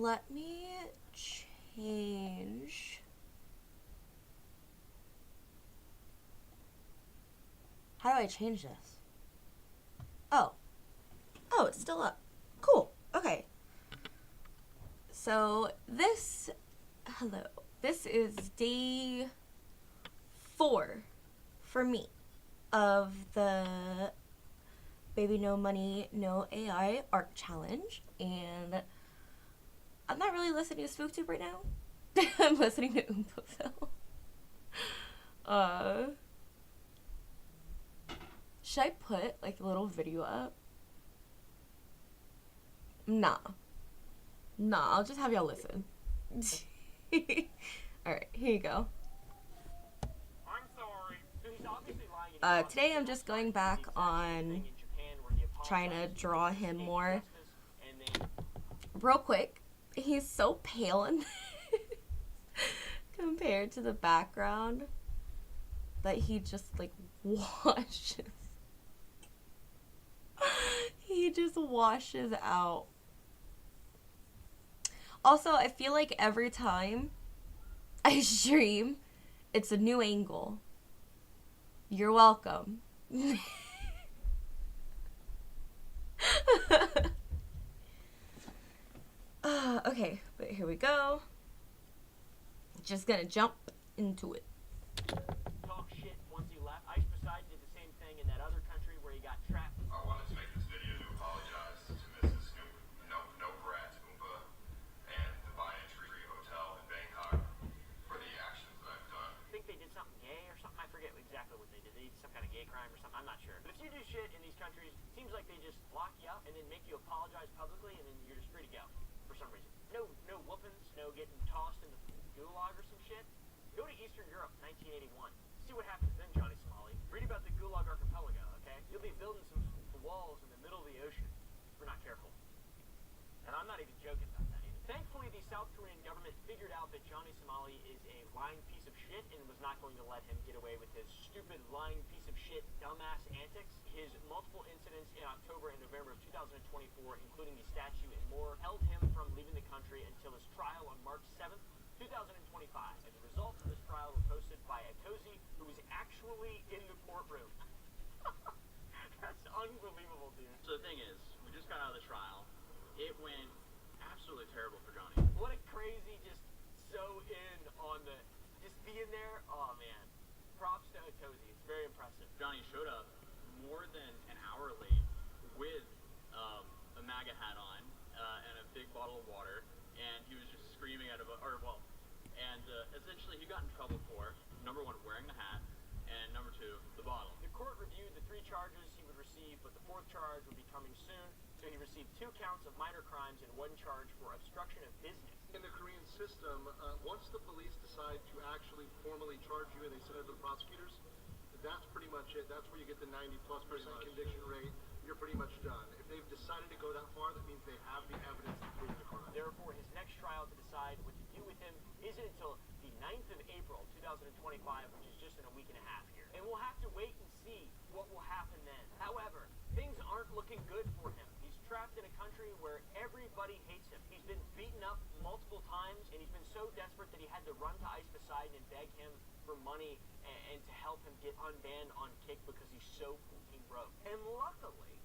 let me change. How do I change this? Oh, it's still up. Cool. Okay. So this is day 4 for me of the Bbno No AI art challenge, and I'm not really listening to SpookTube right now. I'm listening to Oompaville. Should I put like a little video up? Nah, I'll just have y'all listen. Alright, here you go. I'm sorry. So he's obviously lying. Today I'm just going back on trying to draw him more. Real quick, he's so pale in compared to the background that he just like washes. He just washes out. Also, I feel like every time I stream, it's a new angle. You're welcome. Okay, but here we go. Just gonna jump into it. Talk shit once he left. Ice Poseidon did the same thing in that other country where he got trapped. I wanted to make this video to apologize to Mrs. Snoop, no Brat, Oompa, and the Bbno Hotel in Bangkok for the actions that I've done. I think they did something gay or something. I forget exactly what they did. They did some kind of gay crime or something. I'm not sure. But if you do shit in these countries, it seems like they just lock you up and then make you apologize publicly, and then you're just free to go for some reason. No whoopings, no getting tossed in the gulag or some shit. Go to Eastern Europe, 1981. See what happens then, Johnny Somali. Read about the Gulag Archipelago, okay? You'll be building some walls in the middle of the ocean if we're not careful. And I'm not even joking about that either. Thankfully, the South Korean government figured out that Johnny Somali is a lying piece of shit and was not going to let him get away with his stupid lying piece of shit dumbass antics. His multiple incidents in October and November of 2024, including the statue and more, held him from leaving the country until his trial on March 7th, 2025. And the results of this trial were posted by a cozy who was actually in the courtroom. That's unbelievable, dude. So the thing is, we just got out of the trial. It went absolutely terrible for Johnny. What a crazy, just so in on the, just being there. Oh man, props to Otozi. It's very impressive. Johnny showed up more than an hour late with a MAGA hat on and a big bottle of water, and he was just screaming out of essentially he got in trouble for, number 1, wearing the hat, and number 2, the bottle. The court reviewed the 3 charges he would receive, but the 4th charge would be coming soon. So he received 2 counts of minor crimes and 1 charge for obstruction of business. In the Korean system, once the police decide to actually formally charge you and they send it to the prosecutors, that's pretty much it. That's where you get the 90+% conviction rate. You're pretty much done. If they've decided to go that far, that means they have the evidence to prove the crime. Therefore, his next trial to decide what to do with him isn't until the 9th of April, 2025, which is just in a week and a half here. And we'll have to wait and see what will happen then. However, things aren't looking good for him. He's trapped in a country where everybody hates him. He's been beaten up multiple times, and he's been so desperate that he had to run to Ice Poseidon and beg him for money and to help him get unbanned on Kick because he's so fucking broke. And luckily,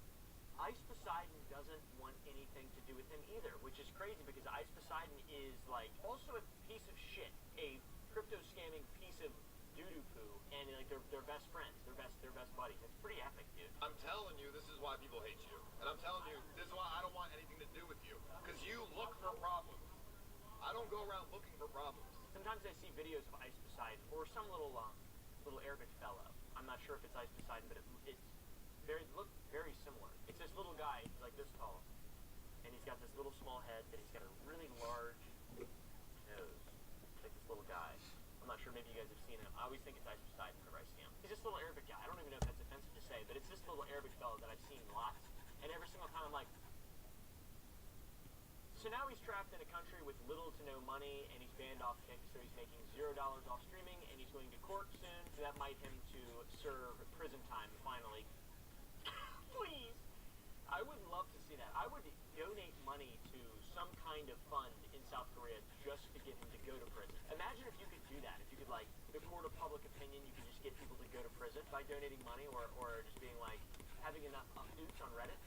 Ice Poseidon doesn't want anything to do with him either, which is crazy because Ice Poseidon is like also a piece of shit, a crypto scamming piece of doo-doo poo, and like they're best friends, they're best buddies. It's pretty epic, dude. I'm telling you, this is why people hate you. And I'm telling you, this is why I don't want anything to do with you. Because you look for problems. I don't go around looking for problems. Sometimes I see videos of Ice Poseidon or some little Arabic fellow. I'm not sure if it's Ice Poseidon, but it's look very similar. It's this little guy, he's like this tall, and he's got this little small head, but he's got a really large nose, like this little guy. I'm not sure, maybe you guys have seen him. I always think it's Ice Poseidon whenever I see him. He's this little Arabic guy. I don't even know if that's offensive to say, but it's this little Arabic fellow that I've seen lots, and every single time I'm like, so now he's trapped in a country with little to no money, and he's banned off Kick, so he's making $0 off streaming, and he's going to court soon, so that might him to serve prison time finally. Please. I would love to see that. I would donate money to some kind of fund in South Korea just to get him to go to prison. Imagine if you could do that. If you could, like, the court of public opinion, you could just get people to go to prison by donating money or just being, like, having enough updates on Reddit.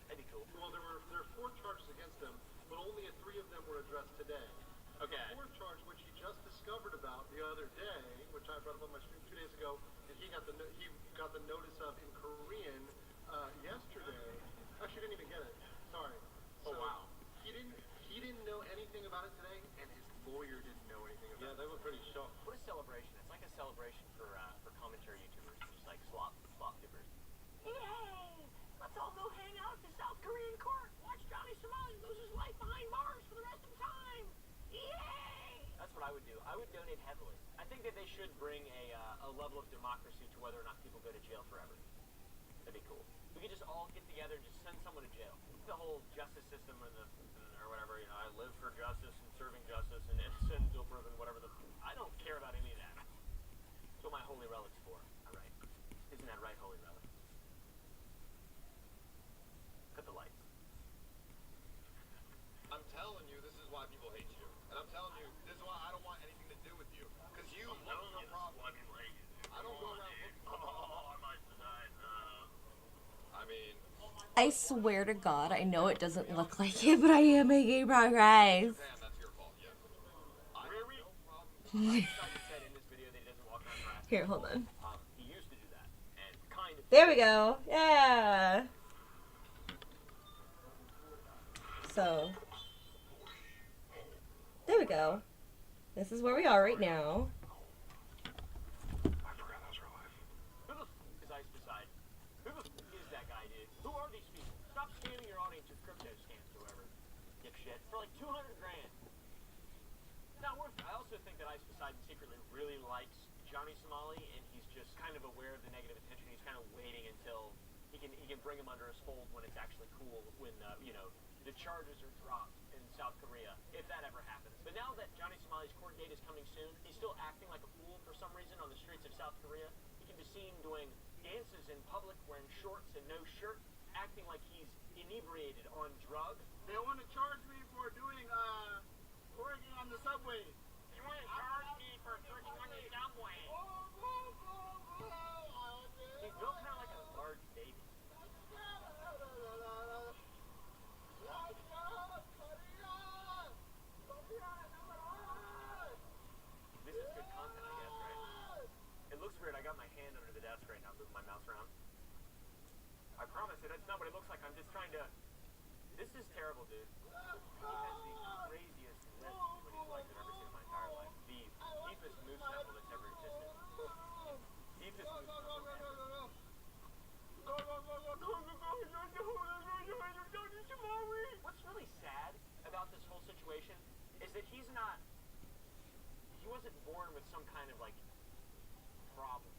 That'd be cool. Well, there are 4 charges against him, but only 3 of them were addressed today. Okay. The 4th charge, which he just discovered about the other day, which I brought up on my stream 2 days ago, and he got the notice of in Korean yesterday. Actually, didn't even get it. Sorry. Oh, wow. He didn't know anything about it today, and his lawyer didn't know anything about it. Yeah, they were pretty shocked. What a celebration. It's like a celebration for commentary YouTubers, just like slop tubers. Yay! Let's all go hang out at the South Korean court. Watch Johnny Somali lose his life behind bars for the rest of time. Yay! That's what I would do. I would donate heavily. I think that they should bring a level of democracy to whether or not people go to jail forever. That'd be cool. We could just all get together and just send someone to jail. The whole justice system or whatever, you know, I live for justice and serving justice and innocent until proven whatever I don't care about any of that. That's what my holy relic's for, alright? Isn't that right, holy relic? Cut the lights. I'm telling you, this is why people hate you. And I'm telling you, this is why I don't want anything to do with you. Because you know your problem. I don't go around looking for I mean... I swear to God, I know it doesn't look like it, but I am making progress. Damn, that's your fault, yeah. Here, hold on. He used to do that, and kind of... There we go. Yeah. So, there we go. This is where we are right now. I forgot that was real life. Who the f*** is Ice Beside? Who the f*** is that guy, dude? Who are these people? Stop scamming your audience with crypto scams or whatever. Dipshit. For like 200 grand. Not worth it. I also think that Ice Beside secretly really likes Johnny Somali, and he's just kind of aware of the negative attention. He's kind of waiting until he can bring him under his fold when it's actually cool, when, you know, the charges are dropped in South Korea, if that ever happens. But now that Johnny Somali's court date is coming soon, he's still acting like a fool for some reason on the streets of South Korea. He can be seen doing dances in public, wearing shorts and no shirt, acting like he's inebriated on drugs. They want to charge me for doing, twerking on the subway. You want to charge me for twerking on the subway? He's built kind of like a large baby. This is good content, I guess, right? It looks weird. I got my hand under the desk right now, moving my mouse around. I promise you, that's not what it looks like. I'm just trying to... This is terrible, dude. He has the craziest lips between his legs I've ever seen in my entire life. The deepest moose knuckle that's ever existed. Deepest moose knuckle ever. What's really sad about this whole situation is that he wasn't born with some kind of, like, problem,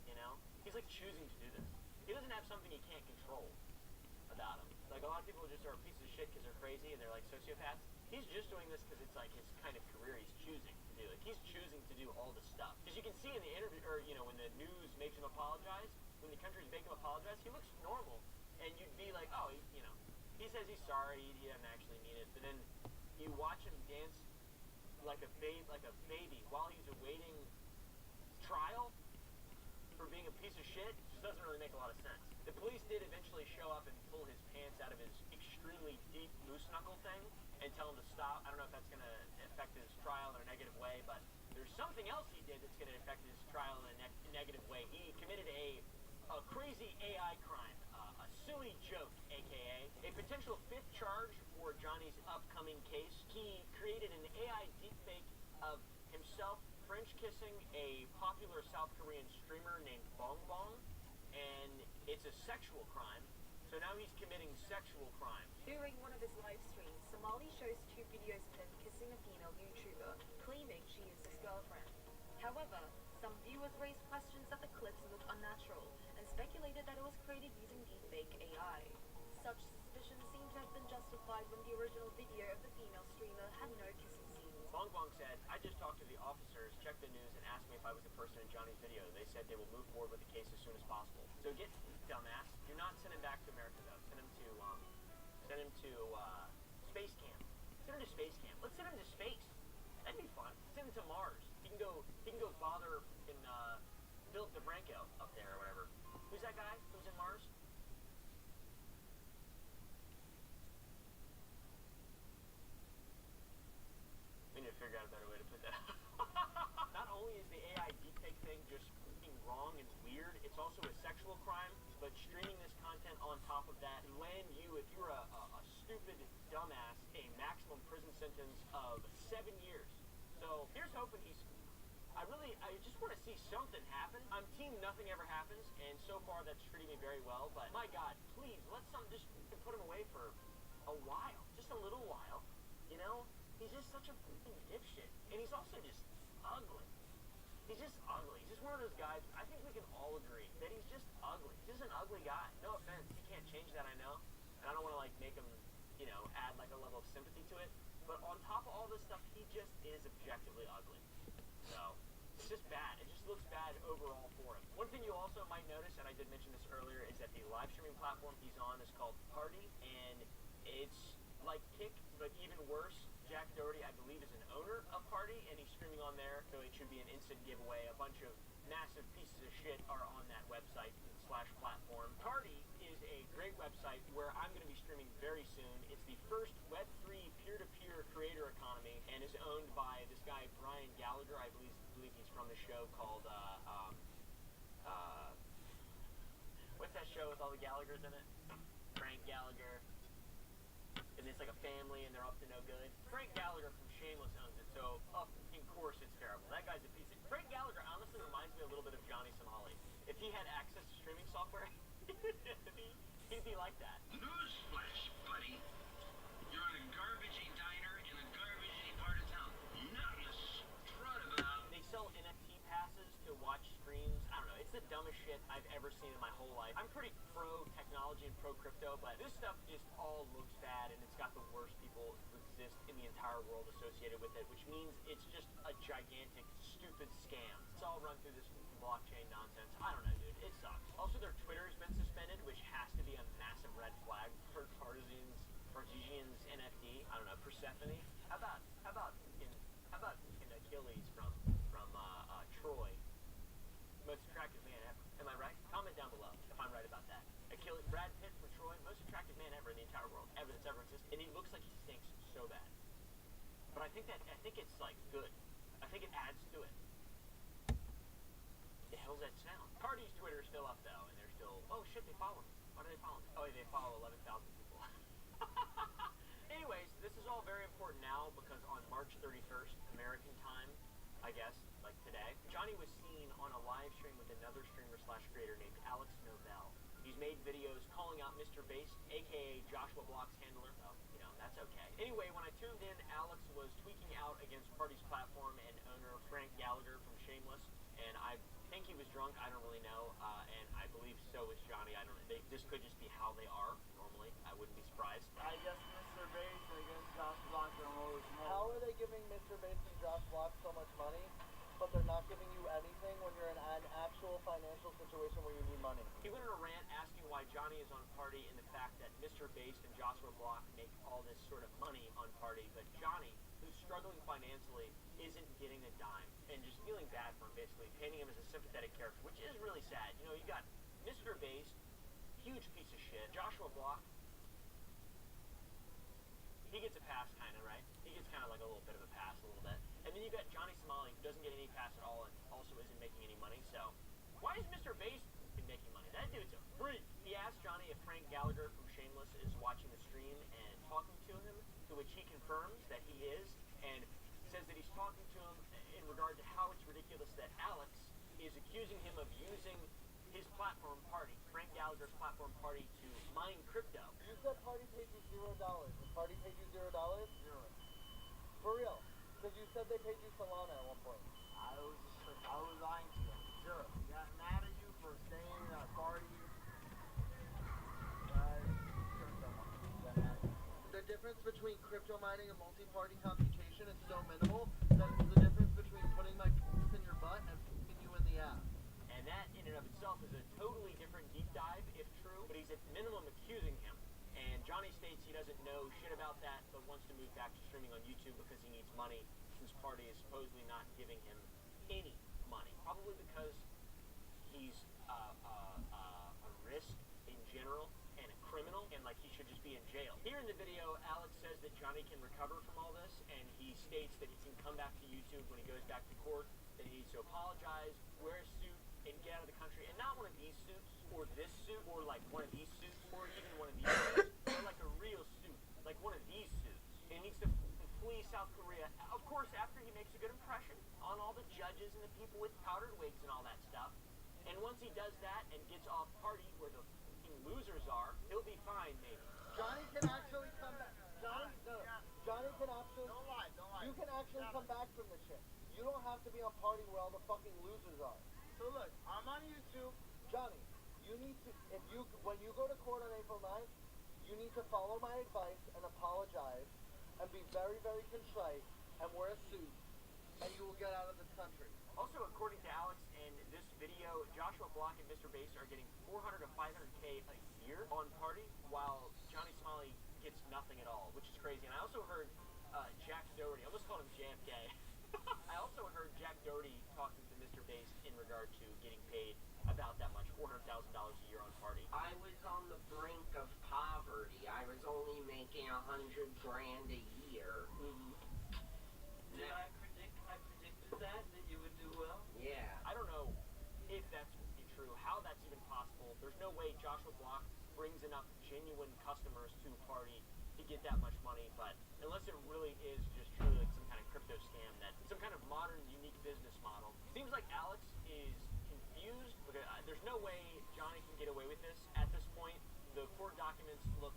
you know? He's, like, choosing to do this. He doesn't have something he can't control about him. Like, a lot of people just are pieces of shit because they're crazy and they're, like, sociopaths. He's just doing this because it's, like, his kind of career he's choosing to do. Like, he's choosing to do all this stuff. Because you can see in the interview, or, you know, when the news makes him apologize, when the countries make him apologize, he looks normal. And you'd be like, oh, you know, he says he's sorry, he didn't actually mean it. But then you watch him dance like a baby while he's awaiting trial for being a piece of shit. It just doesn't really make a lot of sense. The police did eventually show up and pull his pants out of his extremely deep moose knuckle thing and tell him to stop. I don't know if that's going to affect his trial in a negative way, but there's something else he did that's going to affect his trial in a negative way. He committed a crazy AI crime, a silly joke, aka a potential 5th charge for Johnny's upcoming case. He created an AI deepfake of himself French kissing a popular South Korean streamer named Bong Bong, and it's a sexual crime. So now he's committing sexual crime. During one of his live streams, Somali shows 2 videos of him kissing a female YouTuber, claiming she is his girlfriend. However, some viewers raised questions that the clips looked unnatural and speculated that it was created using deepfake AI. Such suspicions seem to have been justified when the original video of the female streamer had no kissing scenes. Bong Bong said, I just talked to the officers, checked the news, and asked me if I was the person in Johnny's video. They said they will move forward with the case as soon as possible. So get dumbass. Do not send him back to America though. Send him to space camp. Send him to space camp. Let's send him to space. That'd be fun. Send him to Mars. He can go bother in Philip DeFranco up there or whatever. Who's that guy who's in Mars? We need to figure out a better way to put that. Not only is the AI deepfake thing just fucking wrong and weird, it's also a sexual crime, but streaming this content on top of that can land you, if you're a stupid dumbass, a maximum prison sentence of 7 years. So here's hoping I just want to see something happen. I'm team nothing ever happens, and so far that's treating me very well, but my God, please, let's just put him away for a while. Just a little while, you know? He's just such a fucking dipshit. And he's also just ugly. He's just ugly. He's just one of those guys, I think we can all agree, that he's just ugly. He's just an ugly guy. No offense, he can't change that, I know. And I don't want to, like, make him, you know, add, like, a level of sympathy to it. But on top of all this stuff, he just is objectively ugly. So, it's just bad. It just looks bad overall for him. One thing you also might notice, and I did mention this earlier, is that the live streaming platform he's on is called Party, and it's like Kick, but even worse. Jack Doherty, I believe, is an owner of Party, and he's streaming on there, so it should be an instant giveaway. A bunch of massive pieces of shit are on that website / platform. Party is a great website where I'm going to be streaming very soon. It's the first Web3 peer-to-peer creator economy, and is owned by this guy, Brian Gallagher. I believe he's from the show called, what's that show with all the Gallaghers in it? Frank Gallagher. And it's like a family, and they're up to no good. Frank Gallagher from Shameless owns it, so of course it's terrible. That guy's a piece of... Frank Gallagher honestly reminds me a little bit of Johnny Somali. If he had access to streaming software, he'd be like that. Newsflash, buddy. You're on a garbagey diner in a garbagey part of town. Nothing to strut about. They sell NFT passes to watch streams. I don't know. It's the dumbest shit I've ever seen in my whole life. I'm pretty pro technology and pro crypto, but this stuff just all looks bad, and it's got the worst people who exist in the entire world associated with it, which means it's just a gigantic, stupid scam. It's all run through this blockchain nonsense. I don't know, dude. It sucks. Also, their Twitter has been suspended, which has to be a massive red flag for Parisians NFT. I don't know, Persephone. How about Achilles from Troy? Most attractive man ever. Am I right? Comment down below if I'm right about that. Brad Pitt from Troy, most attractive man ever in the entire world, ever that's ever existed. And he looks like he stinks so bad. But I think it's like good. I think it adds to it. The hell's that sound? Party's Twitter is still up though, and they're still, oh shit, they follow me. Why do they follow me? Oh, they follow 11,000 people. Anyways, this is all very important now because on March 31st, American time, I guess, like today, Johnny was seen on a live stream with another streamer / creator named Alex Novell. He's made videos calling out Mr. Bass, aka Joshua Block's handler. So, you know, that's okay. Anyway, when I tuned in, Alex was tweaking out against Party's platform and owner Frank Gallagher from Shameless, and I think he was drunk. I don't really know, and I believe so is Johnny. I don't know. This could just be how they are normally. I wouldn't be surprised. I guess Mr. Bass against Josh Block are always more. How are they giving Mr. Bass and Josh Block so much money, but they're not giving you anything when you're in an actual financial situation where you need money? He went on a rant asking why Johnny is on Party and the fact that Mr. Bass and Joshua Block make all this sort of money on Party, but Johnny, who's struggling financially, isn't getting a dime, and just feeling bad for him, basically, painting him as a sympathetic character, which is really sad. You know, you got Mr. Bass, huge piece of shit. Joshua Block, he gets a pass, kind of, right? He gets kind of like a little bit of a pass, a little bit. And then you got Johnny Somali, who doesn't get any pass at all and also isn't making any money, so why is Mr. Bass making money? That dude's a freak. He asked Johnny if Frank Gallagher from Shameless is watching the stream and talking to him, to which he confirms that he is, and says that he's talking to him in regard to how it's ridiculous that Alex is accusing him of using his platform Party, Frank Gallagher's platform Party, to mine crypto. You said Party paid you $0. Did Party pay you $0? Zero. For real? Because you said they paid you Solana at one point. I was lying to you. Zero. Got mad at you for saying that Party. The difference between crypto mining and multi-party computation is so minimal that it's the difference between putting my penis in your butt and fucking you in the ass. And that, in and of itself, is a totally different deep dive, if true. But he's is at minimum accusing him. And Johnny states he doesn't know shit about that, but wants to move back to streaming on YouTube because he needs money, since Party is supposedly not giving him any money. Probably because he's a risk in general and a criminal, and like he should just be in jail. Here in the video, Alex says that Johnny can recover from all this, and he states that he can come back to YouTube when he goes back to court, that he needs to apologize, wear a suit, and get out of the country, and not one of these suits, or this suit, or like one of these suits, or even one of these suits, or like a real suit, like one of these suits. And he needs to flee South Korea, of course, after he makes a good impression on all the judges and the people with powdered wigs and all that stuff. And once he does that and gets off Party, where the losers are, he'll be fine, maybe. Johnny can actually come back. Johnny can actually. Don't lie. You can actually come back from this shit. You don't have to be on Party where all the fucking losers are. So look, I'm on YouTube. Johnny, you need to, when you go to court on April 9th, you need to follow my advice and apologize and be very, very contrite and wear a suit, and you will get out of this country. Also, according to Alex in this video, Joshua Block and Mr. Bass are getting 400 to 500K a year on Party, while Johnny Smiley gets nothing at all, which is crazy. And I also heard Jack Doherty, I almost called him JFK. I also heard Jack Doherty talking to Mr. Bass in regard to getting paid about that much, $400,000 a year on Party. I was on the brink of poverty. I was only making $100 grand a year. Did I predicted that you would do well? Yeah. I don't know if that's true, how that's even possible. There's no way Joshua Block brings enough genuine customers to Party to get that much money, but unless it really is just truly like some kind of crypto scam, that some kind of modern, unique business model. Seems like Alex is confused. Because, there's no way Johnny can get away with this at this point. The court documents look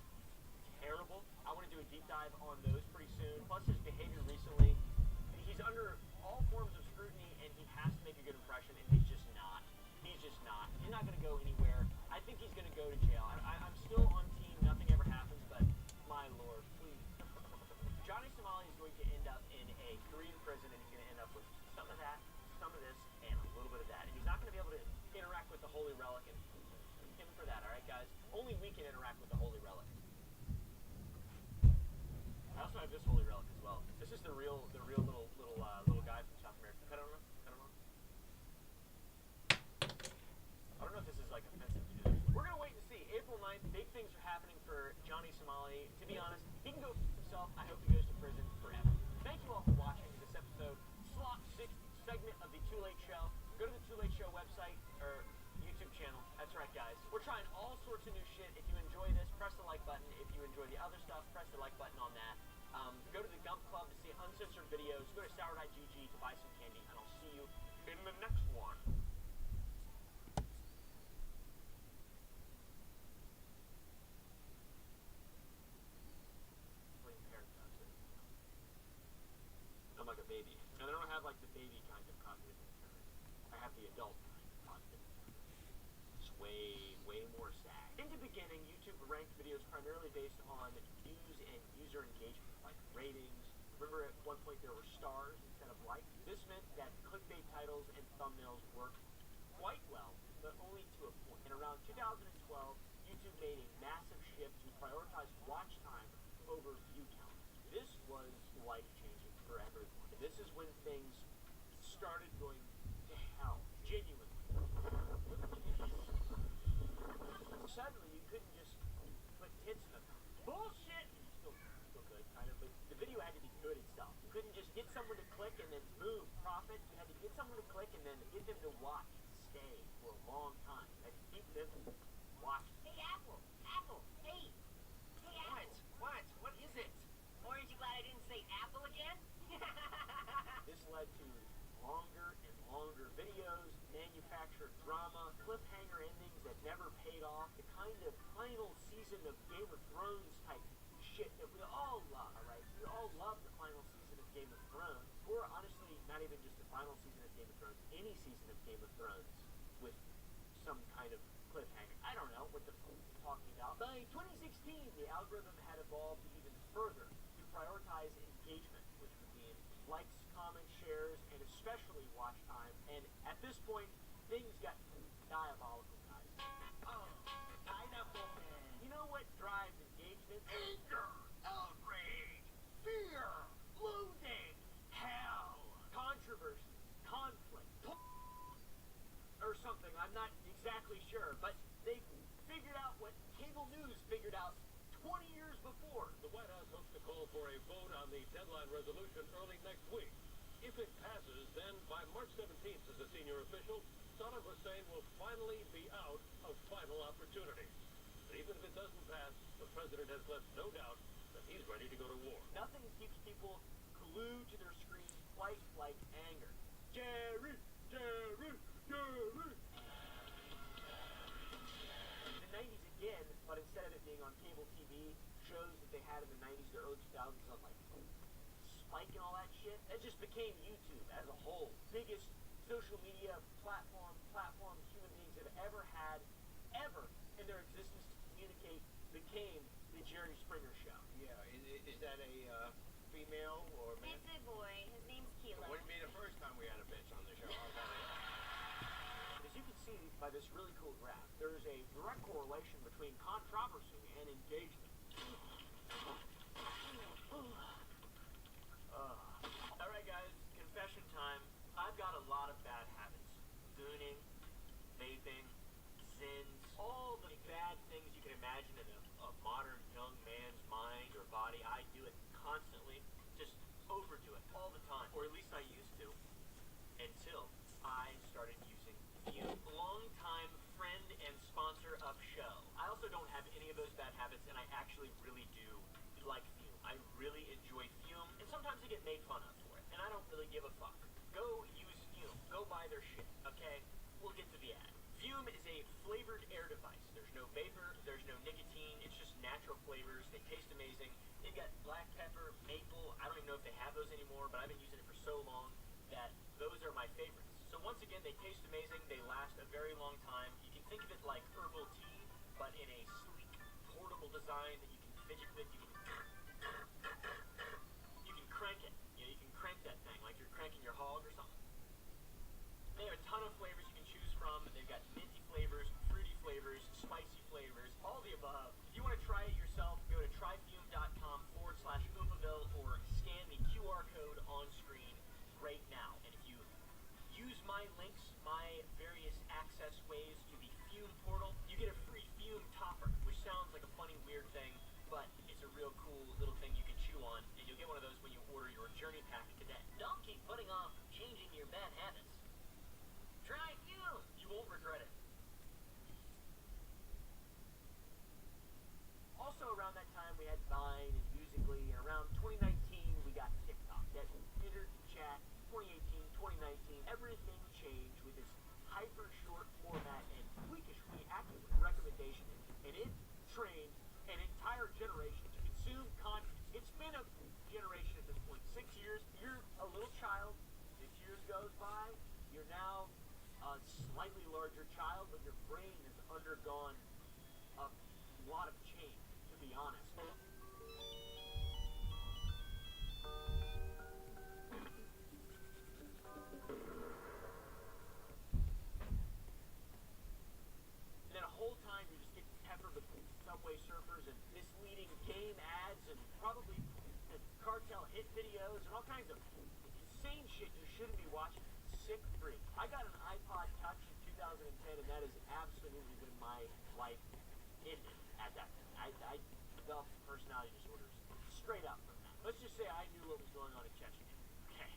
terrible. I want to do a deep dive on those pretty soon. Plus his behavior recently. He's under all forms of scrutiny, and he has to make a good impression, and he's just not. He's just not. He's not going to go anywhere. I think he's going to go to jail. I'm still on team nothing ever happens, but my lord, please. Johnny Somali is going to end up in a Korean prison, and he's going to end up with some of that, some of this, and a little bit of that. And he's not going to be able to interact with the Holy Relic, and him for that, alright guys? Only we can interact with the Holy Relic. I also have this Holy Relic as well. This is the real little guy from South America. I don't know. I don't know if this is like offensive to do this. We're gonna wait and see. April 9th, big things are happening for Johnny Somali. To be honest, he can go for himself. I hope he goes to prison forever. Thank you all for watching this episode, slot 6 segment of the Too Late Show. Go to the Too Late Show website or YouTube channel. That's right, guys. We're trying all sorts of new shit. If you enjoy this, press the like button. If you enjoy the other stuff, press the like button on that. Go to the Gump Club to see uncensored videos. Go to sour.gg to buy some candy, and I'll see you in the next one. I'm like a baby. And I don't have like the baby kind of cognitive impairment. I have the adult kind of cognitive impairment. It's way more sad. In the beginning, YouTube ranked videos primarily based on views and user engagement, like ratings. Remember at one point there were stars instead of likes? This meant that clickbait titles and thumbnails worked quite well, but only to a point. In around 2012, YouTube made a massive shift to prioritize watch time over view count. This was life-changing for everyone. This is when things started going to hell. Genuinely. Suddenly, you couldn't just put tits in the bullshit! Still good, kind of, but the video had to be good itself. You couldn't just get someone to click and then boom, profit. You had to get someone to click and then get them to watch and stay for a long time. You had to keep them watching. Hey, Apple! Hey! Hey, Apple! What is it? Aren't you glad I didn't say Apple again? This led to longer and longer videos, manufactured drama, cliffhanger endings that never paid off, the kind of final season of Game of Thrones type shit that we all love, alright? We all love the final season of Game of Thrones, or honestly, not even just the final season of Game of Thrones, any season of Game of Thrones with some kind of cliffhanger. I don't know what the fuck you're talking about. By 2016, the algorithm had evolved even further to prioritize engagement, which would mean likes, comments, shares, and especially watch time. And at this point, things got diabolical, guys. Oh, pineapple man. Anger, outrage, fear, loathing, hell, controversy, conflict, or something. I'm not exactly sure, but they figured out what cable news figured out 20 years before. The White House hopes to call for a vote on the deadline resolution early next week. If it passes, then by March 17th, as a senior official, Saddam Hussein will finally be out of final opportunity. But even if it doesn't pass, the president has left no doubt that he's ready to go to war. Nothing keeps people glued to their screens quite like anger. Jerry, Jerry, Jerry. The 90s again, but instead of it being on cable TV, shows that they had in the 90s to early 2000s on like Spike and all that shit, that just became YouTube as a whole. Biggest social media platform human beings have ever had, ever in their existence to communicate, became the Jerry Springer Show. Yeah, is that a female or man? It's a boy. His name's Keelan. Wouldn't be the first time we had a bitch on the show. As you can see by this really cool graph, there is a direct correlation between controversy and engagement. Alright guys, confession time. I've got a lot of bad habits. Gooning, vaping, sins, all the bad things you can imagine in a modern young man's mind or body. I do it constantly, just overdo it all the time, or at least I used to, until I started using Fume. Long-time friend and sponsor of show. I also don't have any of those bad habits, and I actually really do like Fume. I really enjoy Fume, and sometimes I get made fun of for it, and I don't really give a fuck. Go use Fume. Go buy their shit, okay? We'll get to the ad. Fume is a flavored air device. There's no vapor, there's no nicotine, it's just natural flavors. They taste amazing. They've got black pepper, maple. I don't even know if they have those anymore, but I've been using it for so long that those are my favorites. So once again, they taste amazing. They last a very long time. You can think of it like herbal tea, but in a sleek, portable design that you can fidget with. You can crank it. You know, you can crank that thing like you're cranking your hog or something. They have a ton of flavors you can choose from. They've got minty flavors, fruity flavors, spicy flavors, all the above. If you want to try it yourself, go to tryfume.com/Oomaville or scan the QR code on screen right now. And if you use my links, my various access ways to the Fume portal, you get a free Fume topper, which sounds like a funny, weird thing, but it's a real cool little thing you can chew on, and you'll get one of those when you order your journey packet today. Don't keep putting off changing your bad habits. Try Fume. You won't regret it. Also around that time we had Vine and Musical.ly, and around 2019 we got TikTok. That Twitter chat, 2018, 2019, everything changed with this hyper short format and freakishly accurate recommendation, and it trained an entire generation to consume content. It's been a generation at this point. 6 years, you're a little child. 6 years goes by, you're now a slightly larger child, but your brain has undergone a lot of change, to be honest. And then a whole time you're just getting peppered with Subway Surfers and misleading game ads and probably cartel hit videos and all kinds of insane shit you shouldn't be watching. Sick freak. I got an iPod Touch in 2010, and that is absolutely when my life ended at that point. I developed personality disorders straight up from that. Let's just say I knew what was going on in Chechnya. Okay.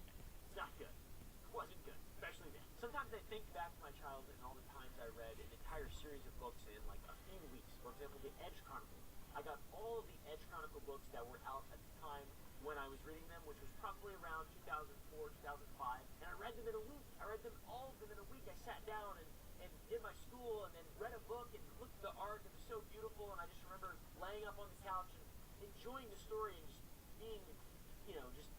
It's not good. It wasn't good, especially then. Sometimes I think back to my childhood and all the times I read an entire series of books in like a few weeks. For example, the Edge Chronicles. I got all of the Edge Chronicle books that were out at the time when I was reading them, which was probably around 2004, 2005, and I read them in a week. I read them, all of them in a week. I sat down and did my school and then read a book and looked at the art. It was so beautiful, and I just remember laying up on the couch and enjoying the story and just being, you know, just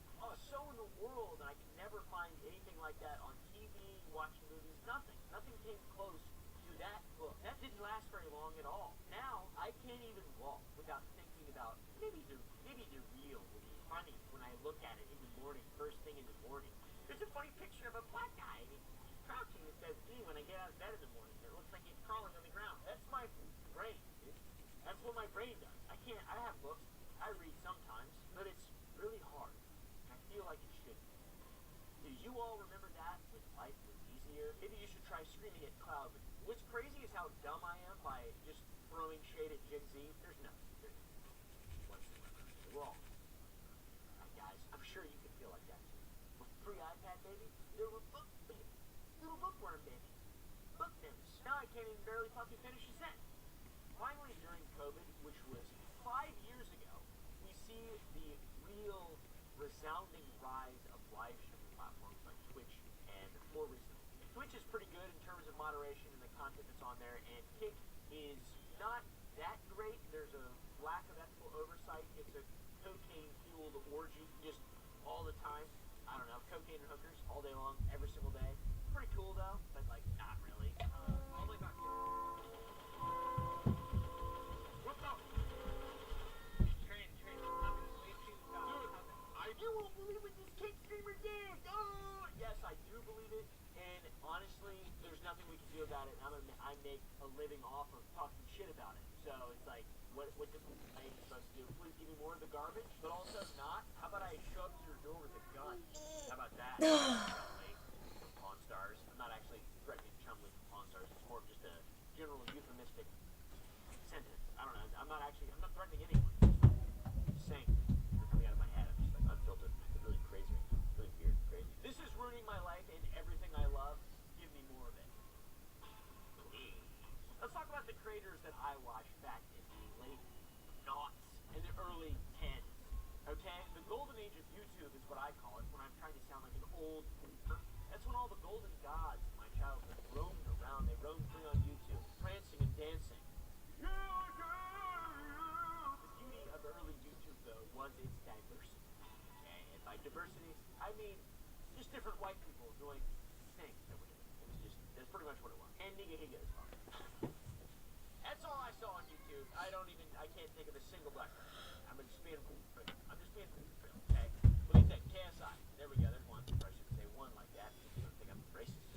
so in the world, and I could never find anything like that on TV, watching movies, nothing. Nothing came close to that book. That didn't last very long at all. Now, I can't even walk without thinking about, maybe the real will be funny when I look at it in the morning, first thing in the morning. There's a funny picture of a black guy, and he's crouching. It says, "Me," when I get out of bed in the morning. It looks like he's crawling on the ground. That's my brain, dude. That's what my brain does. I have books, I read sometimes, but it's really hard. And I feel like it should be. Do you all remember that when life was easier? Maybe you should try screaming at cloud. But what's crazy is how dumb I am by just throwing shade at Jig Z. There's nothing whatsoever wrong. Alright guys, I'm sure you can feel like that too. With pre-iPad baby, there were book babies. Little bookworm babies. Book babies. Now I can't even barely fucking finish a sentence. Finally, during COVID, which was 5 years ago, we see the real resounding rise of live streaming platforms like Twitch and more recently. Twitch is pretty good in terms of moderation and the content that's on there, and Kick is not that great. There's a lack of ethical oversight. It's a cocaine-fueled orgy just all the time. I don't know, cocaine and hookers all day long, every single day. Pretty cool though, but like not really. Oh my god. What the? Train, coming way too fast. You won't believe what this Kick streamer did! Oh! Yes, I do believe it, and honestly, there's nothing we can do about it. I make a living off of talking shit about it. So it's like, what the I am supposed to do? Please give me more of the garbage, but also not. How about I show up to your door with a gun? How about that? Chumley from Pawn Stars. I'm not actually threatening Chumley from Pawn Stars. It's more of just a general euphemistic sentence. I don't know. I'm not threatening anyone. I'm just saying. They're coming out of my head. I'm just like unfiltered. It's really crazy right now. Really weird, crazy. This is ruining my life and everything I love. Give me more of it. Please. Let's talk about the creators that I watched back in the late noughts and the early 10s. Okay? The golden age of YouTube is what I call it when I'm trying to sound like an old boomer. That's when all the golden gods of my childhood roamed around. They roamed free on YouTube, prancing and dancing. The beauty of early YouTube, though, was its diversity. Okay? And by diversity, I mean just different white people doing things that were different. It was just, that's pretty much what it was. And Nigga Higa as well. That's all I saw on YouTube. I can't think of a single black person. I'm just being real. Okay? Look at that, KSI. There we go, there's one. I should say one like that. You don't think I'm racist.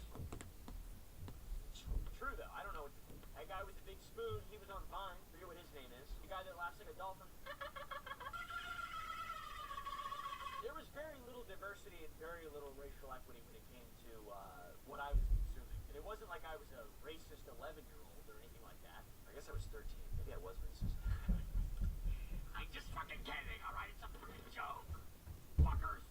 True though, I don't know what to think. That guy with the big spoon, he was on Vine. I forget what his name is. The guy that laughs like a dolphin. There was very little diversity and very little racial equity when it came to what I was consuming. And it wasn't like I was a racist 11-year-old or anything like that. I guess I was 13. Maybe I was racist. I'm just fucking kidding, alright? It's a fucking joke. Fuckers.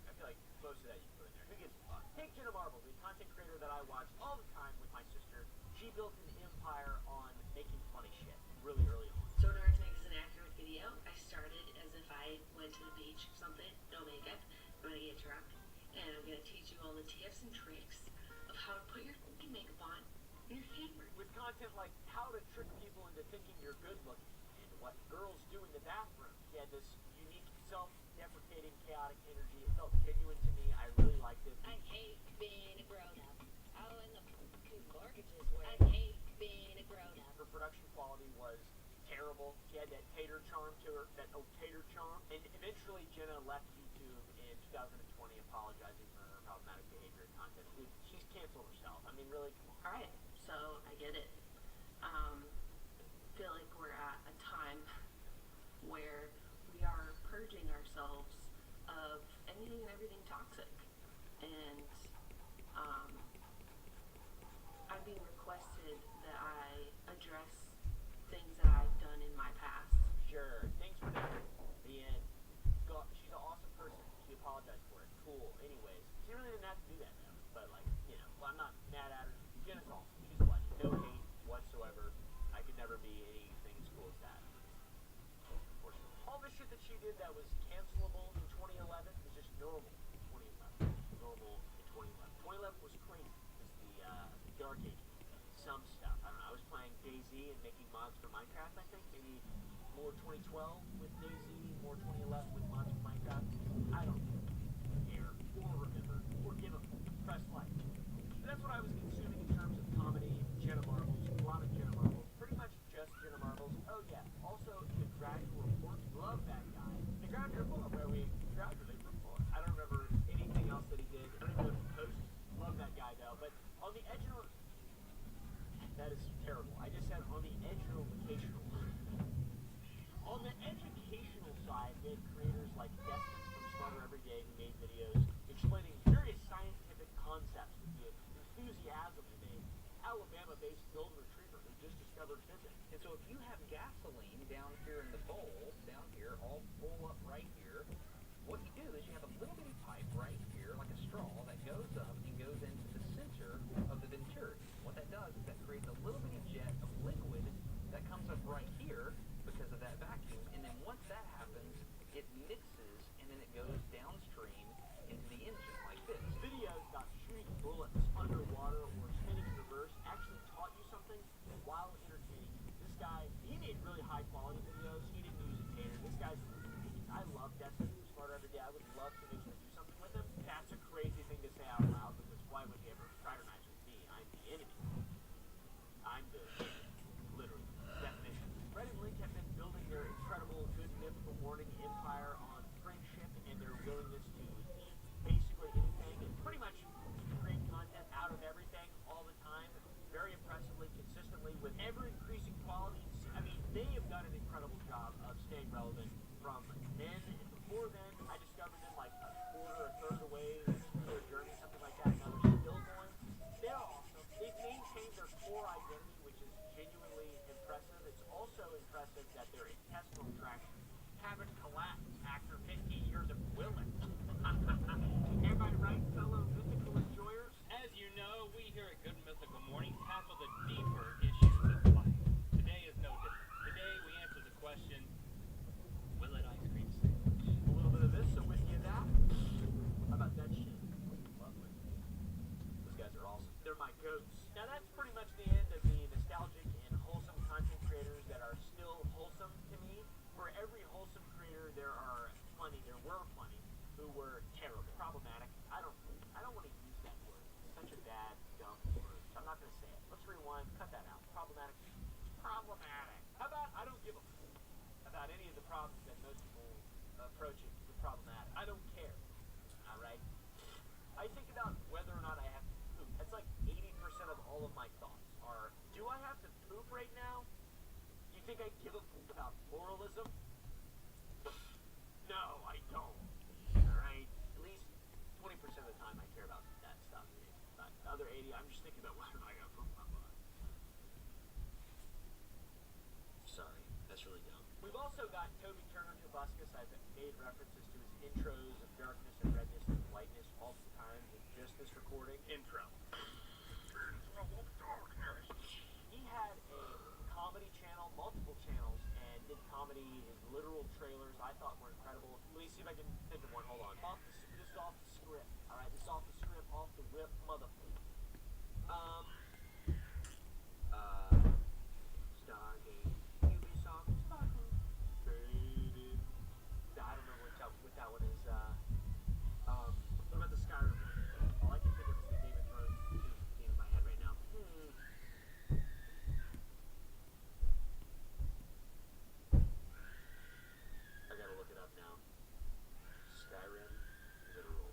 I feel like most of that you put in there. Who gives a fuck? Take Jenna Marble, the content creator that I watched all the time with my sister. She built an empire on making funny shit really early on. So in order to make this an accurate video, I started as if I went to the beach or something, no makeup, I'm gonna get drunk, and I'm gonna teach you all the tips and tricks of how to put your makeup on in your camera. With content like how to trick people into thinking you're good looking and what girls do in the bathroom. He had this unique, self-deprecating, chaotic energy. It felt genuine to me. I really liked it. I hate being a grown-up. Oh, and the mortgages were. I hate being a grown-up. Her production quality was terrible. She had that tater charm to her, that old tater charm. And eventually Jenna left YouTube in 2020 apologizing for her problematic behavior and content. She's canceled herself. I mean, really, come on. Alright, so I get it. Feel like we're at a time where we are purging ourselves of anything and everything toxic. And I'm being requested that I address things that I've done in my past. Sure, thanks for that. The end. She's an awesome person. She apologized for it. Cool. Anyways, she really didn't have to do that though. But like, you know, well, I'm not mad at her. Jenna's awesome. She's a legend. No hate whatsoever. I could never be anything as cool as that. Unfortunately. All the shit that she did that was cancelable in 2011 was just normal in 2011. Normal in 2011. 2011 was crazy. It was the dark ages. Some stuff. I don't know. I was playing DayZ and making mods for Minecraft, I think. Maybe more 2012 with DayZ, more 2011 with mods for Minecraft. I don't care or remember or give a press like. But that's what I was consuming in terms of comedy, Jenna Marbles, a lot of Jenna Marbles, pretty much just Jenna Marbles. Oh yeah, also the Gradual Report. Love that guy. The Gradual Report, where we gradually report. I don't remember anything else that he did. I don't even know if he posted. Love that guy though. But on the edge of that is terrible. I just said on the edge of vocational. On the educational side, we had creators like Destin from Smarter Everyday who made videos explaining various scientific concepts with the enthusiasm they made. Alabama-based golden retriever who just discovered physics. And so if you have gasoline down here in the bowl, down here, all full up right here, what you do is you have a little bitty pipe right here, like a straw, that goes up and goes into the center of the venturi. What that does is that creates a little bitty jet of liquid that comes up right here because of that vacuum. And then once that happens, it mixes and then it goes downstream into the engine like this. Videos about shooting bullets underwater or spinning in reverse actually taught you something while entertaining you. This guy, he made really high quality videos. He didn't use a tater. This guy's I love Destin from Smarter Everyday. I would love to eventually do something with him. That's a crazy thing to say out loud because why would he ever fraternize with me? I'm the enemy. I'm the literal definition. Fred and Link have been building their incredible good myth for warning empire on friendship and their willingness to eat basically anything and pretty much create content out of everything all the time, very impressively, consistently, with ever-increasing quality. I mean, they have done an incredible job of staying relevant from then. Before then, I discovered them like a quarter, a third of the way through their journey, something like that. Now they're still going. They're awesome. They've maintained their core identity, which is genuinely impressive. It's also impressive that their intestinal traction haven't collapsed after 15 years of willing. Am I right, fellow mythical enjoyers? As you know, we here at Good Mythical Morning tackle the deeper issues of life. Today is no different. Today we answer the question, will it ice cream sandwich? A little bit of this, so with you that. How about that shit? Lovely. Those guys are awesome. They're my goats. Now that's pretty much the end of the nostalgic and wholesome content creators that are still wholesome to me. For every wholesome creator, there were plenty who were terrible, problematic. I don't want to use that word. It's such a bad, dumb word. So I'm not going to say it. Let's rewind. Cut that out. Problematic. Problematic. How about I don't give a about any of the problems that most people approach it with problematic. I don't care. Alright? I think about whether or not I have to poop. That's like 80% of all of my thoughts are, do I have to poop right now? You think I give a poop about moralism? No, I don't. Alright? At least 20% of the time I care about that stuff. But the other 80, I'm just thinking about whether or not I gotta poop my butt. Sorry, that's really dumb. We've also got Toby Turner Tobuscus. I've made references to his intros of darkness and redness and whiteness multiple times in just this recording. Intro. He had a comedy channel, multiple channels, and did comedy. His literal trailers I thought were incredible. Let me see if I can think of one. Hold on. This is off the script. Alright, this is off the script, off the rip, motherfucker. Stargate. Ubisoft. Stargate. Faded. I don't know what that one is. What about the Skyrim one? All I can think of is the Game of Thrones theme in my head right now. I gotta look it up now. Skyrim literal.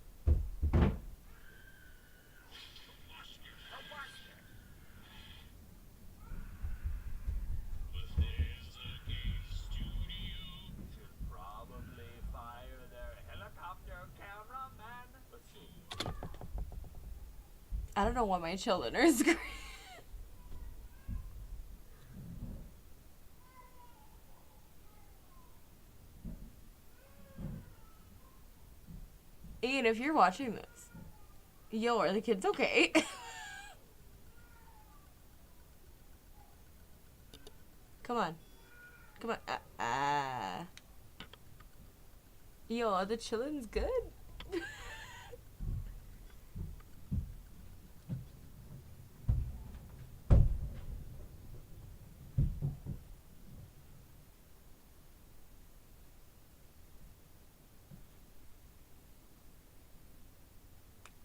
Should probably fire their helicopter cameraman. Let's see. I don't know why my children are screaming. Ian, if you're watching this, yo, are the kids okay? Come on. Come on. Yo, are the chillins good?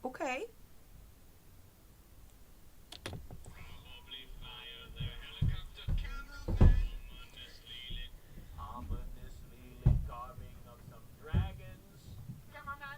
Okay. Ominously lit carving of some dragons. Cameraman!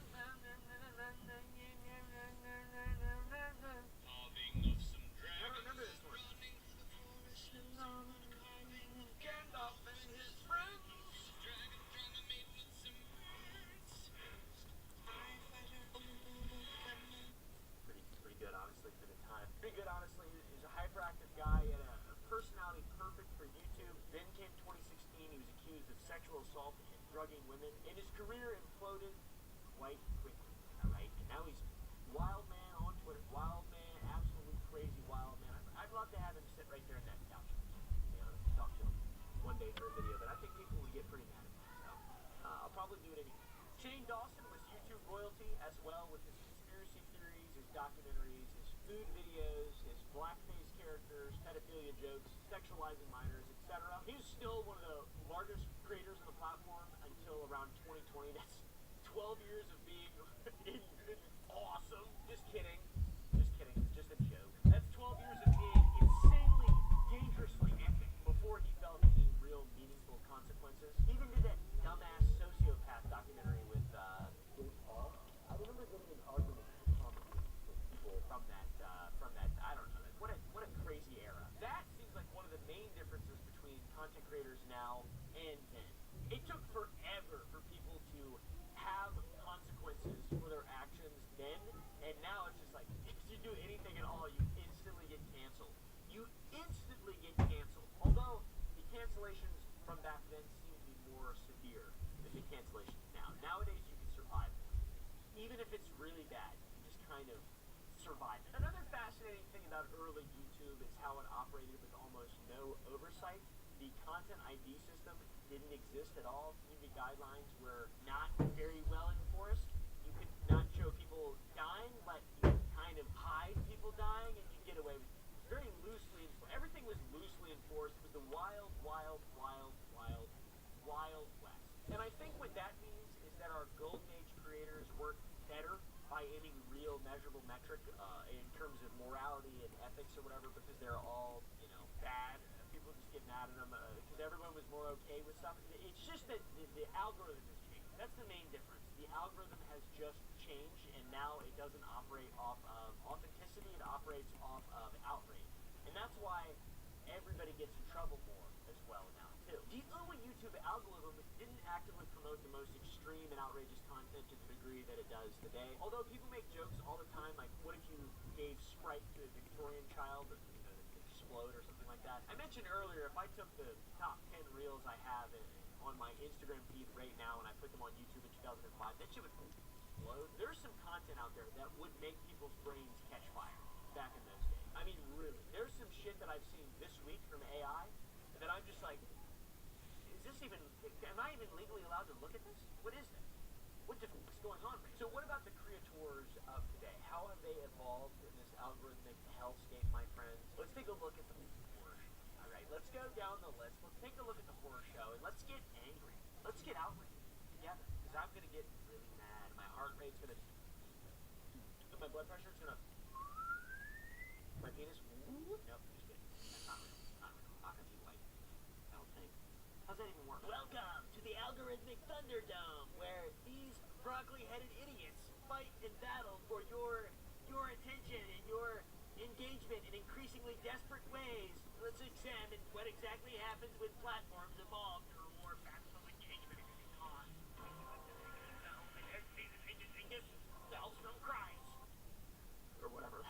Then came 2016, he was accused of sexual assault and drugging women, and his career imploded quite quickly, alright? And now he's wild man on Twitter, wild man, absolute crazy wild man. I'd love to have him sit right there in that couch, to be honest, talk to him one day for a video, but I think people would get pretty mad at me, so I'll probably do it anyway. Shane Dawson was YouTube royalty as well, with his conspiracy theories, his documentaries, his food videos, his blackface characters, pedophilia jokes, sexualizing minors, etc. He was still one of the largest creators on the platform until around 2020. That's 12 years of being awesome. Just kidding. Just kidding. It's just a joke. That's 12 years of being insanely, dangerously epic before he felt any real meaningful consequences. He even did that dumbass sociopath documentary with Dave Paul. I remember getting an argument with people from that, I don't know, what a crazy era. That seems like one of the main differences between content creators now and then. It took forever for people to have consequences for their actions then, and now it's just like, if you do anything at all, you instantly get canceled. You instantly get canceled. Although, the cancellations from back then seem to be more severe than the cancellations now. Nowadays, you can survive them. Even if it's really bad, you just kind of survive it. Another fascinating thing about early YouTube is how it operated with almost no oversight. The content ID system didn't exist at all. Community guidelines were not very well enforced. You could not show people dying, but you could kind of hide people dying, and you'd get away with it. Very loosely, everything was loosely enforced. It was the wild, wild, wild, wild, wild west. And I think what that means is that our golden age creators work better by any real measurable metric in terms of morality and ethics or whatever, because they're all, bad. People just get mad at them because everyone was more okay with stuff. It's just that the algorithm has changed. That's the main difference. The algorithm has just changed, and now it doesn't operate off of authenticity. It operates off of outrage. And that's why everybody gets in trouble more as well now, too. The early YouTube algorithm didn't actively promote the most extreme and outrageous content to the degree that it does today. Although people make jokes all the time, like, what if you gave Sprite to a Victorian child, or, explode or something like that. I mentioned earlier, if I took the top 10 reels I have on my Instagram feed right now and I put them on YouTube in 2005, that shit would explode. There's some content out there that would make people's brains catch fire back in those days. I mean, really. There's some shit that I've seen this week from AI that I'm just like, am I even legally allowed to look at this? What is this? What the fuck is going on, man? So what about the creators of today? How have they evolved in this algorithmic hellscape, my friends? Let's take a look at the horror show. Alright, let's go down the list. Let's take a look at the horror show, and let's get angry. Let's get outraged together, because I'm going to get really mad. My heart rate's going to... My blood pressure's going to... My penis... Nope, just kidding. That's not real. Not real. Not going to be white. I don't think. How's that even work? Welcome to the algorithmic Thunderdome, where these broccoli-headed idiots fight and battle for your attention and your engagement in increasingly desperate ways. Let's examine what exactly happens when platforms evolve to reward factual engagement at any cost. And just cells from crimes. Or whatever.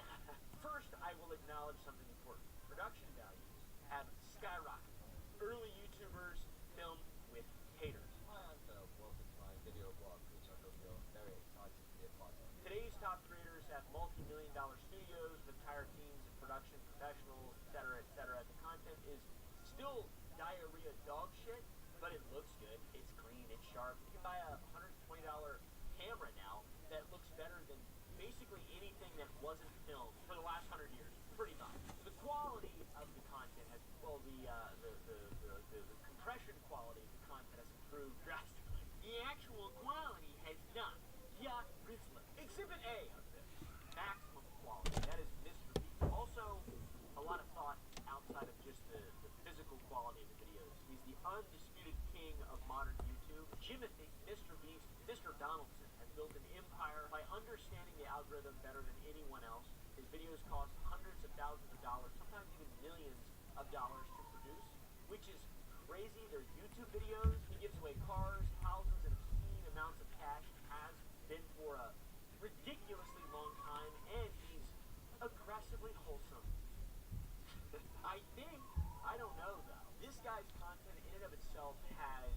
First, I will acknowledge something important. Production values have skyrocketed. Early YouTubers film with haters. Hi, I'm Phil. Welcome to my video blog, which I hope you're very excited to be a part of. Today's top creators have multi-million-dollar studios with entire teams of production professionals, etc., etc. The content is still diarrhea dog shit, but it looks good. It's clean. It's sharp. You can buy a $120 camera now that looks better than basically anything that wasn't filmed for the last 100 years. Pretty much. The quality of the content has, well, the compression quality of the content has improved drastically. The actual quality has not. Yeah, Rizzler. Exhibit A of this. Maximum quality. That is Mr. Beast. Also, a lot of thought outside of just the physical quality of the videos. He's the undisputed king of modern YouTube. Jimothy, Mr. Beast, Mr. Donaldson has built an empire by understanding the algorithm better than anyone else. His videos cost hundreds of thousands of dollars, sometimes even millions of dollars to produce, which is crazy. They're YouTube videos. He gives away cars, houses, and obscene amounts of cash. Has been for a ridiculously long time, and he's aggressively wholesome. I don't know though. This guy guy's content in and of itself has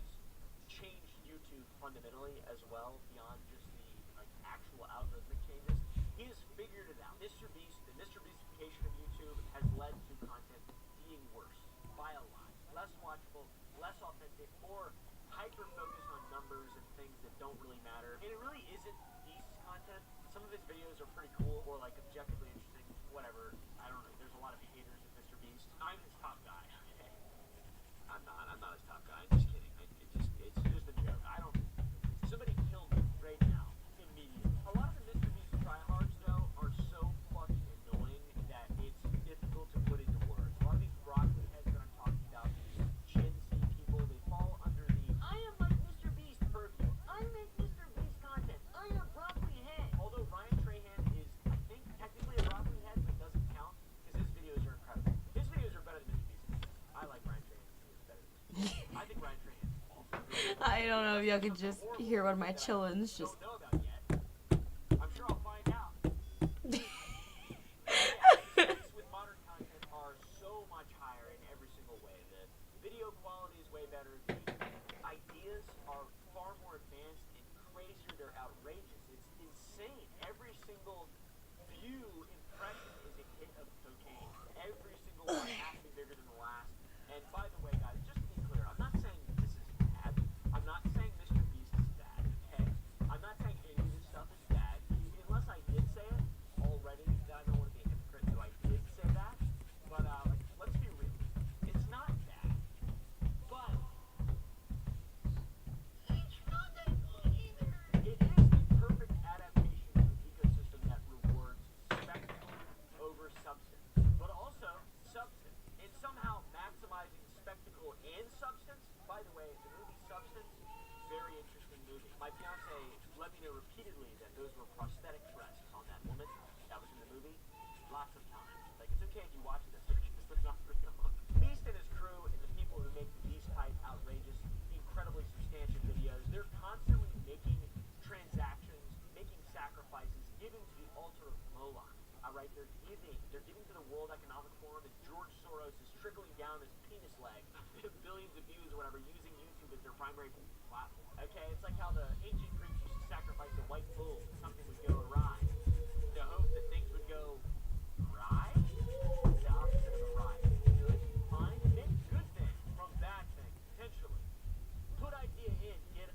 changed YouTube fundamentally as well, beyond just the like actual algorithmic changes. He has figured it out. Mr. Beast, the Mr. Beastification of YouTube has led to content being worse by a lot. Less watchable, less authentic, more hyper-focused on numbers and things that don't really matter. And it really isn't Beast's content. Some of his videos are pretty cool or like objectively interesting, whatever. I don't know. There's a lot of haters of Mr. Beast. I'm his top guy. Okay. I'm not his top guy. I'm just kidding. It's just a joke. Somebody kill me right now, immediately. A lot of the Mr. Beast tryhards, though, are so fucking annoying that it's difficult to put into words. A lot of these broccoli heads that I'm talking about, these Gen Z people, they fall under the I am like Mr. Beast purview. I make Mr. Beast content. I am broccoli head. Although Ryan Trahan is, I think, technically a broccoli head, but doesn't count because his videos are incredible. His videos are better than Mr. Beast's. I like Ryan Trahan's videos better than Mr. Beast. I think Ryan Trahan is awesome. I don't know if y'all could just hear one of my chillins just. Don't know about yet. I'm sure I'll find out. Stakes with modern content are so much higher in every single way. The video quality is way better. The ideas are far more advanced and crazier. They're outrageous. It's insane. Every single view impression is a hit of cocaine. Every single one has to be bigger than the last. And by the way, guys, just to be clear, I'm not saying this is bad. I'm not saying Mr. Beast is bad, okay? I'm not saying any of this stuff is bad. Unless I did say it already, then I don't want to be a hypocrite, so I did say that. But, like, let's be real. It's not bad. But it's not that good either. It is the perfect adaptation of an ecosystem that rewards spectacle over substance. But also substance. And somehow maximizing spectacle and substance. By the way, the movie Substance, very interesting movie. My fiance let me know repeatedly that those were prosthetic breasts on that woman that was in the movie. Lots of times. Like, it's okay if you watch this because they're not real. Beast and his crew and the people who make the Beast type outrageous, incredibly substantial videos, they're constantly making transactions, making sacrifices, giving to the altar of Moloch. Alright, they're giving to the World Economic Forum, and George Soros is trickling down his penis leg, billions of views or whatever, using YouTube as their primary platform. Okay, it's like how the ancient Greeks used to sacrifice a white bull so something would go awry. To hope that things would go awry? What's the opposite of awry? Good? Fine? Make good things from bad things, potentially. Put idea in, get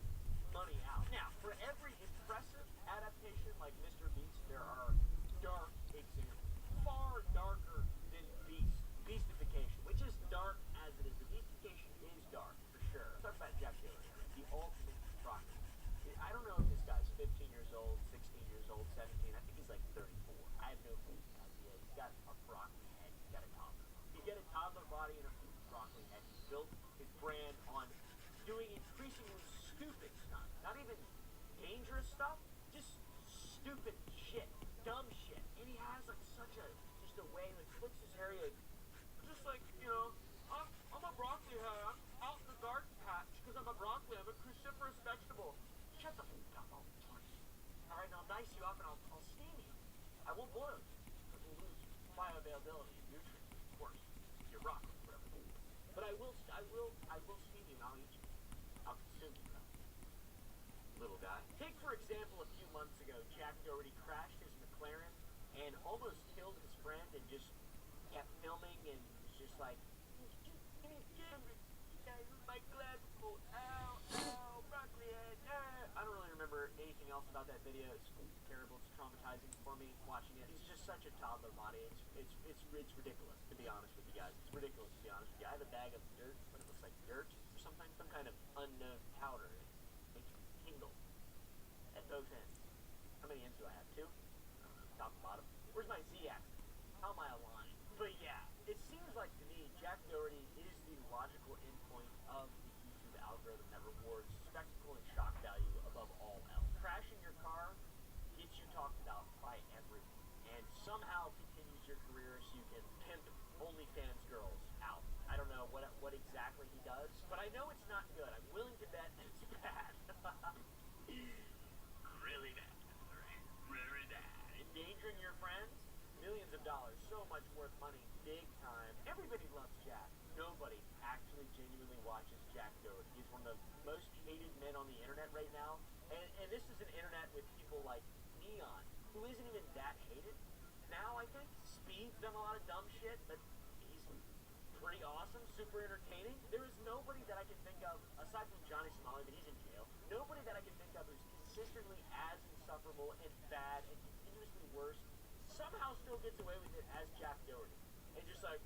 money out. Now, for every impressive adaptation like Mr. Beast, there are dark examples. Far darker than Beast. Beastification, which is dark as it is. The Beastification is dark, for sure. Let's talk about Jack Dillon, the ultimate broccoli. I don't know if this guy's 15 years old, 16 years old, 17. I think he's like 34. I have no idea. He's got a broccoli head. He's got a toddler. He's got a toddler body and a broccoli head. He built his brand on doing increasingly stupid stuff. Not even dangerous stuff, just stupid shit. Dumb shit. And he has like such a, just a way, like flicks his hair, like, just like, you know, I'm a broccoli head. I'm out in the garden patch because I'm a broccoli. I'm a cruciferous vegetable. Shut the fuck up. Alright, now I'll dice you up and I'll steam you. I won't boil you because we'll lose bioavailability and nutrients, of course. You're broccoli, whatever. But I will steam you and I'll eat you. I'll consume you, though. Little guy. Take, for example, a few months ago, Jack Doherty crashed his McLaren and almost killed his friend and just kept filming and was just like, my clavicle, ow, broccoli head, I don't really remember anything else about that video. It's terrible, it's traumatizing for me watching it. He's just such a toddler body. It's ridiculous, to be honest with you guys. It's ridiculous, to be honest with you. I have a bag of dirt, what it looks like dirt or something, some kind of unknown powder. It makes me tingle at both ends. How many ends do I have? 2? Top and bottom. Where's my Z-axis? How am I aligned? But yeah, it seems like to me Jack Doherty is the logical endpoint of the YouTube algorithm that rewards spectacle and shock value above all else. Crashing your car gets you talked about by everyone, and somehow continues your career so you can pimp OnlyFans girls out. I don't know what exactly he does, but I know it's not good. I'm willing to bet that it's bad. Really bad. Really bad. Endangering your friends? Millions of dollars, so much worth money, big time. Every everybody loves Jack. Nobody actually genuinely watches Jack Doherty. He's one of the most hated men on the internet right now. And this is an internet with people like Neon, who isn't even that hated. Now, I think Speed's done a lot of dumb shit, but he's pretty awesome, super entertaining. There is nobody that I can think of, aside from Johnny Somali, but he's in jail, nobody that I can think of who's consistently as insufferable and bad and continuously worse, somehow still gets away with it as Jack Doherty. And just like,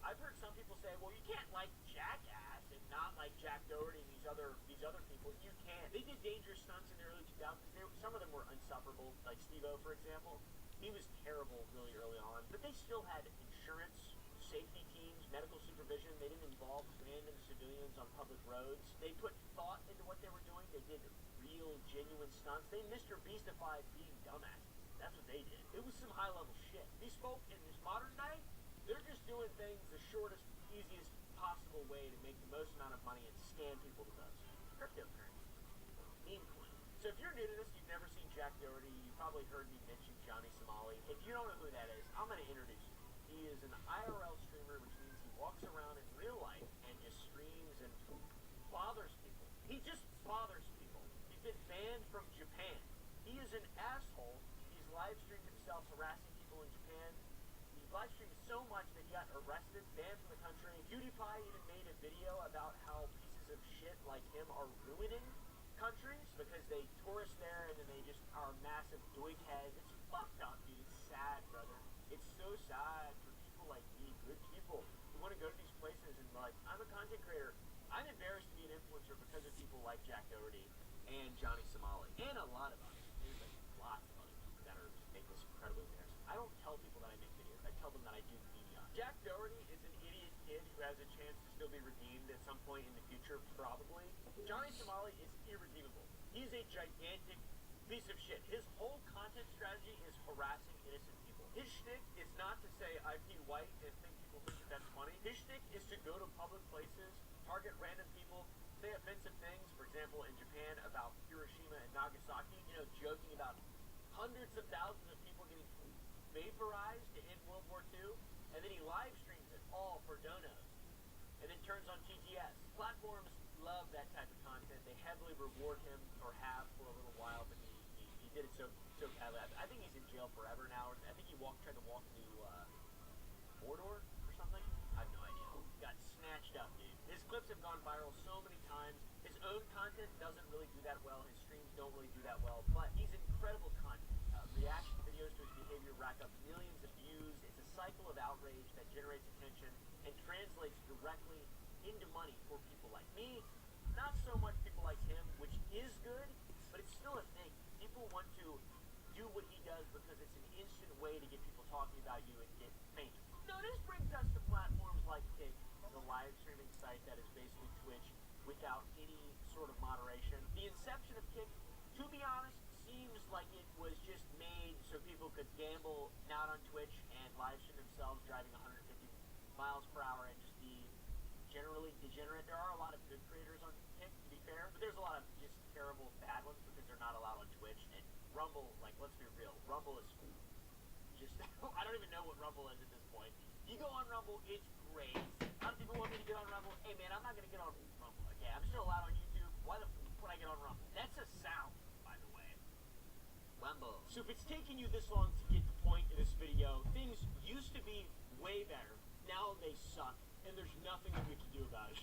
I've heard some people say, well, you can't like Jackass and not like Jack Doherty and these other people. You can. They did dangerous stunts in the early 2000s. Some of them were insufferable, like Steve-O, for example. He was terrible really early on, but they still had insurance, safety teams, medical supervision. They didn't involve random civilians on public roads. They put thought into what they were doing. They did real, genuine stunts. They Mr. Beastified being dumbasses. That's what they did. It was some high-level shit. These folk in this modern day, they're just doing things the shortest, easiest possible way to make the most amount of money and scam people the most. Cryptocurrency. Meme coin. So if you're new to this, you've never seen Jack Doherty, you probably heard me mention Johnny Somali. If you don't know who that is, I'm going to introduce you. He is an IRL streamer, which means he walks around in real life and just streams and bothers people. He just bothers people. He's been banned from Japan. He is an asshole. He's live streamed himself harassing people in Japan. He live streamed so much that he got arrested, banned from the country. PewDiePie even made a video about how pieces of shit like him are ruining countries because they tourist there and then they just are massive doink heads. It's fucked up, dude. It's sad, brother. It's so sad for people like me, good people, who want to go to these places and like, I'm a content creator. I'm embarrassed to be an influencer because of people like Jack Doherty and Johnny Somali and a lot of others. There's like lots of other people that are just make this incredibly embarrassing. I don't tell people that I make videos. I tell them that I do media. Jack Doherty is an idiot kid who has a chance to still be redeemed at some point in the future, probably. Johnny Somali is irredeemable. He's a gigantic piece of shit. His whole content strategy is harassing innocent people. His shtick is not to say I be white and think people think that that's funny. His shtick is to go to public places, target random people, say offensive things, for example, in Japan about Hiroshima and Nagasaki, joking about hundreds of thousands of people getting vaporized to end World War II, and then he live streams it all for donos, and then turns on TGS. Platforms love that type of content. They heavily reward him, or have for a little while, but he did it so badly. I think he's in jail forever now. I think he tried to walk to Mordor or something. I have no idea. Got snatched up, dude. His clips have gone viral so many times. His own content doesn't really do that well. His streams don't really do that well, but he's incredible content. Reaction videos to his behavior rack up millions of views. It's a cycle of outrage that generates attention and translates directly into money for people like me. Not so much people like him, which is good, but it's still a thing. People want to do what he does because it's an instant way to get people talking about you and get famous. No, this brings us to platforms like Kick, the live streaming site that is basically Twitch without any sort of moderation. The inception of Kick, to be honest, seems like it was just made so people could gamble not on Twitch and live stream themselves driving 150 miles per hour and just be generally degenerate. There are a lot of good creators on Kick, to be fair, but there's a lot of just terrible bad ones because they're not allowed on Twitch. And Rumble, like, let's be real, Rumble is just, I don't even know what Rumble is at this point. You go on Rumble, it's great. A lot of people want me to get on Rumble. Hey man, I'm not going to get on Rumble. Okay, I'm still allowed on YouTube. Why the f would I get on Rumble? That's a sound, by the way. Rumble. So if it's taking you this long to get the point of this video, things used to be way better. Now they suck, and there's nothing that we can do about it.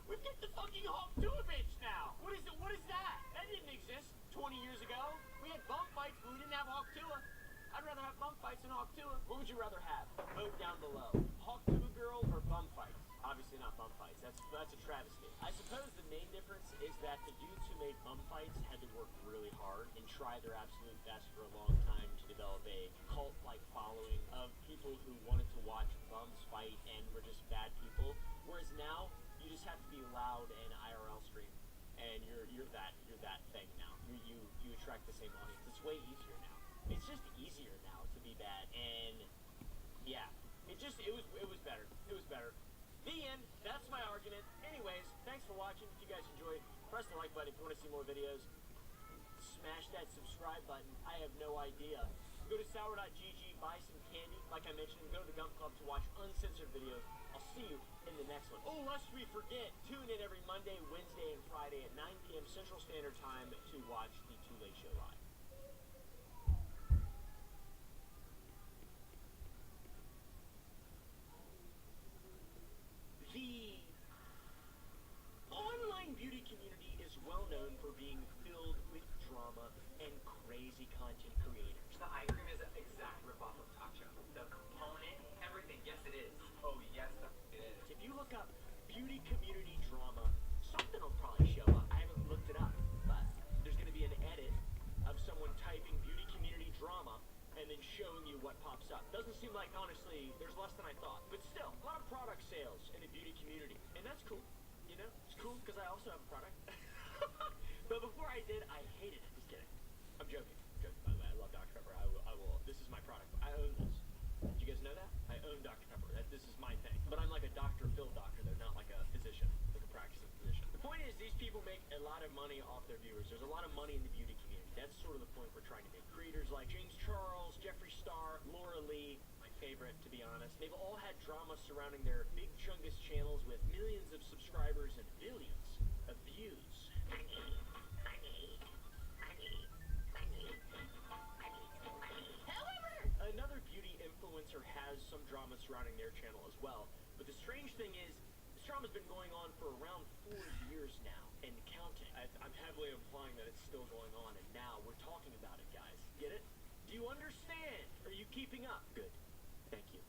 We've got the fucking Hawk Tuah bitch now. What is it? What is that? That didn't exist 20 years ago. We had bump fights, but we didn't have Hawk Tuah. I'd rather have bump fights than Hawk Tuah. What would you rather have? Vote down below. Hawk Tuah girl or bump fights? Obviously not bump fights. That's a travesty. I suppose the main difference is that the dudes who made bump fights had to work really hard and try their absolute best for a long time to develop a cult-like following of people who wanted to watch bums fight and were just bad people. Whereas now, you just have to be loud and IRL stream, and you're that thing now. You attract the same audience. It's way easier now. It's just easier now to be bad, and yeah, it was better. It was better. The end. That's my argument. Anyways, thanks for watching. If you guys enjoyed, press the like button if you want to see more videos. Smash that subscribe subscribe button, I have no idea. Go to sour.gg, buy some candy, like I mentioned, and go to the Gump Club to watch uncensored videos. I'll see you in the next one. Oh, lest we forget, tune in every Monday, Wednesday, and Friday at 9 p.m. Central Standard Time to watch the Too Late Show live. The online beauty community is well known for being filled with drama and crazy content creators. The eye cream is an exact ripoff of Tacho. The component, everything, yes it is. Oh yes, it is. If you look up beauty community drama, something will probably show up. I haven't looked it up, but there's going to be an edit of someone typing beauty community drama and then showing you what pops up. Doesn't seem like, honestly, there's less than I thought. But still, a lot of product sales in the beauty community. And that's cool. You know, it's cool because I also have a product. But before I did, I hated it. Just kidding. I'm joking. By the way, I love Dr. Pepper. I will. This is my product. I own this. Did you guys know that? I own Dr. Pepper. This is my thing. But I'm like a Dr. Phil doctor, though, not like a physician, like a practicing physician. The point is, these people make a lot of money off their viewers. There's a lot of money in the beauty community. That's sort of the point we're trying to make. Creators like James Charles, Jeffree Star, Laura Lee, my favorite, to be honest. They've all had drama surrounding their big chungus channels with millions of subscribers and billions of views. Another beauty influencer has some drama surrounding their channel as well. But the strange thing is, this drama's been going on for around 4 years now and counting. I'm heavily implying that it's still going on, and now we're talking about it, guys. Get it? Do you understand? Are you keeping up? Good. Thank you.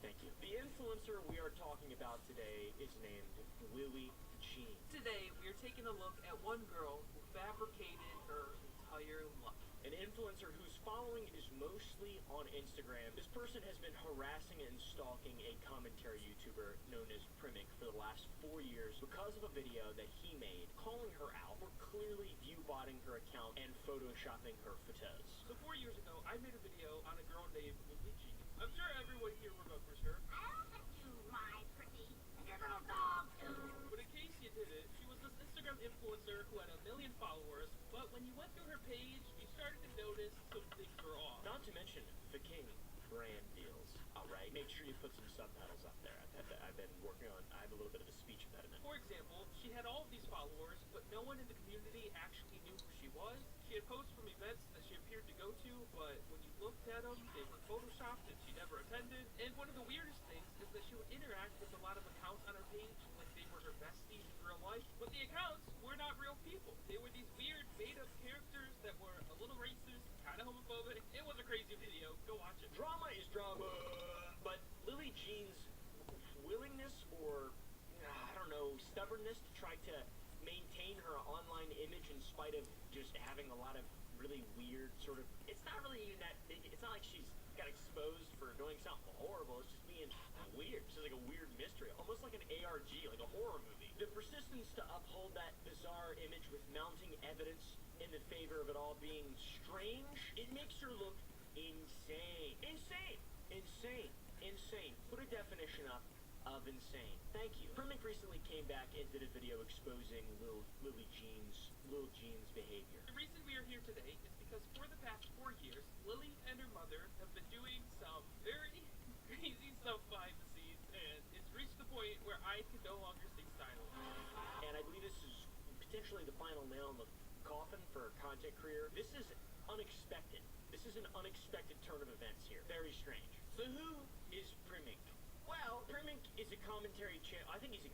Thank you. The influencer we are talking about today is named Lily Jean. Today, we are taking a look at one girl who fabricated her entire life. An influencer whose following is mostly on Instagram. This person has been harassing and stalking a commentary YouTuber known as Primic for the last 4 years because of a video that he made calling her out for clearly view-botting her account and photoshopping her photos. So 4 years ago, I made a video on a girl named Luigi. I'm sure everyone here remembers her. I'll let you, my pretty, and your little dog too. But in case you didn't, she was this Instagram influencer who had 1 million followers, but when you went through her page, you started to notice some things were off. Not to mention the king brand deals. Alright, make sure you put some subtitles up there. I've been working on, I have a little bit of a speech impediment. For example, she had all of these followers, but no one in the community actually knew who she was. She had posts from events that she appeared to go to, but when you looked at them, they were photoshopped and she never attended. And one of the weirdest things is that she would interact with a lot of accounts on her page like they were her besties in real life, but the accounts were not real people. They were these weird, made-up characters that were a little racist, kind of homophobic. It was a crazy video. Go watch it. Drama is drama, but Lily Jean's willingness or, I don't know, stubbornness to try to maintain her online image in spite of just having a lot of really weird sort of, it's not really even that big, it's not like she's got exposed for doing something horrible, it's just being weird. It's just like a weird mystery, almost like an ARG, like a horror movie. The persistence to uphold that bizarre image with mounting evidence in the favor of it all being strange, it makes her look insane. Insane. Put a definition up of insane. Thank you. Primic recently came back and did a video exposing Lily Jean's behavior. The reason we are here today is because for the past 4 years, Lily and her mother have been doing some very crazy stuff behind the scenes, and it's reached the point where I can no longer stay silent. And I believe this is potentially the final nail in the coffin for a content career. This is unexpected. This is an unexpected turn of events here. Very strange. So who is Primic? Well, Primic is a commentary channel. I think he's a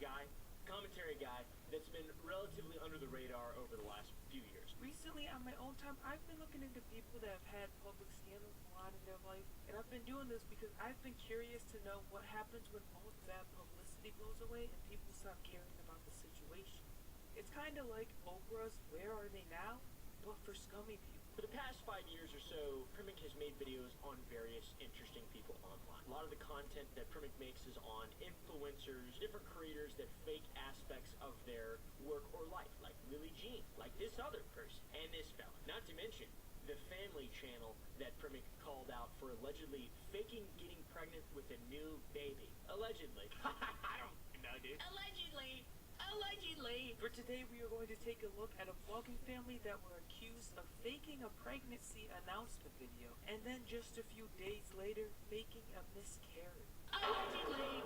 commentary guy that's been relatively under the radar over the last few years. Recently, on my own time, I've been looking into people that have had public scandals a lot in their life, and I've been doing this because I've been curious to know what happens when all the bad publicity goes away and people stop caring about the situation. It's kind of like Oprah's Where Are They Now, but for scummy people. For the past 5 years or so, Primic has made videos on various interesting people online. A lot of the content that Primic makes is on influencers, different creators that fake aspects of their work or life, like Lily Jean, like this other person, and this fella. Not to mention the family channel that Primic called out for allegedly faking getting pregnant with a new baby. Allegedly. I don't know, dude. Allegedly. Allegedly. For today, we are going to take a look at a vlogging family that were accused of faking a pregnancy announcement video, and then just a few days later, faking a miscarriage. Allegedly.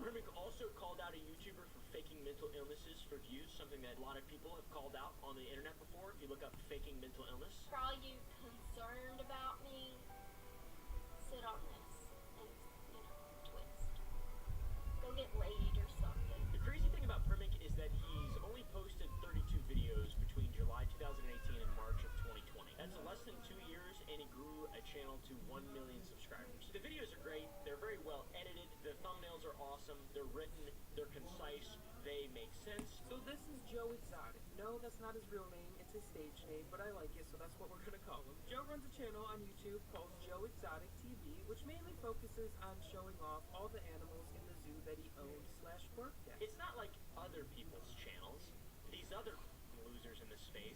Primmick also called out a YouTuber for faking mental illnesses for views, something that a lot of people have called out on the internet before. If you look up faking mental illness. For all you concerned about me, sit on this and, twist. Go get laid or something. The crazy thing about Primmick is that he's only posted 32 videos between July 2018 and March of 2020. That's less than 2 years, and he grew a channel to 1 million subscribers. The videos are great. They're very well edited. The thumbnails are awesome. They're written. They're concise. They make sense. So this is Joe Exotic. No, that's not his real name. It's his stage name, but I like it, so that's what we're gonna call him. Joe runs a channel on YouTube called Joe Exotic TV, which mainly focuses on showing off all the animals in the zoo that he owns/worked at. It's not like other people's channels. These other losers in this space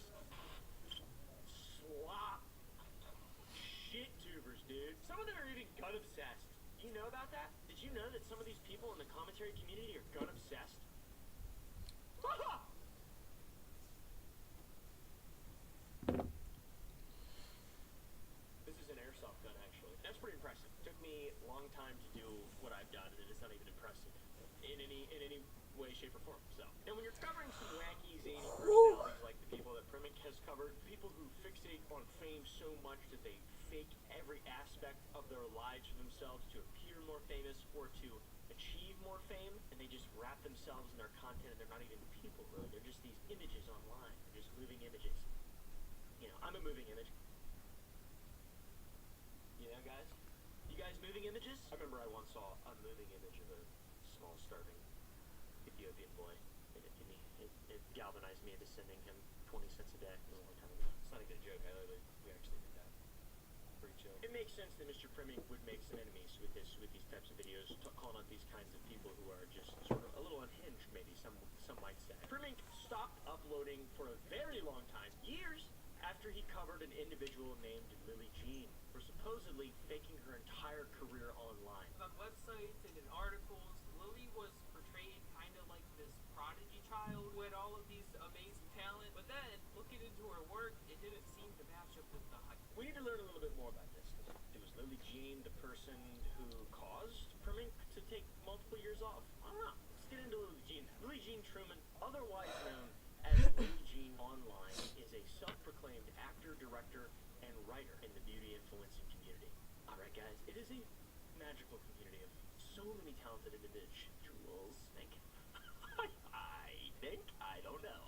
slop shit tubers, dude. Some of them are even gun obsessed. Do you know about that? Did you know that some of these people in the commentary community are gun obsessed? This is an airsoft gun, actually. That's pretty impressive. Took me a long time to do what I've done, and it's not even impressive in any way, shape, or form. So, and when you're covering some wacky, zany personalities like the people that Primmick has covered, people who fixate on fame so much that they fake every aspect of their lives for themselves to appear more famous or to achieve more fame, and they just wrap themselves in their content, and they're not even people, really. They're just these images online. They're just moving images. I'm a moving image. Guys? You guys moving images? I remember I once saw a moving image of a small, starving Ethiopian boy. It galvanized me into sending him 20 cents a day. It was a long time ago. It's not even a joke. We actually did that. Pretty chill. It makes sense that Mr. Primmick would make some enemies with these types of videos, calling out these kinds of people who are just sort of a little unhinged, maybe some might say. Primmick stopped uploading for a very long time, years, after he covered an individual named Lily Jean for supposedly faking her entire career online. On websites and in articles, Lily was portrayed kind of like this prodigy child who had all of these amazing talent, but then, looking into her work, it didn't seem to match up with the hype. We need to learn a little bit more about this. It was Lily Jean the person who caused Primmick to take multiple years off? I don't know. Let's get into Lily Jean. Lily Jean Truman, otherwise known as Lily Jean Online, is a self-proclaimed actor, director, and writer in the beauty influencing community. Alright guys, it is a magical community of so many talented individuals. I don't know.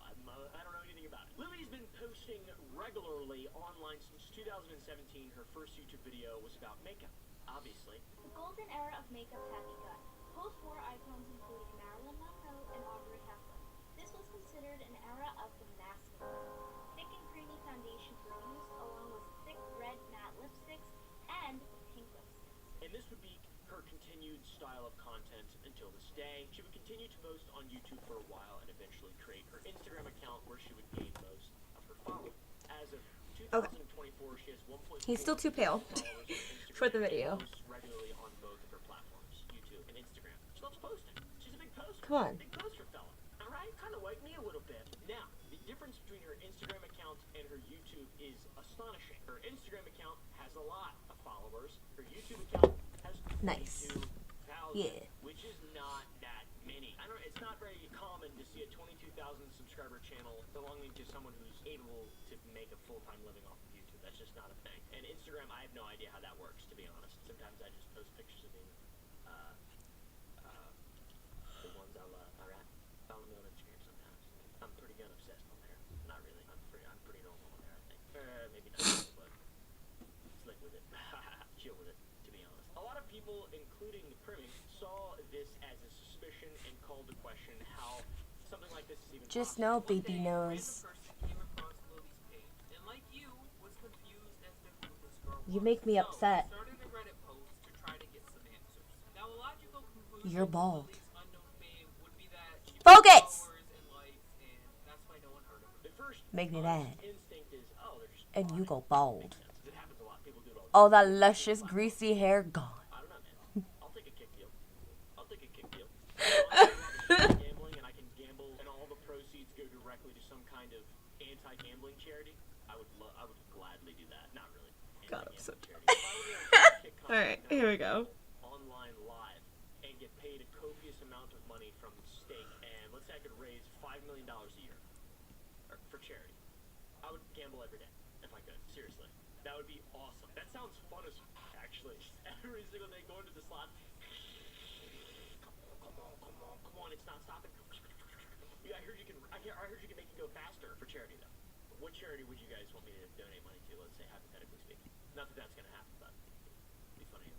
I don't know anything about it. Lily's been posting regularly online since 2017. Her first YouTube video was about makeup, obviously. The golden era of makeup had begun. Post-war icons including Marilyn Monroe and Audrey Hepburn. This was considered an era of the masculine. Thick and creamy foundations were used along with thick red matte lipsticks and pink lipsticks. And this would be her continued style of content until this day. She would continue to post on YouTube for a while and eventually create her Instagram account where she would gain most of her followers. As of 2024, she has 1.4 He's still too pale for the video. Posts regularly on both of her platforms, YouTube and Instagram. She loves posting. She's a big poster. Come on. Big poster fella. Alright? Kind of like me a little bit. Now, the difference between her Instagram account and her YouTube is astonishing. Her Instagram account has a lot of followers. Her YouTube account has 22,000, Yeah. which is not that many. It's not very common to see a 22,000 subscriber channel belonging to someone who's able to make a full-time living off of YouTube. That's just not a thing. And Instagram, I have no idea how that works, to be honest. Sometimes I just post pictures of me. The ones I love. Alright. Follow me on Instagram sometimes. I'm pretty gun obsessed on there. Not really. I'm pretty normal on there, I think. Maybe not, but slick with it. Chill with it, to be honest. A lot of people, including Primmick, saw this as a suspicion and called to question how something like this is even Just possible. know, baby knows. You make me upset. You're bald. Focus! Make me mad. And you go bald. All that luscious, greasy hair gone. I don't know, man. I'll take a kick deal. I'll take a kick deal. Gambling, and I can gamble in all I would gladly do that. Not really. God, I'm so If I were to get Alright, here we go. online live and get paid a copious amount of money from stake, and let's say I could raise $5 million a year for charity, I would gamble every day if I could. Seriously, that would be awesome. That sounds fun as actually. Every single day going to the slot. Come on, it's not stopping. Yeah, I heard you can make it go faster for charity though. What charity would you guys want me to donate money to? Let's say hypothetically speaking. Not that that's gonna happen, but it'd be funny to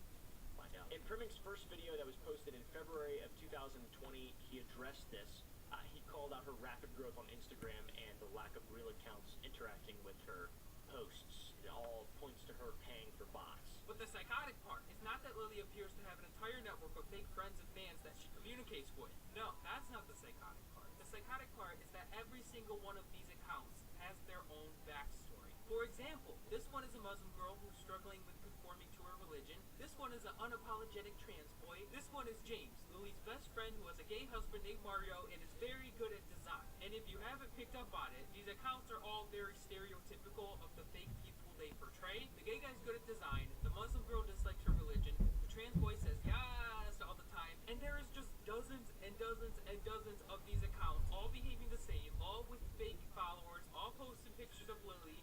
find out. In Primmink's first video that was posted in February of 2020, he addressed this. He called out her rapid growth on Instagram and the lack of real accounts interacting with her posts. It all points to her paying for bots. But the psychotic part is not that Lily appears to have an entire network of fake friends and fans that she communicates with. No, that's not the psychotic part. The psychotic part is that every single one of these accounts has their own backstory. For example, this one is a Muslim girl who's struggling with conforming to her religion. This one is an unapologetic trans boy. This one is James, Lily's best friend who has a gay husband named Mario and is very good at design. And if you haven't picked up on it, these accounts are all very stereotypical of the fake people they portray. The gay guy's good at design, the Muslim girl dislikes her religion, the trans boy says yes all the time, and there is just dozens and dozens and dozens of these accounts, all behaving the same, all with fake followers, all posting pictures of Lily.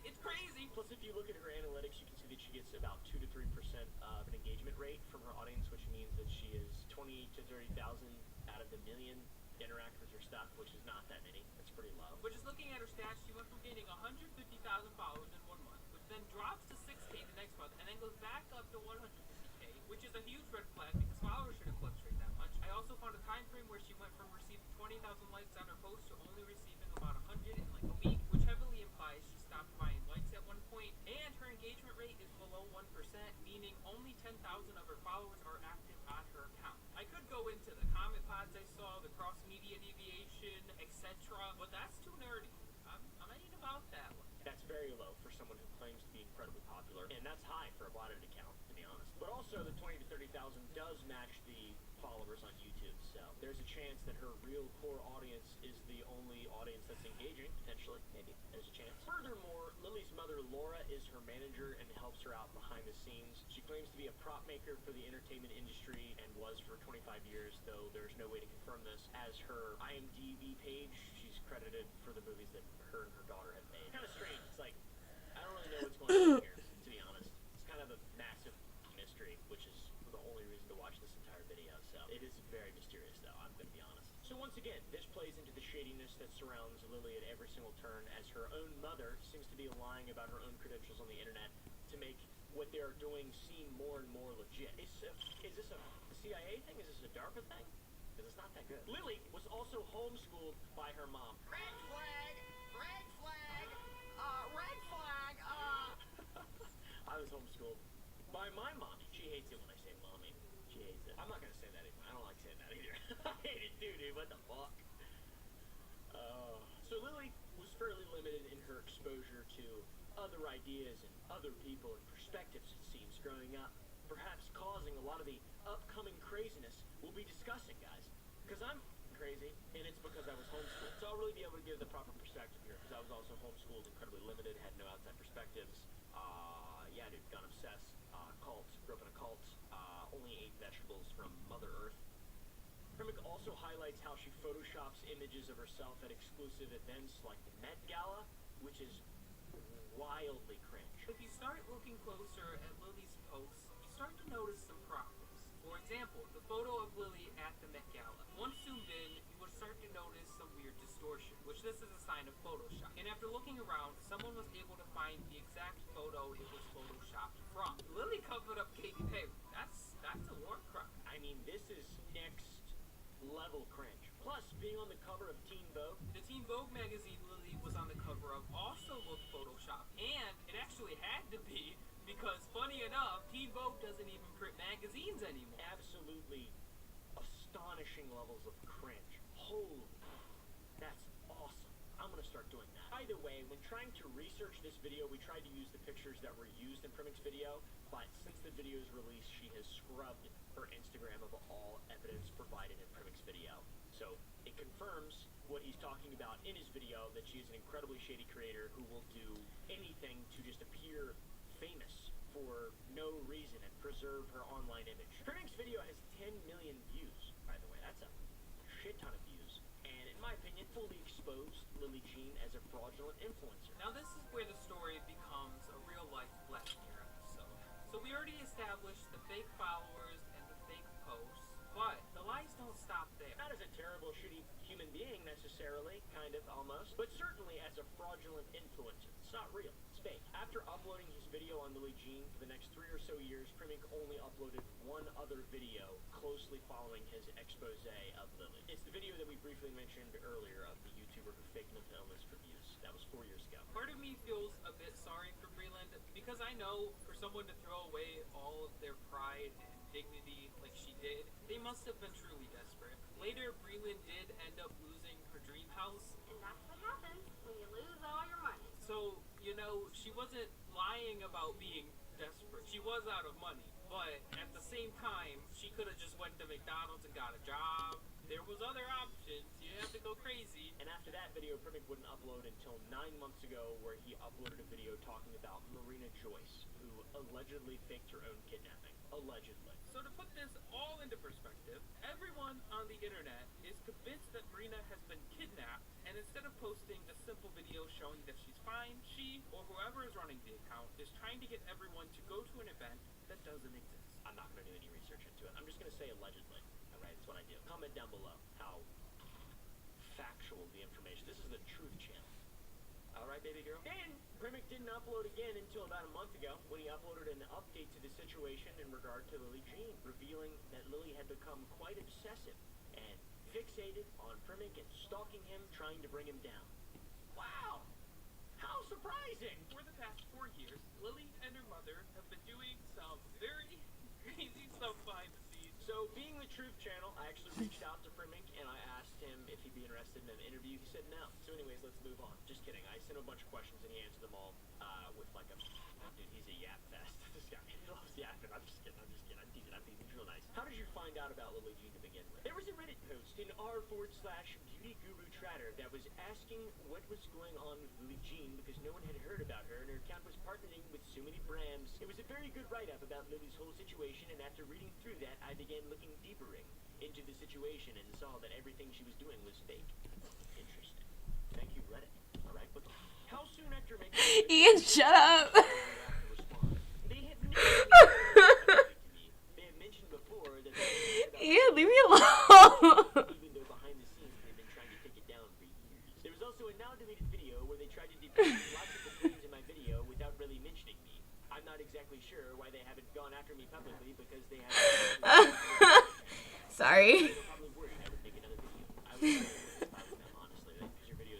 It's crazy. Plus, if you look at her analytics, you can see that she gets about 2 to 3% of an engagement rate from her audience, which means that she is 20 to 30,000 out of the million interact with her stuff, which is not that many. That's pretty low. But just looking at her stats, she went from gaining 150,000 followers in 1 month, which then drops to 6K the next month, and then goes back up to 150K, which is a huge red flag because followers shouldn't fluctuate that much. I also found a time frame where she went from receiving 20,000 likes on her post to only receiving about 100 in like a week, which heavily implies she stopped buying likes at one point, and her engagement rate is below 1%, meaning only 10,000 of her followers are active on her account. I could go into the comment pods I saw, the cross-media deviation, etc., but that's too nerdy. I'm ain't about that one. That's very low for someone who claims to be incredibly popular, and that's high for a botted account, to be honest. But also, the 20 to 30,000 does match the followers on YouTube, so there's a chance that her real core audience is the only audience that's engaging, potentially. Maybe. There's a chance. Furthermore, Lily's mother, Laura, is her manager and helps her out behind the scenes. She claims to be a prop maker for the entertainment industry and was for 25 years, though there's no way to confirm this. As her IMDb page, she's credited for the movies that her and her daughter have made. Kind of strange. It's like, I don't really know what's going on here, to be honest. It's kind of a massive mystery, which is the only reason to watch this entire video, so it is very mysterious, though, I'm going to be honest. So once again, this plays into the shadiness that surrounds Lily at every single turn, as her own mother seems to be lying about her own credentials on the internet to make what they are doing seem more and more legit. Is this a CIA thing? Is this a DARPA thing? Because it's not that good. Lily was also homeschooled by her mom. Red flag! Red flag! Red flag! I was homeschooled by my mom. She hates it when I say mommy. She hates it. I'm not gonna say that anymore. I don't like saying that either. I hate it too, dude. What the fuck? So Lily was fairly limited in her exposure to other ideas and other people and perspectives, it seems, growing up. Perhaps causing a lot of the upcoming craziness we'll be discussing, guys. Because I'm crazy, and it's because I was homeschooled. So I'll really be able to give the proper perspective here, because I was also homeschooled, incredibly limited, had no outside perspectives. Yeah, dude, got obsessed. Cult, grew up in a cult, only ate vegetables from Mother Earth. Primmink also highlights how she photoshops images of herself at exclusive events like the Met Gala, which is wildly cringe. If you start looking closer at Lily's posts, you start to notice some problems. For example, the photo of Lily at the Met Gala. Once zoomed in, you will start to notice some weird distortion, which this is a sign of Photoshop. And after looking around, someone was able to find the exact photo it was photoshopped from. Lily covered up Katy Perry. That's a war crime. I mean, this is next level cringe. Plus, being on the cover of Teen Vogue. The Teen Vogue magazine Lily was on the cover of also looked photoshopped. And it actually had to be, because funny enough, Teen Vogue doesn't even print magazines anymore. Absolutely astonishing levels of cringe. Holy, that's awesome. I'm gonna start doing that. Either way, when trying to research this video, we tried to use the pictures that were used in Primmink's video, but since the video's release, she has scrubbed her Instagram of all evidence provided in Primmink's video. So it confirms what he's talking about in his video, that she is an incredibly shady creator who will do anything to just appear famous for no reason and preserve her online image. Primink's video has 10 million views, by the way. That's a shit ton of views. And in my opinion, fully exposed Lily Jean as a fraudulent influencer. Now this is where the story becomes a real-life Black Mirror episode. So we already established the fake followers and the fake posts, but the lies don't stop there. Not as a terrible, shitty human being necessarily, kind of, almost, but certainly as a fraudulent influencer. It's not real. It's fake. After uploading his video on Lily Jean for the next 3 or so years, Primink only uploaded one other video closely following his expose of Lily. It's the video that we briefly mentioned earlier of the YouTuber who faked mental illness for views. That was 4 years ago. Part of me feels a bit sorry for Breland, because I know for someone to throw away all of their pride and dignity like she did, they must have been truly desperate. Later, Breland did end up losing her dream house. And that's what happens when you lose all your money. So, you know, she wasn't lying about being desperate. She was out of money, but at the same time, she could have just went to McDonald's and got a job. There was other options. You didn't have to go crazy. And after that video, Primink wouldn't upload until 9 months ago, where he uploaded a video talking about Marina Joyce, who allegedly faked her own kidnapping. Allegedly. So to put this all into perspective, everyone on the internet is convinced that Marina has been kidnapped, and instead of posting a simple video showing that she's fine, she, or whoever is running the account, is trying to get everyone to go to an event that doesn't exist. I'm not going to do any research into it. I'm just going to say allegedly. Alright, that's what I do. Comment down below how factual the information. This is the Truth Channel. Alright, baby girl. And Primink didn't upload again until about a month ago, when he uploaded an update to the situation in regard to Lily Jean, revealing that Lily had become quite obsessive and fixated on Primink and stalking him, trying to bring him down. Wow! How surprising! For the past 4 years, Lily and her mother have been doing some very crazy stuff behind the scenes. So, being the Truth Channel, I actually reached out to Primink and I asked him if he'd be interested in an interview. He said no. So anyways, let's move on. Just kidding. I sent him a bunch of questions and he answered them all with like a... Dude, he's a yap fest. This guy, he loves yapping. I'm just kidding. I'm teasing. He's real nice. How did you find out about Lily Jean to begin with? There was a Reddit post in r/beauty guru Tratter that was asking what was going on with Lily Jean because no one had heard about her and her account was partnering with so many brands. It was a very good write-up about Lily's whole situation, and after reading through that, I began looking deeper into the situation and saw that everything she was doing was fake. Interesting. Thank you, Reddit. Alright, but how soon after making Ian, shut up. They have mentioned before that Ian, leave me alone. even though behind the scenes they've been trying to take it down for years. There was also a now deleted video where they tried to debunk lots of the claims in my video without really mentioning me. I'm not exactly sure why they haven't gone after me publicly because they haven't. Sorry. They're probably worried I would make another video. I would probably them, honestly, because this video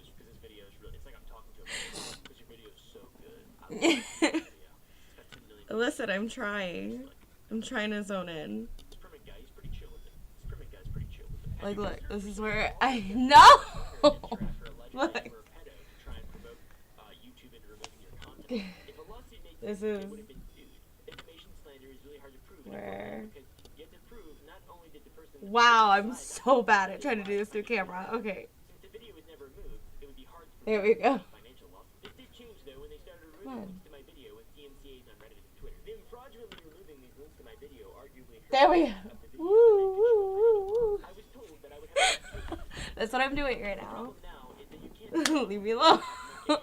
is really, it's like I'm talking to a man because your video is so good. I love this video. It's got 10 million views. Listen, I'm trying. I'm trying to zone in. This Primink guy, he's pretty chill with it. This Primink guy's pretty chill with it. Like, look, this is where I know. Look. This is where. Wow, I'm so bad at trying to do this through camera. Okay. There we go. Come on. There we go. Woo, woo, woo, woo. That's what I'm doing right now. Leave me alone. It's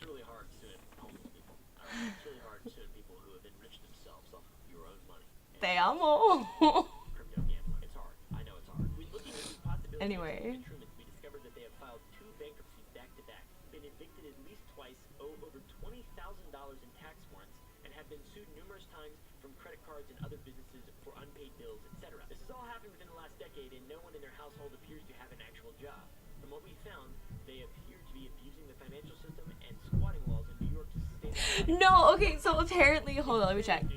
really hard to homeless people. It's really hard to people who have enriched themselves off of your own money. Te amo. Crypto gambling. It's hard. I know it's hard. When looking into possibilities Anyway. of intrusions, we discovered that they have filed 2 bankruptcies back to back, been evicted at least twice, owe over $20,000 in tax warrants, and have been sued numerous times from credit cards and other businesses for unpaid bills, etc. This has all happened within the last decade, and no one in their household appears to have an actual job. From what we found, they appear to be abusing the financial system and squatting laws in New York to sustain. No, okay, so apparently, hold on, let me check.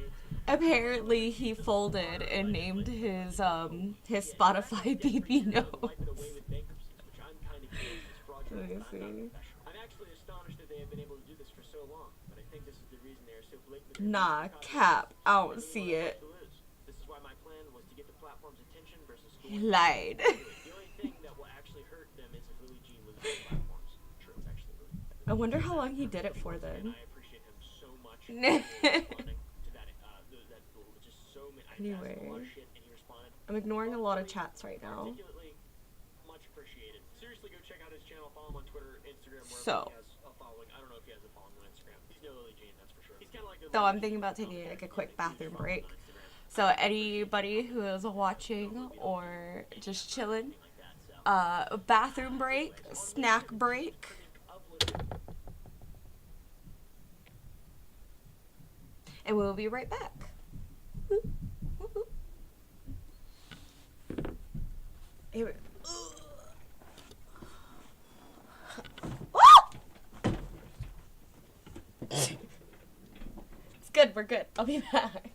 Apparently he folded and named his Spotify Bbno. Let me see. I'm actually astonished that they have been able to do this for so long, but I think this is the reason they are so blatantly. Nah, cap. I don't see it. This is why my plan was to get the platform's attention versus He lied. The only thing that will actually hurt them is if Lily Jean loses platforms. True, actually, really. I wonder how long he did it for then. I appreciate him so much for responding to that. Just so many. I asked him a lot of shit and he responded. I'm ignoring a lot of chats right now. Articulately, much appreciated. Seriously, go check out his channel. Follow him on Twitter, Instagram, wherever So. he has a following. I don't know if he has a following on Instagram. He's no Lily Jean, that's for sure. He's kind of like the. So I'm thinking about taking like a quick bathroom break. So anybody who is watching or just chilling, bathroom break, snack break. And we'll be right back. Here we It's good, we're good. I'll be back.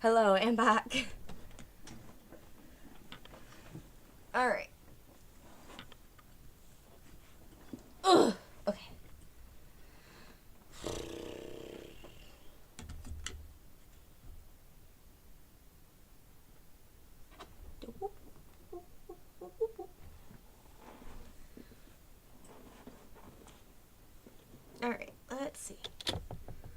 Hello, and back. Alright. Ugh. Okay. Alright, let's see.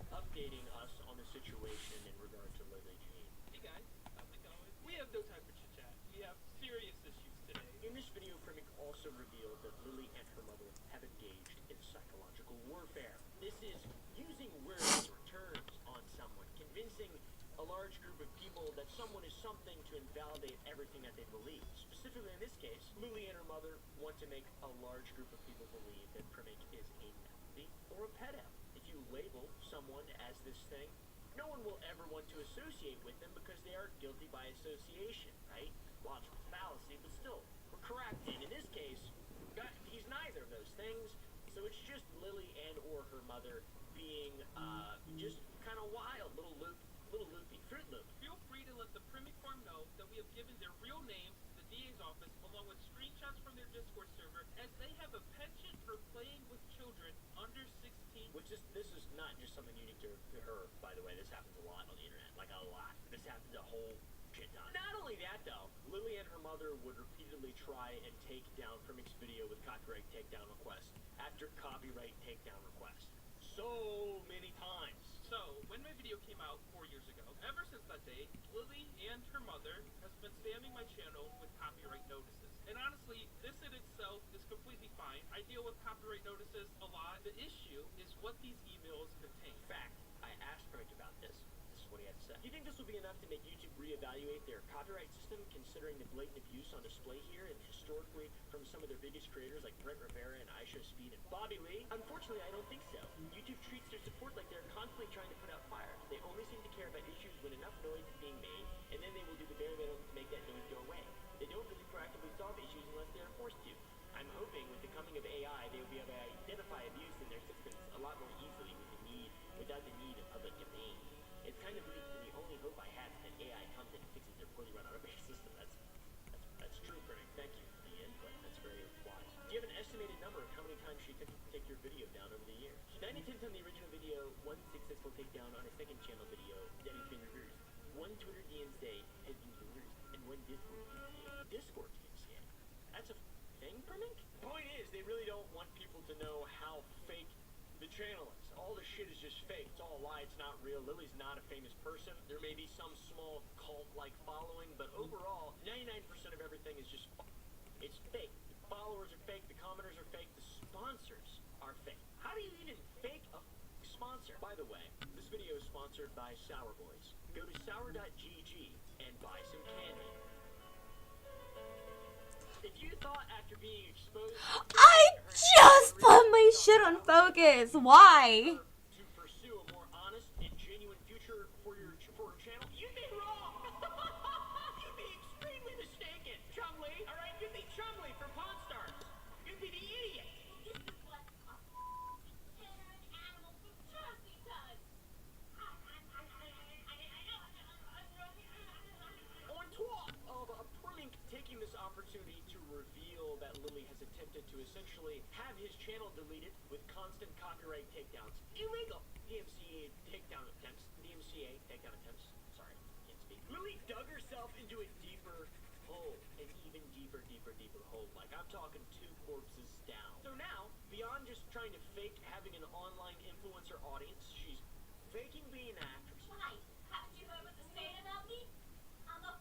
Updating us on the situation in regard to Lily Jean. Hey guys, how's it going? We have no time for chit chat. We have serious issues today. In this video, Primic also revealed that Lily and her mother have engaged in psychological warfare. This is using words or terms on someone, convincing a large group of people that someone is something to invalidate everything that they believe. Specifically in this case, Lily and her mother want to make a large group of people believe that Primic is a Nazi or a pedo. If you label someone as this thing, no one will ever want to associate with them because they are guilty by association, right? Logical fallacy, but still, we're correct. And in this case, he's neither of those things, so it's just Lily and or her mother being just kind of wild, little loopy, Fruit Loop. Feel free to let the Primic Farm know that we have given their real names to the DA's office along with screenshots from their Discord server as they have a penchant for playing with children under 16. This is not just something unique to her, by the way. This happens a lot on the internet, like a lot. This happens a whole shit ton. Not only that, though, Lily and her mother would repeatedly try and take down Primic's video with copyright takedown request after copyright takedown request. So many times. So, when my video came out 4 years ago, ever since that day, Lily and her mother has been spamming my channel with copyright notices. And honestly, this in itself is completely fine. I deal with copyright notices a lot. The issue is what these emails contain. Fact, I asked Primic about this. This is what he had to say. Do you think this will be enough to make YouTube reevaluate their copyright system, considering the blatant abuse on display here and historically from some of their biggest creators like Brent Rivera and Aisha Speed and Bobby Lee? Unfortunately, I don't think so. YouTube treats their support like they're constantly trying to put out fires. They only seem to care about issues when enough noise is being made, and then they will do the bare minimum to make that noise go away. They don't really proactively solve issues unless they are forced to. I'm hoping with the coming of AI, they will be able to identify abuse in their systems a lot more easily without the need of public domain. It's kind of bleak, and the only hope I have is that AI comes and fixes their poorly run automated system. That's true, Primic. Thank you for the input. That's very wise. Do you have an estimated number of how many times she took to take your video down over the years? 9 attempts on the original video, 1 successful takedown on a second channel video that has been reversed. 1 Twitter DMCA has been reversed, and 1 Discord DMCA. Discord DMCA. That's a thing, Primic? The point is, they really don't want people to know how fake the channel is. All the shit is just fake. It's all a lie. It's not real. Lily's not a famous person. There may be some small cult-like following, but overall, 99% of everything is just it's fake. The followers are fake. The commenters are fake. The sponsors are fake. How do you even fake a sponsor? By the way, this video is sponsored by Sour Boys. Go to sour.gg and buy some candy. If you thought after being exposed I just put my shit on focus. Why? to pursue a more honest and genuine future for your channel, you'd be wrong. You'd be extremely mistaken. Chumley, all right, you'd be Chumley for Pawn Stars. You'd be the idiot. This is what a degenerate animal Jersey does. On top of a Primic taking this opportunity to reveal that Lily has attempted to essentially have his channel deleted with constant copyright takedowns. Illegal DMCA takedown attempts. Sorry, can't speak. Lily dug herself into a deeper hole. An even deeper hole. Like, I'm talking 2 corpses down. So now, beyond just trying to fake having an online influencer audience, she's faking being an actress. Why? Haven't you heard what they're saying about me? I'm a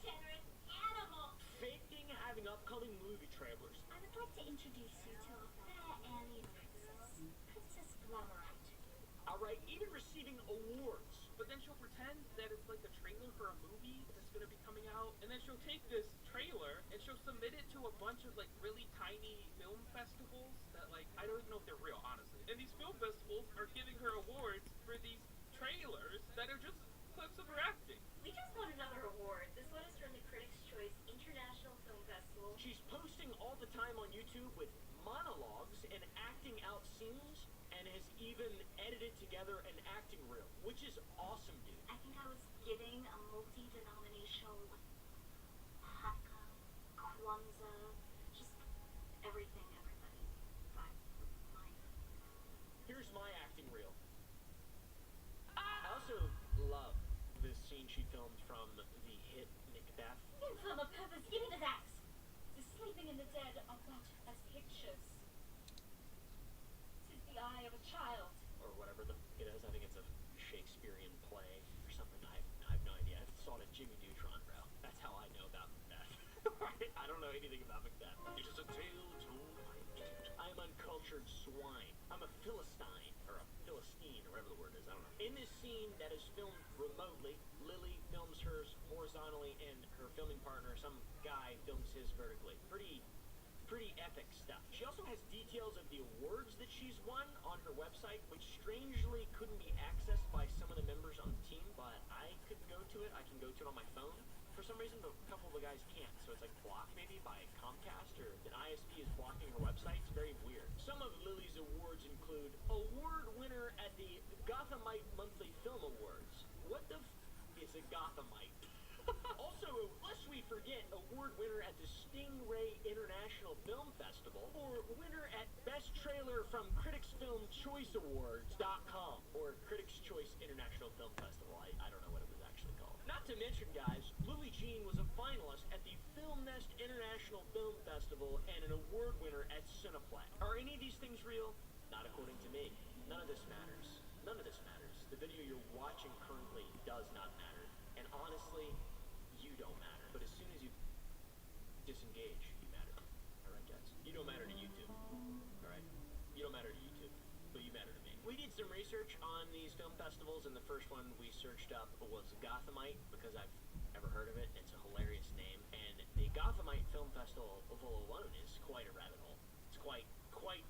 degenerate animal. Faking having upcoming movie trailers. I would like to introduce you to a fair alien princess, Princess Glamourite. Alright, even receiving awards. But then she'll pretend that it's like a trailer for a movie that's gonna be coming out, and then she'll take this trailer and she'll submit it to a bunch of like really tiny film festivals that like I don't even know if they're real, honestly. And these film festivals are giving her awards for these trailers that are just clips of her acting. We just won another award. This one is from the Critics' Choice International Film Festival. She's posting all the time on YouTube with monologues and acting acting out scenes and has even edited together an acting reel, which is awesome, dude. I think I was getting a multi-denominational Hanukkah, Kwanzaa, just everything, everybody. Life. Here's my acting reel. I also love this scene she filmed from the hit Macbeth. Infirm of purpose, give me the axe. The sleeping and the dead are but as pictures. 'Tis the eye of a child. Or whatever it is. I think it's a Shakespearean play or something. I have no idea. I saw it at Jimmy Neutron, bro. That's how I know about Macbeth. I don't know anything about Macbeth. It is a tale told by Egypt. I am uncultured swine. I'm a Philistine, or a Philistine, or whatever the word is. I don't know. In this scene that is filmed remotely, Lily films hers horizontally, and her filming partner, some guy, films his vertically. Pretty epic stuff. She also has details of the awards that she's won on her website, which strangely couldn't be accessed by some of the members on the team, but I could go to it. I can go to it on my phone. For some reason, a couple of the guys can't, so it's like blocked maybe by Comcast, or an ISP is blocking her website. It's very weird. Some of Lily's awards include award winner at the Gothamite Monthly Film Awards. What the is a Gothamite? Also, lest we forget, award winner at the Stingray International Film Festival, or winner at Best Trailer from Critics Film Choice Awards.com, or Critics Choice International Film Festival. I don't know what it was actually called. Not to mention, guys, Lily Jean was a finalist at the Film Nest International Film Festival and an award winner at Cineplex. Are any of these things real? Not according to me. None of this matters. None of this matters. The video you're watching currently does not matter. And honestly, you don't matter. But as soon as you disengage, you matter. Alright, guys? You don't matter to YouTube. Alright? You don't matter to YouTube. But you matter to me. We did some research on these film festivals, and the first one we searched up was Gothamite, because I've never heard of it. It's a hilarious name. And the Gothamite Film Festival alone is quite a rabbit hole. It's quite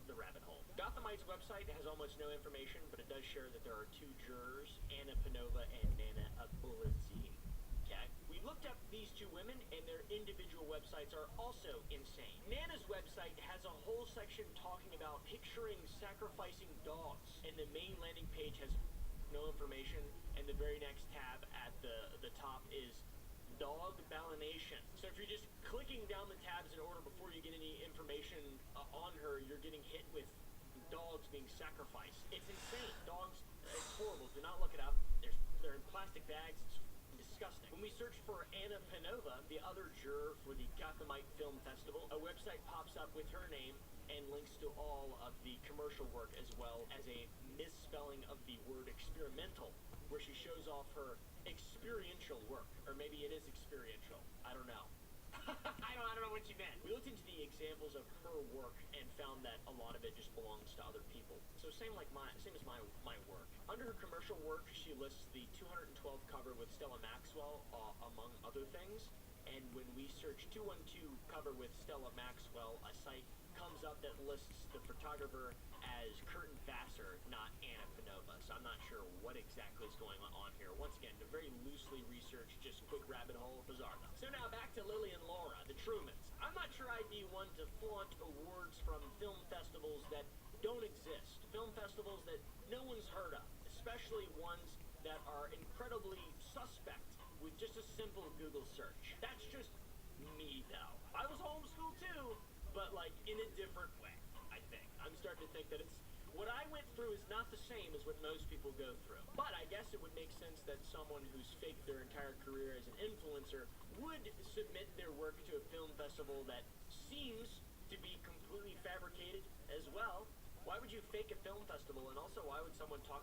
the rabbit hole. Gothamite's website has almost no information, but it does share that there are two jurors, Anna Panova and Nana Abulidze. Okay? We looked up these two women, and their individual websites are also insane. Nana's website has a whole section talking about picturing sacrificing dogs, and the main landing page has no information, and the very next tab at the top is dog balination. So if you're just clicking down the tabs in order before you get any information on her, you're getting hit with dogs being sacrificed. It's insane. Dogs, it's horrible. Do not look it up. They're in plastic bags. It's disgusting. When we search for Anna Panova, the other juror for the Gothamite Film Festival, a website pops up with her name and links to all of the commercial work, as well as a misspelling of the word experimental, where she shows off her experiential work. Or maybe it is experiential. I don't know. I don't know what you meant. We looked into the examples of her work and found that a lot of it just belongs to other people. So same as my work. Under her commercial work, she lists the 212 cover with Stella Maxwell, among other things. And when we search 212 cover with Stella Maxwell, a site comes up that lists the photographer as Curtin Vassar, not Anna Panova. So I'm not sure what exactly is going on here. Once again, a very loosely researched, just quick rabbit hole. Bizarre though. So now back to Lily and Laura, the Trumans. I'm not sure I'd be one to flaunt awards from film festivals that don't exist. Film festivals that no one's heard of. Especially ones that are incredibly suspect with just a simple Google search. That's just me though. I was homeschooled too, but like in a different way, I think. I'm starting to think that what I went through is not the same as what most people go through. But I guess it would make sense that someone who's faked their entire career as an influencer would submit their work to a film festival that seems to be completely fabricated as well. Why would you fake a film festival? And also, why would someone have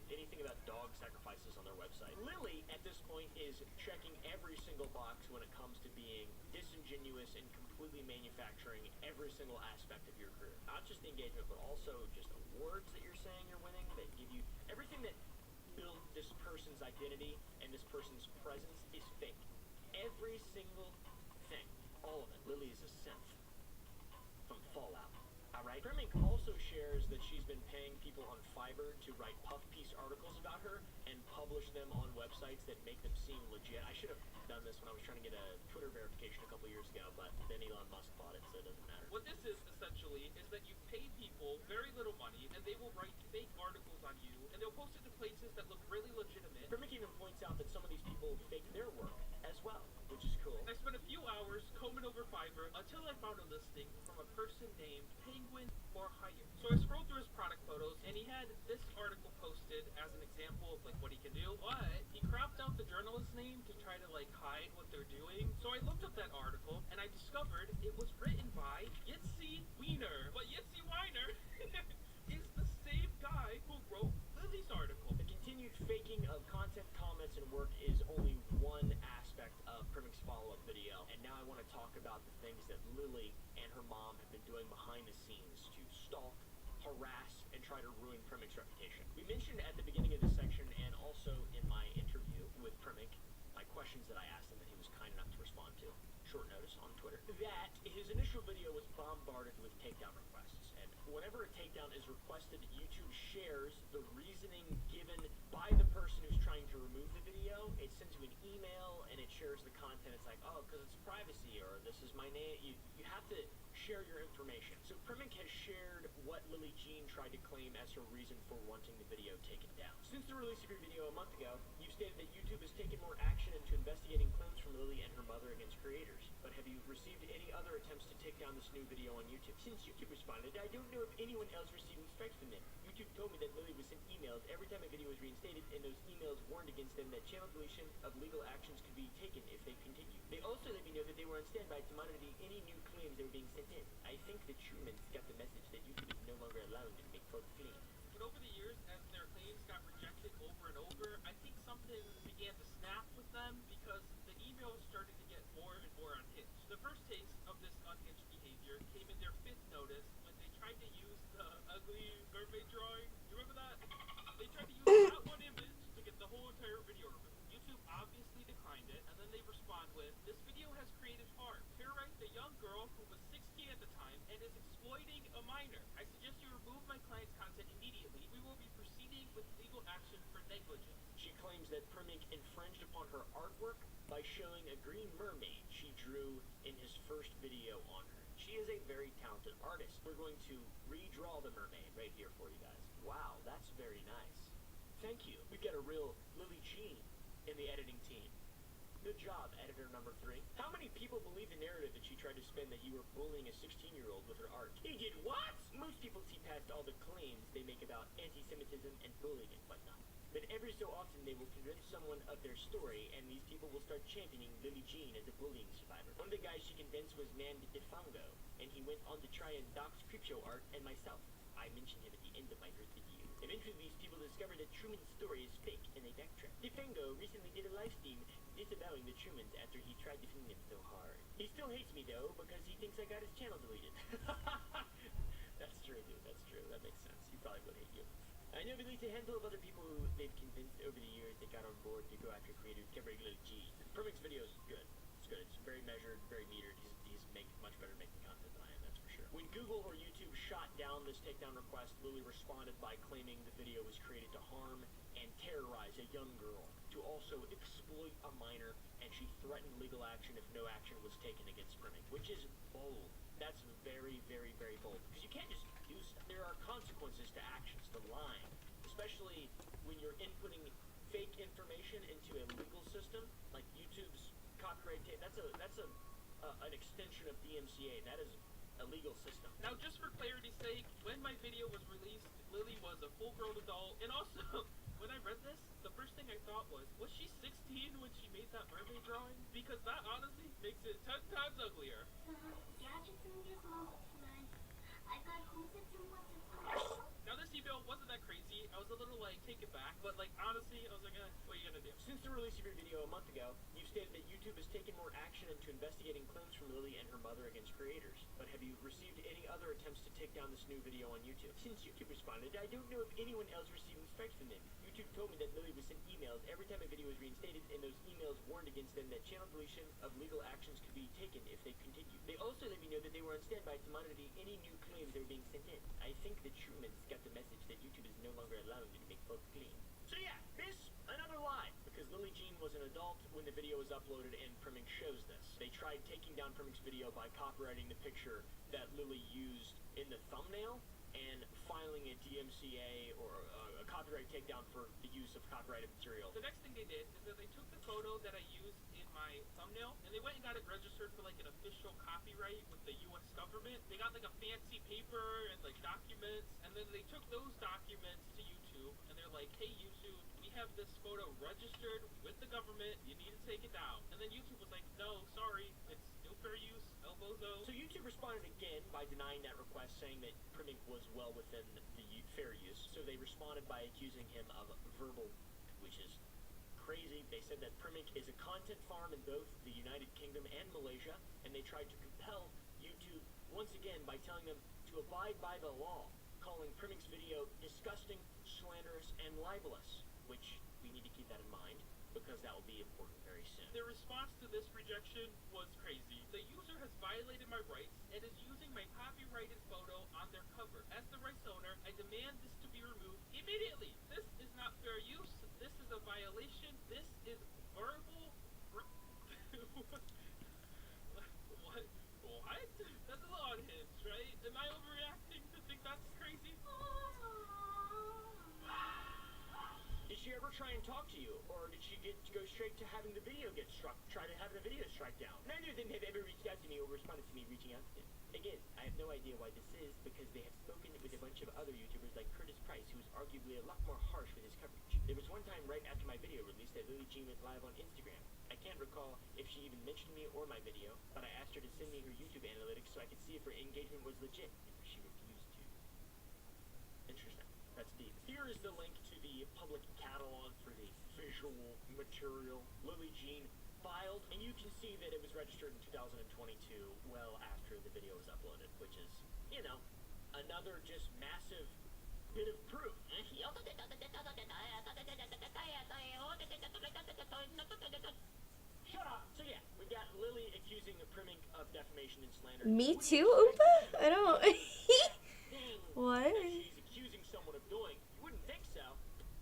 anything about dog sacrifices on their website? Lily, at this point, is checking every single box when it comes to being disingenuous and completely manufacturing every single aspect of your career. Not just the engagement, but also just awards that you're saying you're winning, that give you everything that built this person's identity and this person's presence is fake. Every single thing. All of it. Lily is a synth from Fallout. Alright? Kremink also shared shares that she's been paying people on Fiverr to write puff piece articles about her and publish them on websites that make them seem legit. I should have done this when I was trying to get a Twitter verification a couple years ago, but then Elon Musk bought it, so it doesn't matter. What this is essentially is that you pay people very little money and they will write fake articles on you and they'll post it to places that look really legitimate. Primic even points out that some of these people fake their work as well, which is cool. I spent a few hours combing over Fiverr until I found a listing from a person named Penguin for Hire. So I scrolled through his product photos and he had this article posted as an example of like what he can do, but he cropped out the journalist's name to try to like hide what they're doing. So I looked up that article and I discovered it was written by Yitzy Weiner. But Yitzy Weiner is the same guy who wrote Lily's article. The continued faking of content, comments, and work is only one aspect of Primic's follow-up video, and now I want to talk about the things that Lily and her mom have been doing behind the scenes to stalk, harass, and try to ruin Primic's reputation. We mentioned at the beginning of this section, and also in my interview with Primic, my questions that I asked him that he was kind enough to respond to, short notice on Twitter, that his initial video was bombarded with takedown requests, and whenever a takedown is requested, YouTube shares the reasoning given by the person who's trying to remove the video. It sends you an email and it shares the content. It's like, oh, because it's privacy, or this is my name. You have to share your information. So Primic has shared what Lily Jean tried to claim as her reason for wanting the video taken down. Since the release of your video a month ago, you've stated that YouTube has taken more action into investigating claims from Lily and her mother against creators. But have you received any other attempts to take down this new video on YouTube? Since YouTube responded, I don't know if anyone else receiving strikes from them. YouTube told me that Lily was sent emails every time a video was reinstated, and those emails warned against them that channel deletion of legal actions could be taken if they continue. They also let me know that they were on standby to monitor any new claims that were being sent in. I think the Trumans got the message that YouTube is no longer allowed to make false claims. But over the years, as their claims got rejected over and over, I think something began to snap with them because the emails started to get more and more unhinged. The first taste of this unhinged behavior came in their 5th notice when they tried to use the ugly mermaid drawing. You remember that? They tried to use that one image to get the whole entire video removed. YouTube obviously declined it, and then they respond with, this video has created harm, terrorized a young girl who was 16 at the time and is exploiting a minor. I suggest you remove my client's content immediately. We will be proceeding with legal action for negligence. She claims that Primic infringed upon her artwork by showing a green mermaid she drew in his first video on her. She is a very talented artist. We're going to redraw the mermaid right here for you guys. Wow, that's very nice. Thank you. We've got a real Lily Jean in the editing team. Good job, editor number 3. How many people believe the narrative that she tried to spin that you were bullying a 16-year-old with her art? He did what? Most people see past all the claims they make about anti-Semitism and bullying and whatnot. But every so often they will convince someone of their story, and these people will start championing Lily Jean as a bullying survivor. One of the guys she convinced was Man Defango, and he went on to try and dox Creepshow Art and myself. I mentioned him at the end of my first video. Eventually these people discovered that Truman's story is fake, and they backtracked. Defango recently did a live stream disavowing the Trumans after he tried defending them so hard. He still hates me though, because he thinks I got his channel deleted. That's true, dude, that's true. That makes sense. He probably would hate you. I know at least a handful of other people who they've convinced over the years that got on board to go after creators covering Lil G. Primic's video is good. It's good. It's very measured, very metered. He's much better making content than I am, that's for sure. When Google or YouTube shot down this takedown request, Lily responded by claiming the video was created to harm and terrorize a young girl, to also exploit a minor, and she threatened legal action if no action was taken against Primic, which is bold. That's very, very, very bold. Because you can't just do stuff. There are consequences to actions, to lying. Especially when you're inputting fake information into a legal system, like YouTube's copyright that's an extension of DMCA. That is a legal system. Now, just for clarity's sake, when my video was released, Lily was a full-grown adult, and also, when I read this, the first thing I thought was she 16 when she made that mermaid drawing? Because that honestly makes it 10 times uglier. Now this email wasn't that crazy. I was a little like, take it back, but like honestly, I was like, what are you gonna do? Since the release of your video a month ago, you've stated that YouTube has taken more action into investigating claims from Lily and her mother against creators. But have you received any other attempts to take down this new video on YouTube? Since YouTube responded, I don't know if anyone else receiving strikes from them. YouTube told me that Lily was sent emails every time a video was reinstated, and those emails warned against them that channel deletion of legal actions could be taken if they continued. They also let me know that they were on standby to monitor any new claims that were being sent in. I think the Trumans got the message that YouTube is no longer allowing you to make photos clean. So yeah, this, another lie, because Lily Jean was an adult when the video was uploaded and Primink shows this. They tried taking down Primink's video by copyrighting the picture that Lily used in the thumbnail and filing a DMCA or a copyright takedown for the use of copyrighted material. The next thing they did is that they took the photo that I used in my thumbnail and they went and got it registered for like an official copyright with the US government. They got like a fancy paper and like documents, and then they took those documents to YouTube and they're like, hey YouTube, we have this photo registered with the government, you need to take it down. And then YouTube was like, no, sorry, it's still fair use, el bozo. So YouTube responded again by denying that request, saying that Primink was well within the fair use. So they responded by accusing him of verbal, which is crazy. They said that Primink is a content farm in both the United Kingdom and Malaysia, and they tried to compel YouTube once again by telling them to abide by the law, calling Primink's video disgusting, slanderous, and libelous, which we need to keep that in mind because that will be important very soon. Their response to this rejection was crazy. The user has violated my rights and is using my copyrighted photo on their cover. As the rights owner, I demand this to be removed immediately. This is not fair use. This is a violation. This is verbal. What? What? That's a little unhinged, right? Am I overreacting to think that's crazy? Did she ever try and talk to you, or did she go straight to having the video get struck, try to have the video strike down? Neither of them have ever reached out to me or responded to me reaching out to them. Again, I have no idea why this is, because they have spoken with a bunch of other YouTubers like Curtis Price, who is arguably a lot more harsh with his coverage. There was one time right after my video release that Lily Jean went live on Instagram. I can't recall if she even mentioned me or my video, but I asked her to send me her YouTube analytics so I could see if her engagement was legit, and she refused to. Interesting. That's deep. Here is the link to the public catalog for the visual material Lily Jean filed, and you can see that it was registered in 2022, well after the video was uploaded, which is, you know, another just massive bit of proof. Shut up! So yeah, we got Lily accusing the Primink of defamation and slander. Me too, Oompa? I don't... What? She's accusing someone of doing. You wouldn't think so,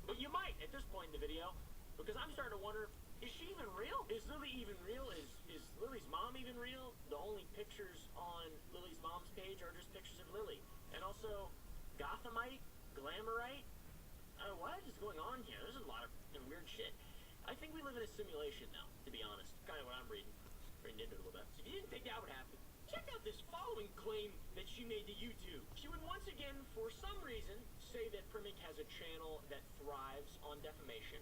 but you might at this point in the video, because I'm starting to wonder, is she even real? Is Lily even real? Is Lily's mom even real? The only pictures on Lily's mom's page are just pictures of Lily. And also, Gothamite, Glamourite. What is going on here? There's a lot of weird shit. I think we live in a simulation now, to be honest. Kind of what I'm reading into it a little bit. So if you didn't think that would happen, check out this following claim that she made to YouTube. She would once again, for some reason, say that Primink has a channel that thrives on defamation,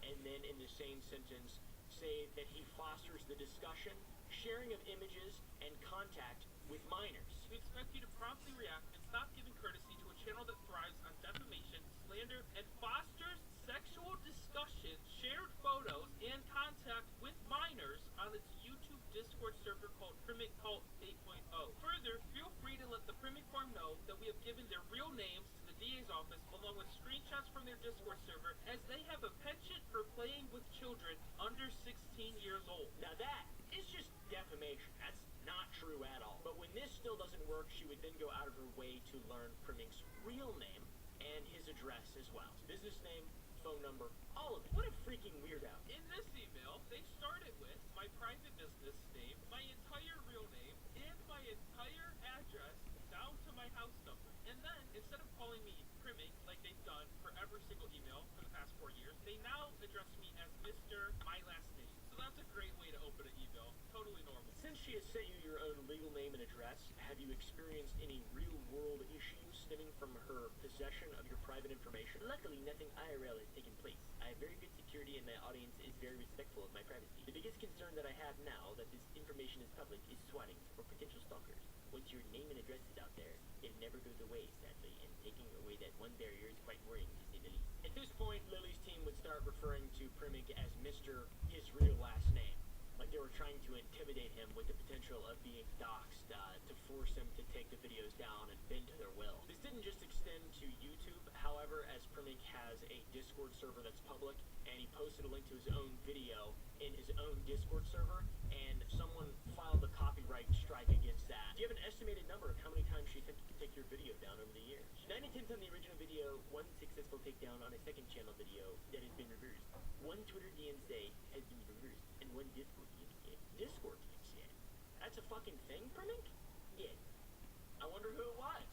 and then in the same sentence say that he fosters the discussion, sharing of images, and contact with minors. We expect you to promptly react and stop giving courtesy to a channel that thrives on defamation, slander, and fosters sexual discussion, shared photos, and contact with minors on its YouTube Discord server called Primink Cult 8.0. Further, feel free to let the Primink Farm know that we have given their real names to the DA's office along with screenshots from their Discord server, as they have a penchant for playing with children under 16 years old. Now that is just defamation. That's not true at all. But when this still doesn't work, she would then go out of her way to learn Primink's real name and his address as well. Business name, phone number, all of it. What a freaking weirdo. In this email, they started with my private business name, my entire real name, and my entire address down to my house number. And then, instead of calling me Primink, like they've done for every single email for the past 4 years, they now address me as Mr. My Last Name. So that's a great way to open an email. Totally normal. Since she has sent you your own legal name and address, have you experienced any real-world issues stemming from her possession of your private information? Luckily, nothing IRL has taken place. I have very good security and my audience is very respectful of my privacy. The biggest concern that I have now that this information is public is swatting or potential stalkers. Once your name and address is out there, it never goes away, sadly, and taking away that one barrier is quite worrying, to say the least. At this point, Lily's team would start referring to Primink as Mr. his real last name. Like they were trying to intimidate him with the potential of being doxxed, to force him to take the videos down and bend to their will. This didn't just extend to YouTube, however, as Primink has a Discord server that's public, and he posted a link to his own video in his own Discord server, and someone filed a copyright strike against that. Do you have an estimated number of how many times she attempted to take your video down over the years? 9 attempts on the original video, 1 successful takedown on a second channel video that has been reversed. 1 Twitter DMCA has been reversed, and 1 Discord DMCA. Discord DMCA? That's a fucking thing for me? Yeah. I wonder who it was.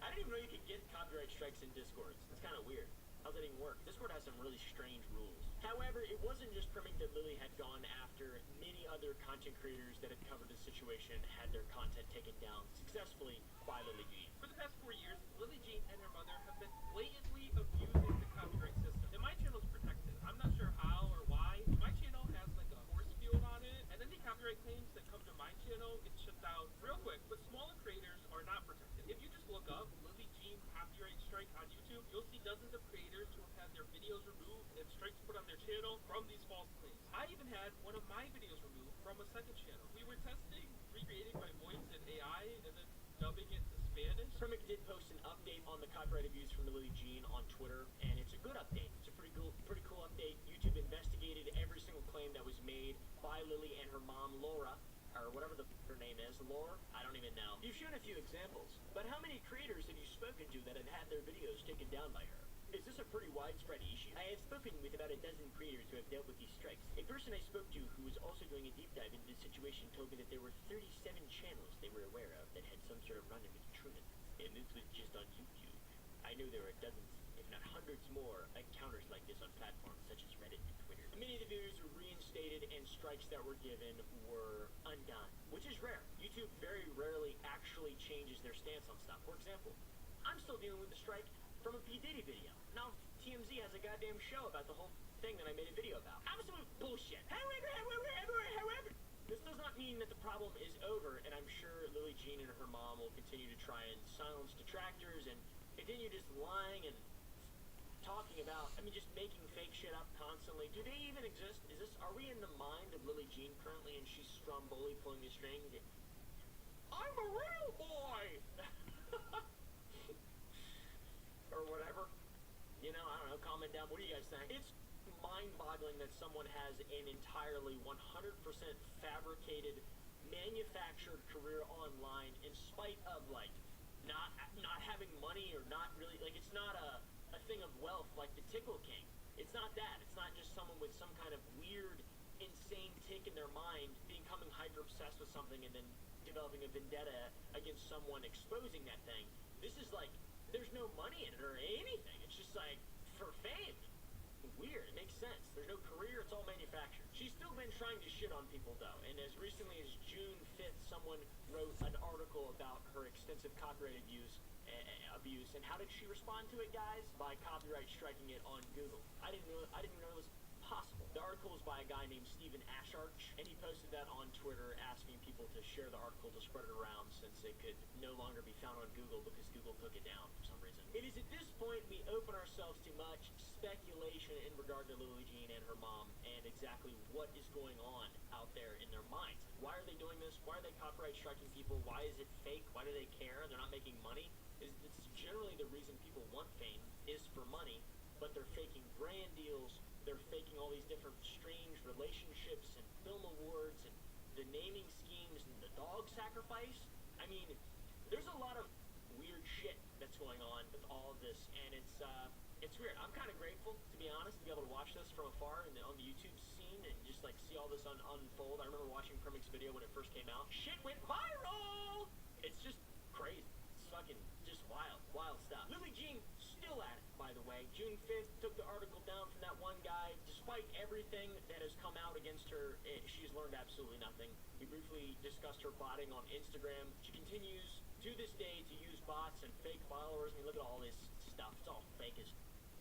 I didn't even know you could get copyright strikes in Discords. It's kind of weird. How's that even work? Discord has some really strange rules. However, it wasn't just Primink that Lily had gone after. Many other content creators that had covered the situation had their content taken down successfully by Lily Jean. For the past 4 years, Lily Jean and her mother have been blatantly abusing the copyright system. And my channel's protected. I'm not sure how or why. My channel has like a force field on it, and any copyright claims that come to my channel get shut down real quick. But smaller creators are not protected. If you just look up Lily Jean copyright strike on YouTube, you'll see dozens of creators who have had their videos removed and strikes put on their channel from these false claims. I even had one of my videos removed from a second channel. We were testing recreating my voice in AI and then dubbing it to Spanish. Primink did post an update on the copyright abuse from Lily Jean on Twitter, and it's a good update. It's a pretty cool update. YouTube investigated every single claim that was made by Lily and her mom, Laura, or whatever her name is. Laura? I don't even know. You've shown a few examples, but how many creators have you spoken to that have had their videos taken down by her? Is this a pretty widespread issue? I have spoken with about a dozen creators who have dealt with these strikes. A person I spoke to who was also doing a deep dive into this situation told me that there were 37 channels they were aware of that had some sort of run-in with Truman. And this was just on YouTube. I know there are dozens, if not hundreds more, encounters like this on platforms such as Reddit and Twitter. Many of the videos were reinstated and strikes that were given were undone, which is rare. YouTube very rarely actually changes their stance on stuff. For example, I'm still dealing with the strike from a P. Diddy video. Now TMZ has a goddamn show about the whole thing that I made a video about. Absolute bullshit. However, this does not mean that the problem is over, and I'm sure Lily Jean and her mom will continue to try and silence detractors and continue just lying and talking about, just making fake shit up constantly. Do they even exist? Are we in the mind of Lily Jean currently and she's Stromboli pulling the strings? I'm a real boy! Or whatever. I don't know, comment down. What do you guys think? It's mind-boggling that someone has an entirely 100% fabricated, manufactured career online in spite of, not having money or not really, it's not a thing of wealth like the Tickle King. It's not that. It's not just someone with some kind of weird, insane tick in their mind becoming hyper-obsessed with something and then developing a vendetta against someone exposing that thing. This is there's no money in it or anything. It's just for fame. Weird. It makes sense. There's no career. It's all manufactured. She's still been trying to shit on people, though. And as recently as June 5th, someone wrote an article about her extensive copyright abuse. And how did she respond to it, guys? By copyright striking it on Google. I didn't know it was possible. The article is by a guy named Stephen Asharch, and he posted that on Twitter asking people to share the article to spread it around since it could no longer be found on Google because Google took it down for some reason. It is at this point we open ourselves to much speculation in regard to Lily Jean and her mom and exactly what is going on out there in their minds. Why are they doing this? Why are they copyright striking people? Why is it fake? Why do they care? They're not making money. It's generally the reason people want fame is for money, but they're faking brand deals. They're faking all these different strange relationships and film awards and the naming schemes and the dog sacrifice. There's a lot of weird shit that's going on with all of this, and it's weird. I'm kind of grateful, to be honest, to be able to watch this from afar and on the YouTube scene and just see all this unfold. I remember watching Primink's video when it first came out. Shit went viral! It's just crazy. It's fucking just wild stuff. Lily Jean still at it, by the way. June 5th took the article down from that one guy. Despite everything that has come out against her, she's learned absolutely nothing. We briefly discussed her botting on Instagram. She continues to this day to use bots and fake followers. Look at all this stuff. It's all fake as.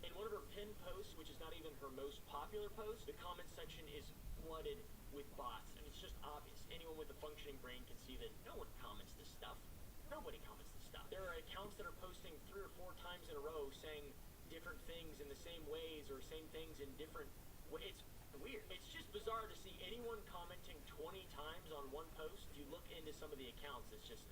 In one of her pinned posts, which is not even her most popular post, the comment section is flooded with bots. It's just obvious. Anyone with a functioning brain can see that no one comments this stuff. Nobody comments this stuff. There are accounts that are posting 3 or 4 times in a row saying different things in the same ways or same things in different ways. It's weird. It's just bizarre to see anyone commenting 20 times on one post. If you look into some of the accounts, it's just,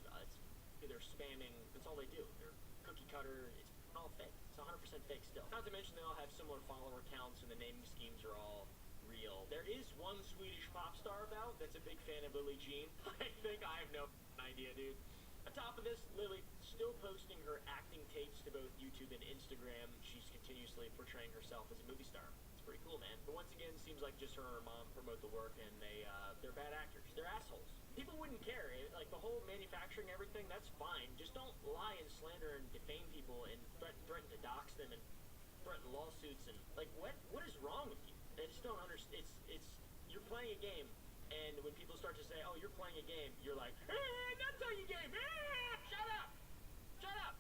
they're spamming. That's all they do. They're cookie cutter. It's all fake. It's 100% fake still. Not to mention they all have similar follower counts and the naming schemes are all real. There is one Swedish pop star about that's a big fan of Lily Jean. I think I have no idea, dude. On top of this, Lily still posting her acting tapes to both YouTube and Instagram. She's continuously portraying herself as a movie star. It's pretty cool, man. But once again, seems like just her and her mom promote the work, and they're bad actors. They're assholes. People wouldn't care. Like, the whole manufacturing everything, that's fine. Just don't lie and slander and defame people and threaten to dox them and threaten lawsuits and, like, what is wrong with you? I just don't understand. It's you're playing a game, and when people start to say, oh, you're playing a game, you're like, not playing a game, shut up,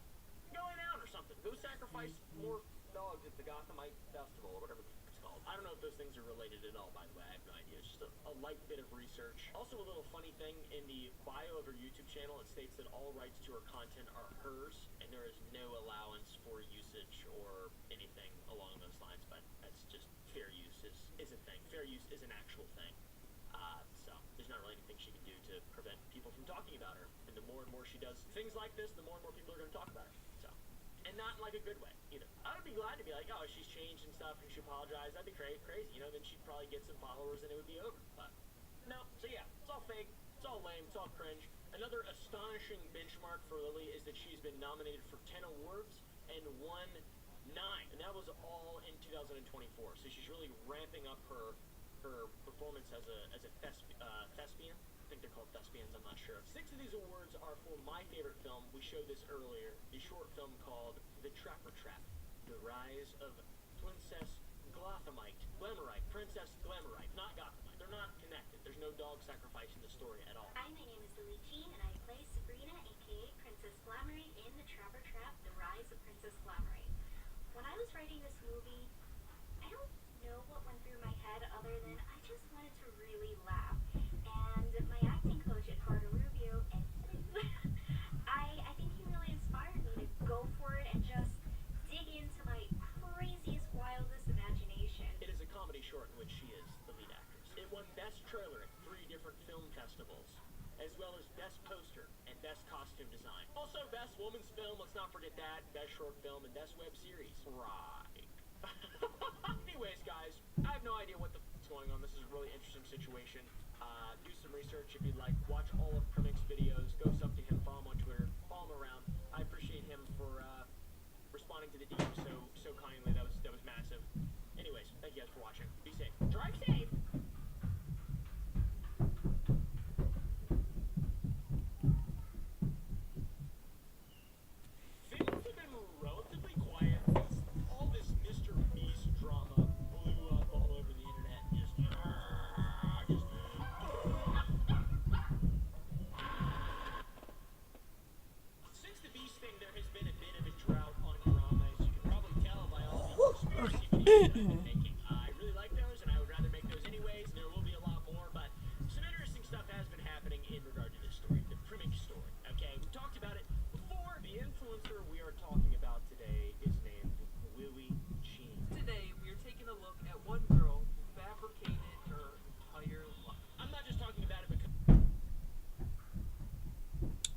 go lay down or something. Go sacrifice more dogs at the Gothamite Festival or whatever it's called. I don't know if those things are related at all, by the way. I have no idea. It's just a light bit of research. Also, a little funny thing, in the bio of her YouTube channel, it states that all rights to her content are hers, and there is no allowance for usage or anything along those lines, but that's just fair use is a thing. Fair use is an actual thing. So there's not really anything she can do to prevent people from talking about her. And the more and more she does things like this, the more and more people are going to talk about her. So, and not in like a good way either. I would be glad to be like, oh, she's changed and stuff, and she apologized. That'd be crazy, you know. Then she'd probably get some followers, and it would be over. But no. So yeah, it's all fake. It's all lame. It's all cringe. Another astonishing benchmark for Lily is that she's been nominated for 10 awards and won 9, and that was all in 2024. So she's really ramping up her performance as a thespian. I think they're called thespians, I'm not sure. 6 of these awards are for my favorite film. We showed this earlier, the short film called The Trapper Trap, The Rise of Princess Princess Glamourite, not Gothamite. They're not connected. There's no dog sacrifice in the story at all. Hi, my name is Lily Jean, and I play Sabrina, aka Princess Glamourite, in The Trapper Trap, The Rise of Princess Glamourite. When I was writing this movie, I don't know what went through my head other than I just wanted to really laugh. And my acting coach at Carter Rubio, I think he really inspired me to go for it and just dig into my craziest, wildest imagination. It is a comedy short in which she is the lead actress. It won Best Trailer at 3 different film festivals, as well as Best Poster and Best Costume Design. Also, Best Woman's Film, let's not forget that, Best Short Film, and Best Web Series. Right. Anyways, guys, I have no idea what the f***'s going on. This is a really interesting situation. Do some research if you'd like. Watch all of Primic's videos. Go sub to him. Follow him on Twitter. Follow him around. I appreciate him for responding to the DM so kindly. That was massive. Anyways, thank you guys for watching. Be safe. Drive safe! Things have been relatively quiet since all this Mr. Beast drama blew up all over the internet. Since the Beast thing, there has been a bit of a drought on drama, as you can probably tell by all the conspiracy videos that I've been making. I really like those, and I would rather make those anyways, and there will be a lot more, but some interesting stuff has been happening in regard to this story, the Primic story, okay? We talked about it before. The influencer we are talking about today is named Lily Jean. Today, we are taking a look at one girl who fabricated her entire life. I'm not just talking about it because...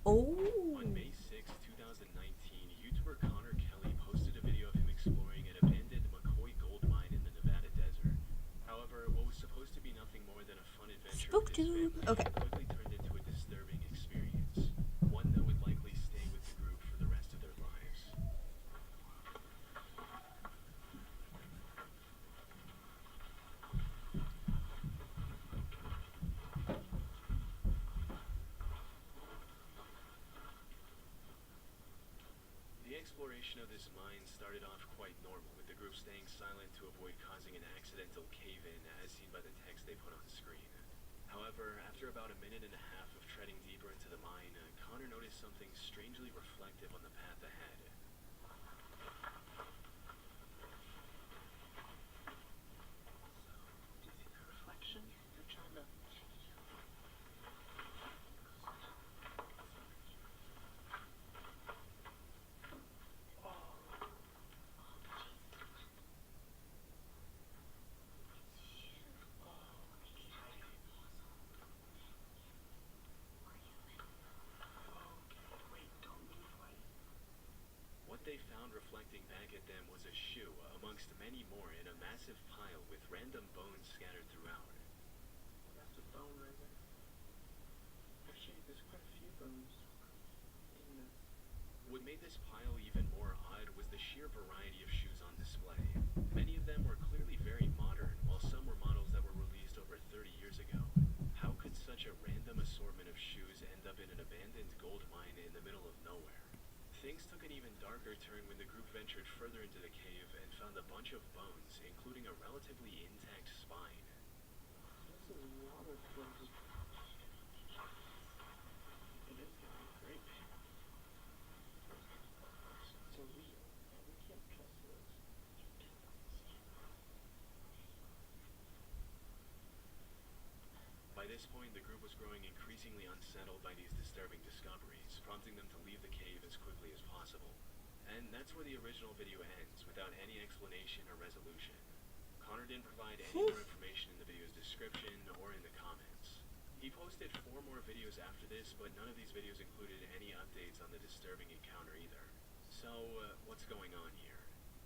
On May 6, 2019, YouTuber Connor Kelly posted a video of him exploring an abandoned McCoy gold mine in the Nevada desert. However, what was supposed to be nothing more than a fun adventure with his family quickly turned into a disturbing experience, one that would likely stay with the group for the rest of their lives. The exploration of this mine started off quite normal, with the group staying silent to avoid causing an accidental cave-in, as seen by the text they put on screen. However, after about a minute and a half of treading deeper into the mine, Connor noticed something strangely reflective on the path ahead. Do you see that reflection? They're trying to... Wait, don't move, wait. pointing back at them was a shoe, amongst many more in a massive pile with random bones scattered throughout. That's a bone right there. Actually, there's quite a few bones in this. What made this pile even more odd was the sheer variety of shoes on display. Many of them were clearly very modern, while some were models that were released over 30 years ago. How could such a random assortment of shoes end up in an abandoned gold mine in the middle of nowhere? Things took an even darker turn when the group ventured further into the cave and found a bunch of bones, including a relatively intact spine. This is water crazy. It is gonna be great. So we can't trust this. By this point, the group was growing increasingly unsettled by these disturbing discoveries, prompting them to leave the cave as quickly as possible. And that's where the original video ends, without any explanation or resolution. Connor didn't provide any more information in the video's description or in the comments. He posted 4 more videos after this, but none of these videos included any updates on the disturbing encounter either. So, what's going on here?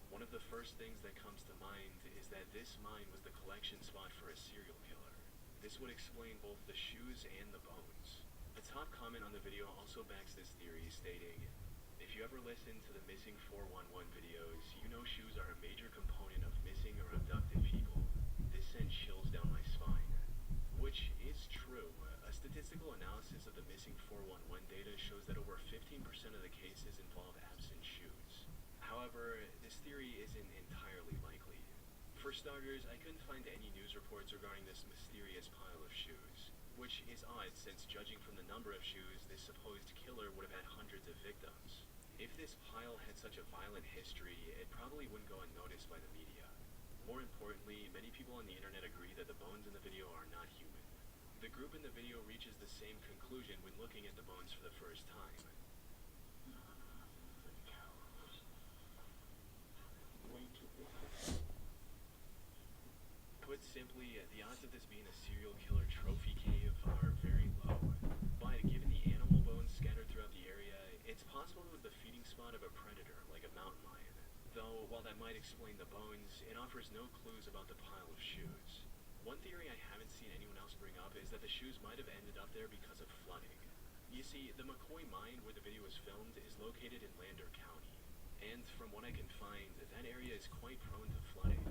One of the first things that comes to mind is that this mine was the collection spot for a serial killer. This would explain both the shoes and the bones. A top comment on the video also backs this theory, stating, "If you ever listen to the Missing 411 videos, you know shoes are a major component of missing or abducted people. This sent chills down my spine." Which is true. A statistical analysis of the Missing 411 data shows that over 15% of the cases involve absent shoes. However, this theory isn't entirely likely. For starters, I couldn't find any news reports regarding this mysterious pile of shoes, which is odd since judging from the number of shoes, this supposed killer would have had hundreds of victims. If this pile had such a violent history, it probably wouldn't go unnoticed by the media. More importantly, many people on the internet agree that the bones in the video are not human. The group in the video reaches the same conclusion when looking at the bones for the first time. Way too big. Put simply, the odds of this being a serial killer trophy cave are very low. But given the animal bones scattered throughout the area, it's possible it was the feeding spot of a predator, like a mountain lion. Though, while that might explain the bones, it offers no clues about the pile of shoes. One theory I haven't seen anyone else bring up is that the shoes might have ended up there because of flooding. You see, the McCoy mine where the video was filmed is located in Lander County. And from what I can find, that area is quite prone to flooding.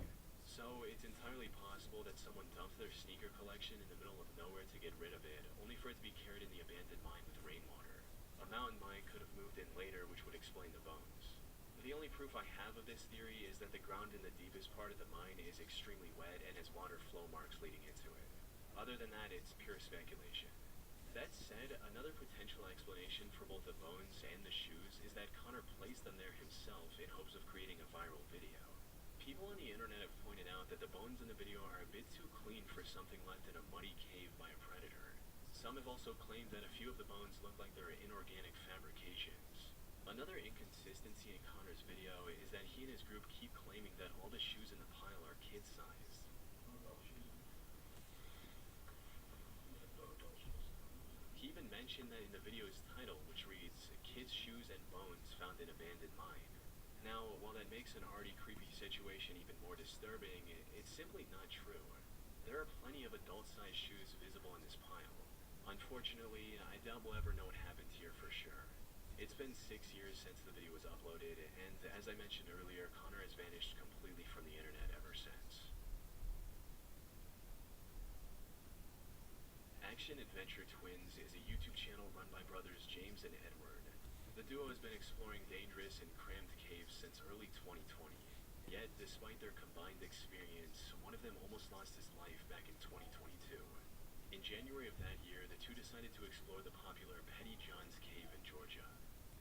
So it's entirely possible that someone dumped their sneaker collection in the middle of nowhere to get rid of it, only for it to be carried in the abandoned mine with rainwater. A mountain mine could have moved in later, which would explain the bones. The only proof I have of this theory is that the ground in the deepest part of the mine is extremely wet and has water flow marks leading into it. Other than that, it's pure speculation. That said, another potential explanation for both the bones and the shoes is that Connor placed them there himself in hopes of creating a viral video. People on the internet have pointed out that the bones in the video are a bit too clean for something left in a muddy cave by a predator. Some have also claimed that a few of the bones look like they're inorganic fabrications. Another inconsistency in Connor's video is that he and his group keep claiming that all the shoes in the pile are kid-sized. He even mentioned that in the video's title, which reads, "Kids' Shoes and Bones Found in Abandoned Mine." Now, while that makes an already creepy situation even more disturbing, it's simply not true. There are plenty of adult-sized shoes visible in this pile. Unfortunately, I doubt we'll ever know what happened here for sure. It's been 6 years since the video was uploaded, and as I mentioned earlier, Connor has vanished completely from the internet ever since. Action Adventure Twins is a YouTube channel run by brothers James and Edward. The duo has been exploring dangerous and crammed caves since early 2020. Yet, despite their combined experience, one of them almost lost his life back in 2022. In January of that year, the two decided to explore the popular Petty John's Cave in Georgia.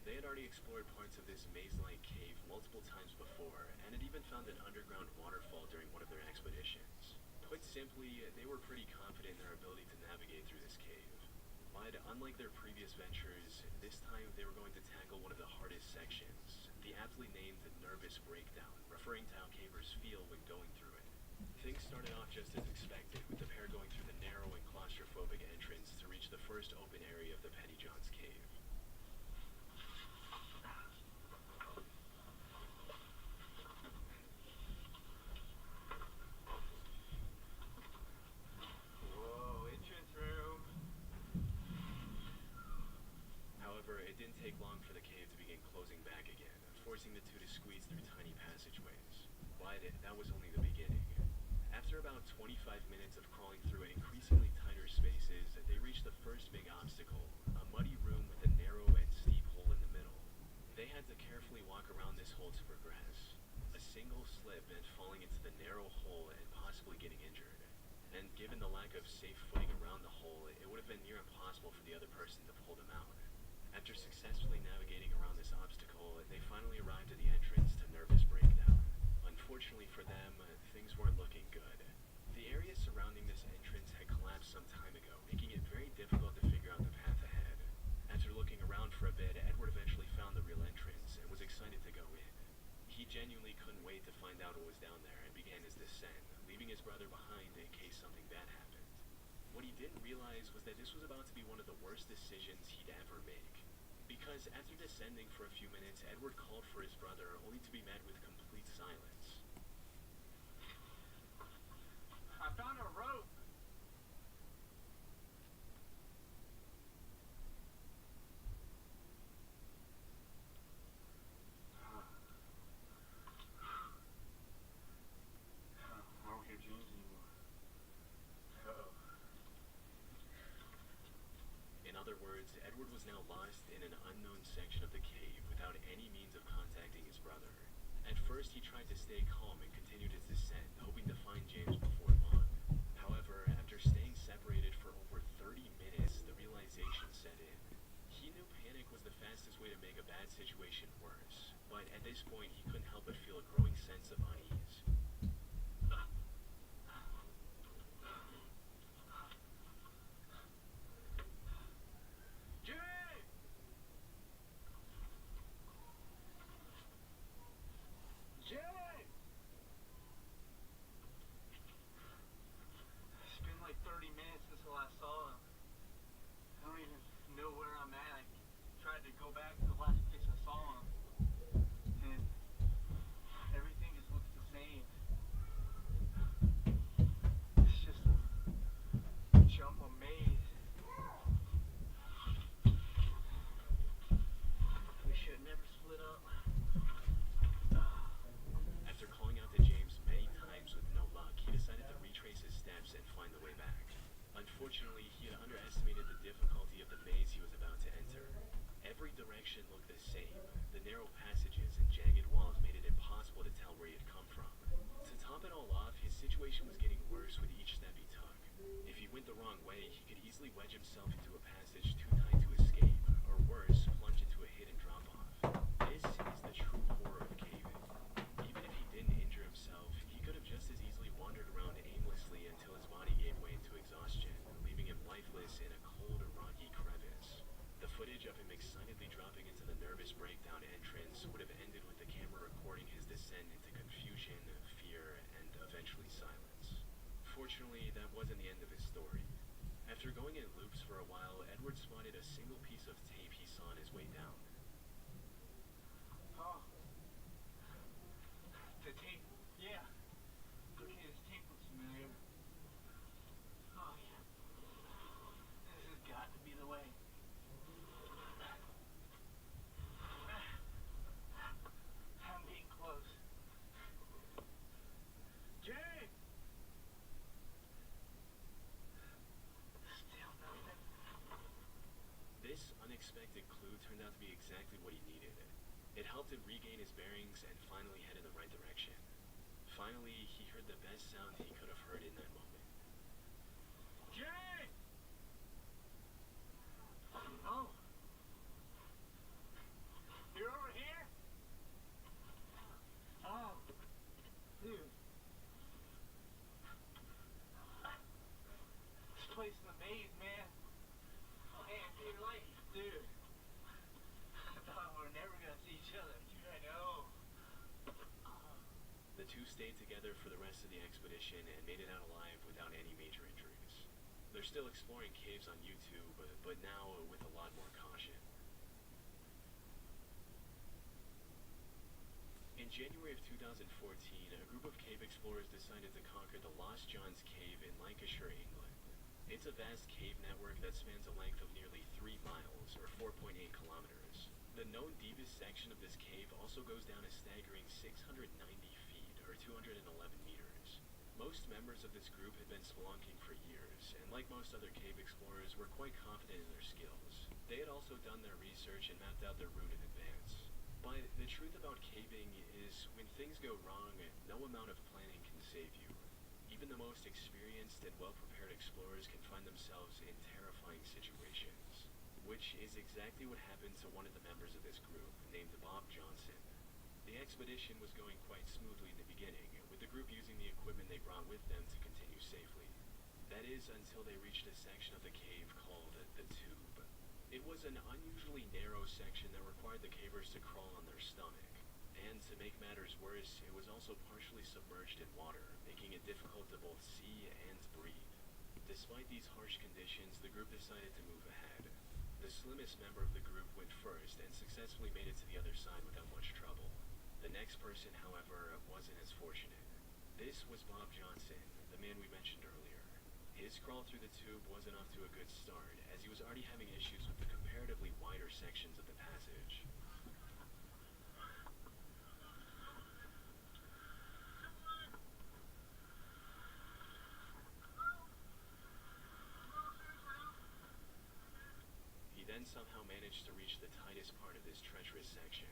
They had already explored parts of this maze-like cave multiple times before, and had even found an underground waterfall during one of their expeditions. Put simply, they were pretty confident in their ability to navigate through this cave. But unlike their previous ventures, this time they were going to tackle one of the hardest sections, the aptly named Nervous Breakdown, referring to how cavers feel when going through it. Things started off just as expected, with the pair going through the narrow and claustrophobic entrance to reach the first open area of the Petty John's Cave. take long for the cave to begin closing back again, forcing the two to squeeze through tiny passageways. But that was only the beginning. After about 25 minutes of crawling through increasingly tighter spaces, they reached the first big obstacle, a muddy room with a narrow and steep hole in the middle. They had to carefully walk around this hole to progress. A single slip meant falling into the narrow hole and possibly getting injured. And given the lack of safe footing around the hole, it would have been near impossible for the other person to pull them out. After successfully navigating around this obstacle, they finally arrived at the entrance to Nervous Breakdown. Unfortunately for them, things weren't looking good. The area surrounding this entrance had collapsed some time ago, making it very difficult to figure out the path ahead. After looking around for a bit, Edward eventually found the real entrance and was excited to go in. He genuinely couldn't wait to find out what was down there and began his descent, leaving his brother behind in case something bad happened. What he didn't realize was that this was about to be one of the worst decisions he'd ever make. Because after descending for a few minutes, Edward called for his brother, only to be met with complete silence. I found a rope. I don't hear James anymore. Uh-oh. In other words, Edward was now lost in an unknown section of the cave without any means of contacting his brother. At first, he tried to stay calm and continued his descent, hoping to find James before long. However, after staying separated for over 30 minutes, the realization set in. He knew panic was the fastest way to make a bad situation worse, but at this point, he couldn't help but feel a growing sense of unease. It's been like 30 minutes since I last saw him. I don't even know where I'm at. I tried to go back to the last place I saw him, and everything just looks the same. It's just a jump of maze. We should never split up. After calling out to James many times with no luck, he decided to retrace his steps and find the way back. Unfortunately, he had underestimated the difficulty of the maze he was about to enter. Every direction looked the same. The narrow passages and jagged walls made it impossible to tell where he had come from. To top it all off, his situation was getting worse with each step he took. If he went the wrong way, he could easily wedge himself into a passage too tight to escape, or worse, plunge into a hidden drop-off. This is the true horror of caving. Even if he didn't injure himself, he could have just as easily wandered around aimlessly until his body gave way to exhaustion, leaving him lifeless in a cold, rocky crevice. The footage of him excitedly dropping into the Nervous Breakdown entrance would have ended with the camera recording his descent into confusion, fear, and eventually silence. Fortunately, that wasn't the end of his story. After going in loops for a while, Edward spotted a single piece of tape he saw on his way down. Oh. The tape, yeah. Okay, this tape looks familiar. Oh, yeah. This has got to be the way. I'm getting close. Jay! Still nothing. This unexpected clue turned out to be exactly what he needed. It helped him regain his bearings and finally head in the right direction. Finally, he heard the best sound he could have heard in that moment. Jay! Oh. You're over here? Oh. Dude. This place is a maze, man. Man, dude, like, dude. I thought we were never gonna see each other. Dude, I know. The two stayed together for the rest of the expedition and made it out alive without any major injuries. They're still exploring caves on YouTube, but now with a lot more caution. In January of 2014, a group of cave explorers decided to conquer the Lost John's Cave in Lancashire, England. It's a vast cave network that spans a length of nearly 3 miles, or 4.8 kilometers. The known deepest section of this cave also goes down a staggering 690 feet, or 211 meters. Most members of this group had been spelunking for years, and like most other cave explorers, were quite confident in their skills. They had also done their research and mapped out their route in advance. But the truth about caving is, when things go wrong, no amount of planning can save you. Even the most experienced and well-prepared explorers can find themselves in terrifying situations. Which is exactly what happened to one of the members of this group, named Bob Johnson. The expedition was going quite smoothly in the beginning, with the group using the equipment they brought with them to continue safely. That is, until they reached a section of the cave called the Tube. It was an unusually narrow section that required the cavers to crawl on their stomach. And to make matters worse, it was also partially submerged in water, making it difficult to both see and breathe. Despite these harsh conditions, the group decided to move ahead. The slimmest member of the group went first and successfully made it to the other side without much trouble. The next person, however, wasn't as fortunate. This was Bob Johnson, the man we mentioned earlier. His crawl through the tube wasn't off to a good start, as he was already having issues with the comparatively wider sections of the passage. He then somehow managed to reach the tightest part of this treacherous section,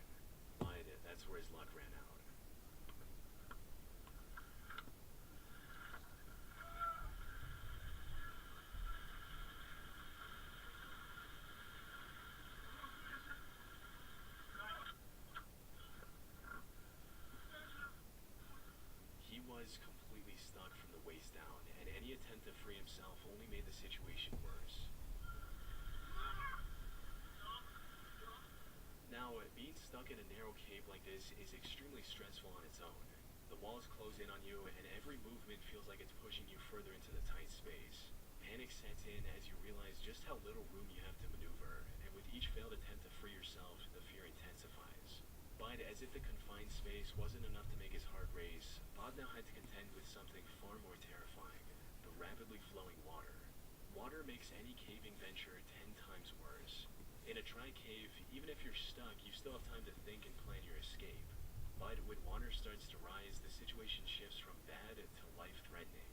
but that's where his luck ran out. He was completely stuck from the waist down, and any attempt to free himself only made the situation worse. Now, being stuck in a narrow cave like this is extremely stressful on its own. The walls close in on you, and every movement feels like it's pushing you further into the tight space. Panic sets in as you realize just how little room you have to maneuver, and with each failed attempt to free yourself, the fear intensifies. But as if the confined space wasn't enough to make his heart race, Bob now had to contend with something far more terrifying: the rapidly flowing water. Water makes any caving venture 10 times worse. In a dry cave, even if you're stuck, you still have time to think and plan your escape. But when water starts to rise, the situation shifts from bad to life-threatening.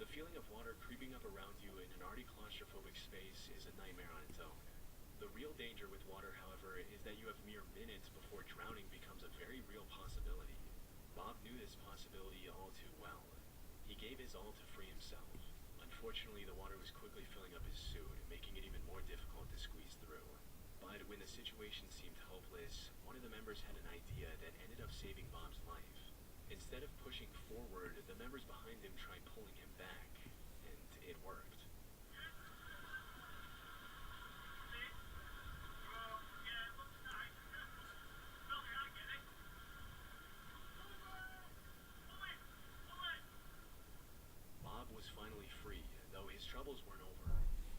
The feeling of water creeping up around you in an already claustrophobic space is a nightmare on its own. The real danger with water, however, is that you have mere minutes before drowning becomes a very real possibility. Bob knew this possibility all too well. He gave his all to free himself. Unfortunately, the water was quickly filling up his suit, making it even more difficult to squeeze through. But when the situation seemed hopeless, one of the members had an idea that ended up saving Bob's life. Instead of pushing forward, the members behind him tried pulling him back, and it worked. Bob was finally free, though his troubles weren't over.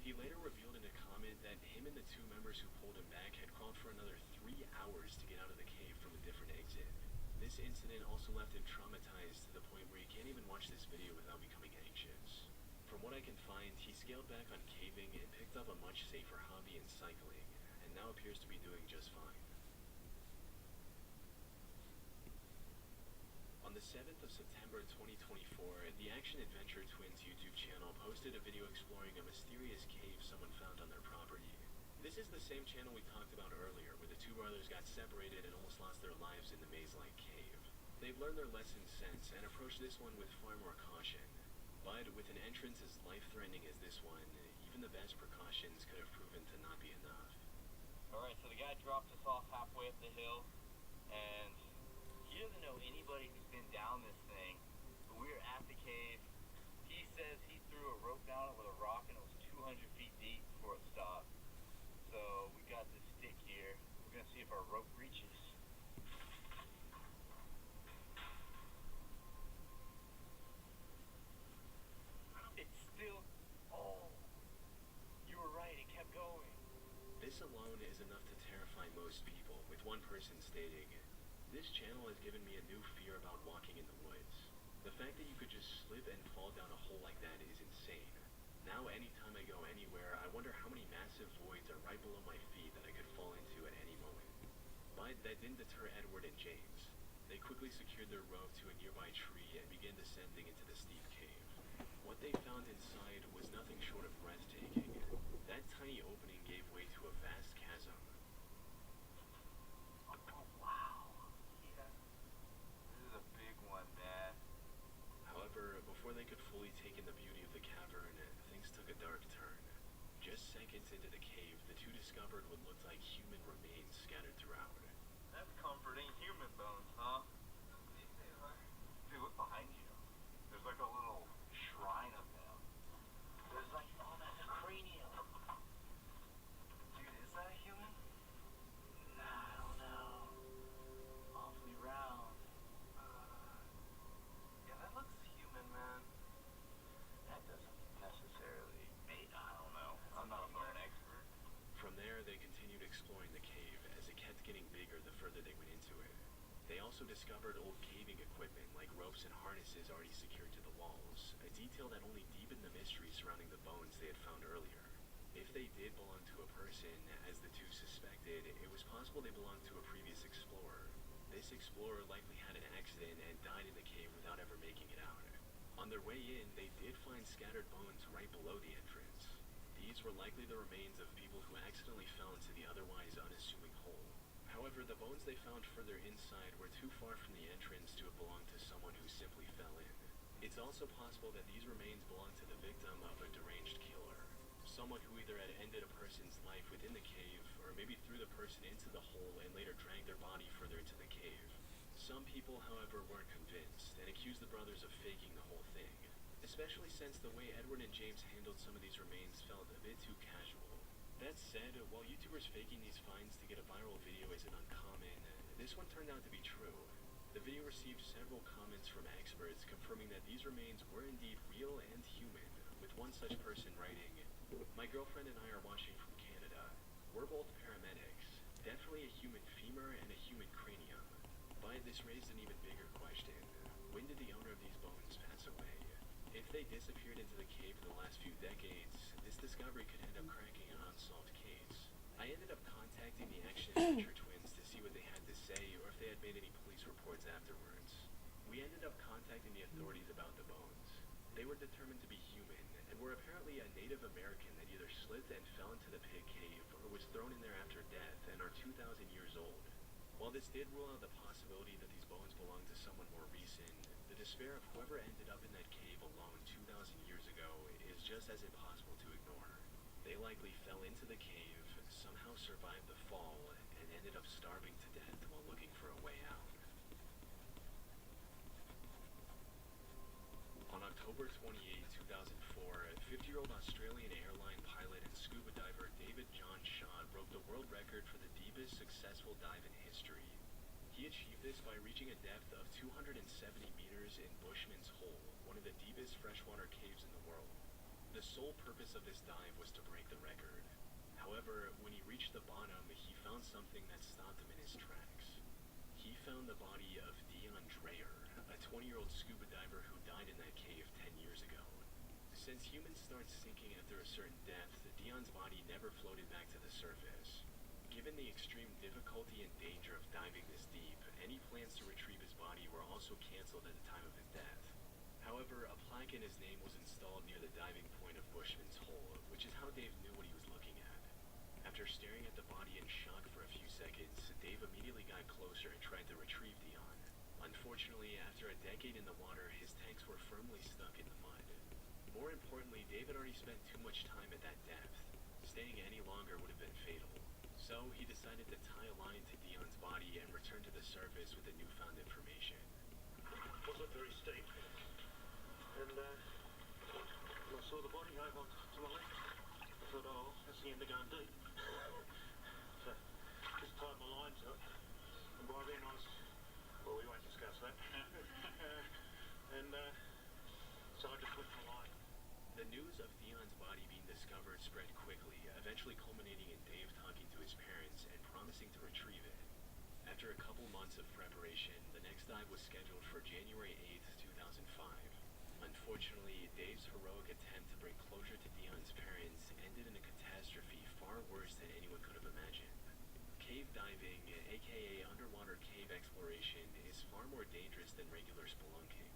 He later revealed in a comment that him and the two members who pulled him back had crawled for another 3 hours to get out of the cave from a different exit. This incident also left him traumatized to the point where he can't even watch this video without becoming anxious. From what I can find, he scaled back on caving and picked up a much safer hobby in cycling, and now appears to be doing just fine. On the 7th of September 2024, the Action Adventure Twins YouTube channel posted a video exploring a mysterious cave someone found on their property. This is the same channel we talked about earlier, where the two brothers got separated and almost lost their lives in the maze-like cave. They've learned their lessons since and approached this one with far more caution. But with an entrance as life-threatening as this one, even the best precautions could have proven to not be enough. Alright, so the guy dropped us off halfway up the hill, and he doesn't know anybody who's been down this thing, but we were at the cave. He says he threw a rope down it with a rock and it was 200 feet deep before it stopped. So we got this stick here. We're gonna see if our rope reaches. It's still... Oh! You were right, it kept going. This alone is enough to terrify most people, with one person stating, "This channel has given me a new fear about walking in the woods. The fact that you could just slip and fall down a hole like that is insane. Now anytime I go anywhere, I wonder how many massive voids are right below my feet that I could fall into at any moment." But that didn't deter Edward and James. They quickly secured their rope to a nearby tree and began descending into the steep cave. What they found inside was nothing short of breathtaking. That tiny opening gave way to a vast chasm. Oh, wow. Yeah. This is a big one, man. However, before they could fully take in the beauty of the cavern, things took a dark turn. Just seconds into the cave, the two discovered what looked like human remains scattered throughout. That's comforting. Human bones, huh? Dude, look behind you. There's like a little shrine of them. There's like, oh, that's a cranium. Dude, is that a human? Nah, I don't know. Awfully round. Yeah, that looks human, man. That doesn't necessarily make, I don't know. I'm not a bone expert. From there, they continued exploring the cave as it kept getting bigger the further they went into it. They also discovered old caving equipment like ropes and harnesses already secured to the walls, a detail that only deepened the mystery surrounding the bones they had found earlier. If they did belong to a person, as the two suspected, it was possible they belonged to a previous explorer. This explorer likely had an accident and died in the cave without ever making it out. On their way in, they did find scattered bones right below the entrance. These were likely the remains of people who accidentally fell into the otherwise unassuming hole. However, the bones they found further inside were too far from the entrance to have belonged to someone who simply fell in. It's also possible that these remains belonged to the victim of a deranged killer, someone who either had ended a person's life within the cave, or maybe threw the person into the hole and later dragged their body further into the cave. Some people, however, weren't convinced and accused the brothers of faking the whole thing, especially since the way Edward and James handled some of these remains felt a bit too casual. That said, while YouTubers faking these finds to get a viral video isn't uncommon, this one turned out to be true. The video received several comments from experts confirming that these remains were indeed real and human, with one such person writing, "My girlfriend and I are watching from Canada. We're both paramedics. Definitely a human femur and a human cranium. But this raised an even bigger question. When did the owner of these bones pass away? If they disappeared into the cave in the last few decades, this discovery could end up cracking an unsolved case." I ended up contacting the action adventure twins to see what they had to say or if they had made any police reports afterwards. We ended up contacting the authorities about the bones. They were determined to be human and were apparently a Native American that either slipped and fell into the pit cave or was thrown in there after death and are 2,000 years old. While this did rule out the possibility that these bones belonged to someone more recent, the despair of whoever ended up in that cave alone 2,000 years ago is just as impossible to ignore. They likely fell into the cave, somehow survived the fall, and ended up starving to death while looking for a way out. On October 28, 2004, 50-year-old Australian airline pilot and scuba diver David John Shaw broke the world record for the deepest successful dive in history. He achieved this by reaching a depth of 270 meters in Bushman's Hole, one of the deepest freshwater caves in the world. The sole purpose of this dive was to break the record. However, when he reached the bottom, he found something that stopped him in his tracks. He found the body of Dion Dreyer, a 20-year-old scuba diver who died in that cave 10 years ago. Since humans start sinking after a certain depth, Dion's body never floated back to the surface. Given the extreme difficulty and danger of diving this deep, any plans to retrieve his body were also canceled at the time of his death. However, a plaque in his name was installed near the diving point of Bushman's Hole, which is how Dave knew what he was looking at. After staring at the body in shock for a few seconds, Dave immediately got closer and tried to retrieve Dion. Unfortunately, after a decade in the water, his tanks were firmly stuck in the mud. More importantly, Dave had already spent too much time at that depth. Staying any longer would have been fatal. So he decided to tie a line to Dion's body and return to the surface with the newfound information. Was it very steep? And I saw the body over to my left. I thought, oh, that's the end of going deep. So just tied my line to it. And by then I was, well, we won't discuss that. And so I just flipped my line. The news of Dion's body being discovered spread quickly, eventually culminating in Dave talking to his parents and promising to retrieve it. After a couple months of preparation, the next dive was scheduled for January 8th, 2005. Unfortunately, Dave's heroic attempt to bring closure to Dion's parents ended in a catastrophe far worse than anyone could have imagined. cave diving, aka underwater cave exploration, is far more dangerous than regular spelunking.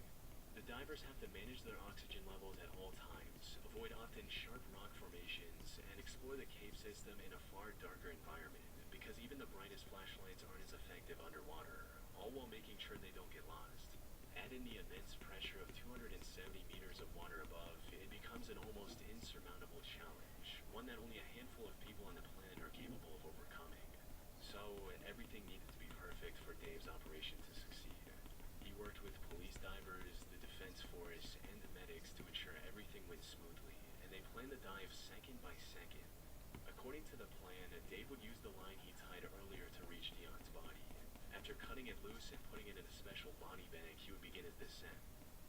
The divers have to manage their oxygen levels at all times, avoid often sharp rock formations, and explore the cave system in a far darker environment, because even the brightest flashlights aren't as effective underwater, all while making sure they don't get lost. Add in the immense pressure of 270 meters of water above, it becomes an almost insurmountable challenge, one that only a handful of people on the planet are capable of overcoming. So, everything needed to be perfect for Dave's operation to succeed. He worked with police divers, the defense force, and the medics to ensure everything went smoothly, and they planned the dive second by second. According to the plan, Dave would use the line he tied earlier to reach Dion's body. After cutting it loose and putting it in a special body bag, he would begin his descent.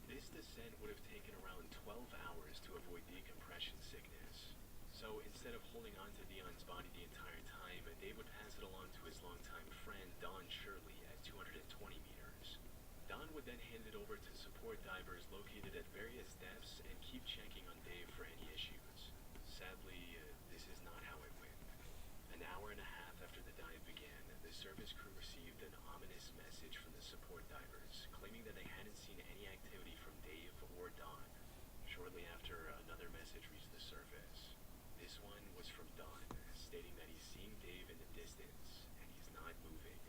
This descent would have taken around 12 hours to avoid decompression sickness. So instead of holding on to Dion's body the entire time, Dave would pass it along to his longtime friend, Don Shirley, at 220 meters. Don would then hand it over to support divers located at various depths and keep checking on Dave for any issues. Sadly, this is not how it went. An hour and a half after the dive began, the service crew received an ominous message from the support divers, claiming that they hadn't seen any activity from Dave or Don. Shortly after, another message reached the surface. This one was from Don, stating that he's seeing Dave in the distance, and he's not moving.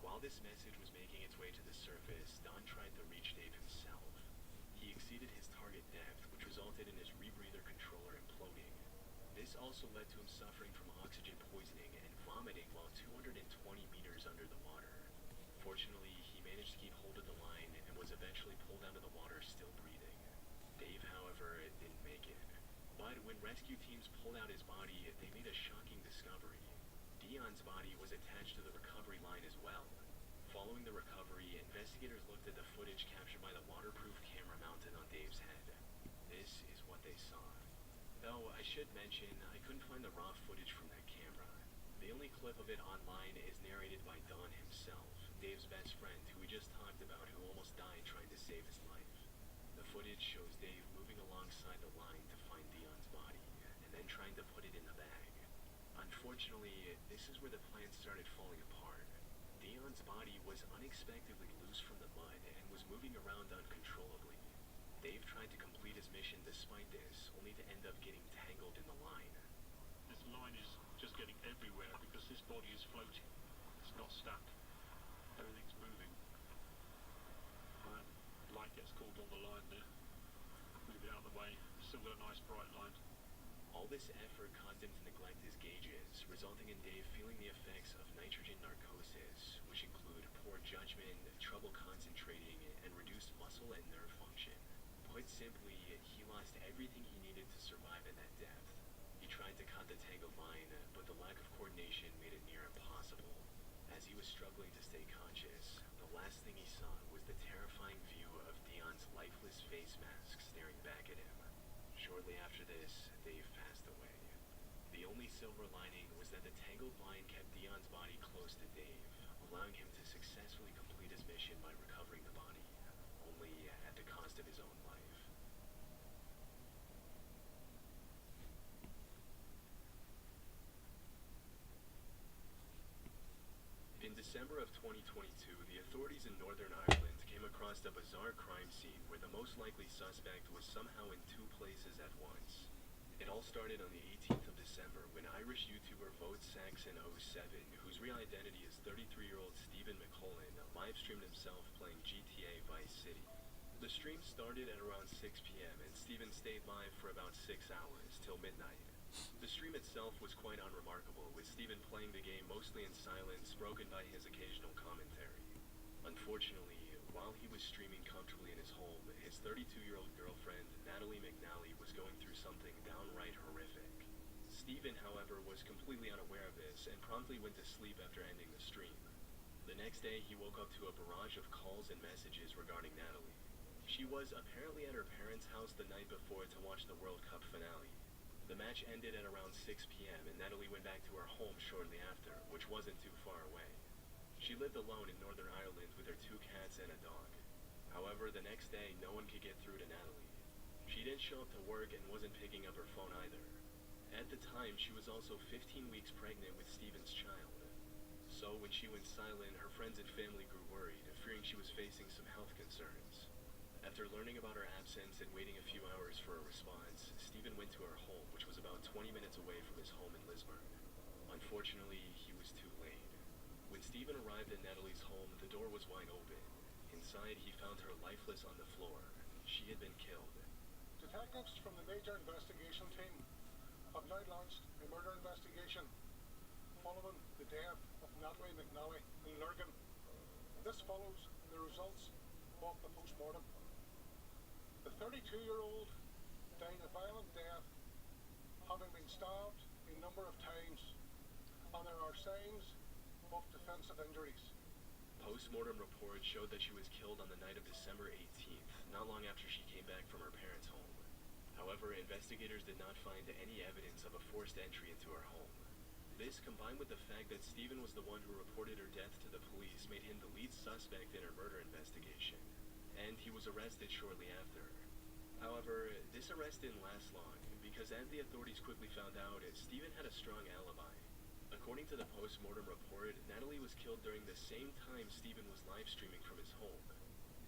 While this message was making its way to the surface, Don tried to reach Dave himself. He exceeded his target depth, which resulted in his rebreather controller imploding. This also led to him suffering from oxygen poisoning and vomiting while 220 meters under the water. Fortunately, he managed to keep hold of the line and was eventually pulled out of the water still breathing. Dave, however, didn't make it. But when rescue teams pulled out his body, they made a shocking discovery. Dion's body was attached to the recovery line as well. Following the recovery, investigators looked at the footage captured by the waterproof camera mounted on Dave's head. This is what they saw. Though, I should mention, I couldn't find the raw footage from that camera. The only clip of it online is narrated by Don himself, Dave's best friend, who we just talked about, who almost died trying to save his life. The footage shows Dave moving alongside the line to find Dion's body, and then trying to put it in the bag. Unfortunately, this is where the plan started falling apart. Dion's body was unexpectedly loose from the mud and was moving around uncontrollably. Dave tried to complete his mission despite this, only to end up getting tangled in the line. This line is just getting everywhere because this body is floating. It's not stuck. Everything's moving. Light gets caught on the line there. Move it out of the way. Still got a nice bright line. All this effort caused him to neglect his gauges, resulting in Dave feeling the effects of nitrogen narcosis, which include poor judgment, trouble concentrating, and reduced muscle and nerve function. Put simply, he lost everything he needed to survive at that depth. He tried to cut the tangled line, but the lack of coordination made it near impossible. As he was struggling to stay conscious, the last thing he saw was the terrifying view of Dion's lifeless face mask staring back at him. Shortly after this, Dave passed away. The only silver lining was that the tangled line kept Dion's body close to Dave, allowing him to successfully complete his mission by recovering the body, only at the cost of his own life. In December of 2022, the authorities in Northern Ireland came across a bizarre crime scene where the most likely suspect was somehow in two places at once. It all started on the 18th of December when Irish YouTuber VoteSaxon07, whose real identity is 33-year-old Stephen McCullen, live-streamed himself playing GTA Vice City. The stream started at around 6 p.m. and Stephen stayed live for about 6 hours, till midnight. The stream itself was quite unremarkable, with Stephen playing the game mostly in silence, broken by his occasional commentary. Unfortunately, while he was streaming comfortably in his home, his 32-year-old girlfriend, Natalie McNally, was going through something downright horrific. Stephen, however, was completely unaware of this and promptly went to sleep after ending the stream. The next day, he woke up to a barrage of calls and messages regarding Natalie. She was apparently at her parents' house the night before to watch the World Cup finale. The match ended at around 6 p.m. and Natalie went back to her home shortly after, which wasn't too far away. She lived alone in Northern Ireland with her 2 cats and a dog. However, the next day, no one could get through to Natalie. She didn't show up to work and wasn't picking up her phone either. At the time, she was also 15 weeks pregnant with Steven's child. So when she went silent, her friends and family grew worried, fearing she was facing some health concerns. After learning about her absence and waiting a few hours for a response, Steven went to her home, which was about 20 minutes away from his home in Lisburn. Unfortunately, he was too late. When Steven arrived at Natalie's home, the door was wide open. Inside, he found her lifeless on the floor. She had been killed. Detectives from the major investigation team have now launched a murder investigation following the death of Natalie McNally in Lurgan. This follows the results of the post-mortem. The 32-year-old died a violent death, having been stabbed a number of times, and there are signs of defensive injuries. Post-mortem reports showed that she was killed on the night of December 18th, not long after she came back from her parents' home. However, investigators did not find any evidence of a forced entry into her home. This, combined with the fact that Steven was the one who reported her death to the police, made him the lead suspect in her murder investigation, and he was arrested shortly after. However, this arrest didn't last long, because as the authorities quickly found out, Steven had a strong alibi. According to the post-mortem report, Natalie was killed during the same time Steven was live-streaming from his home.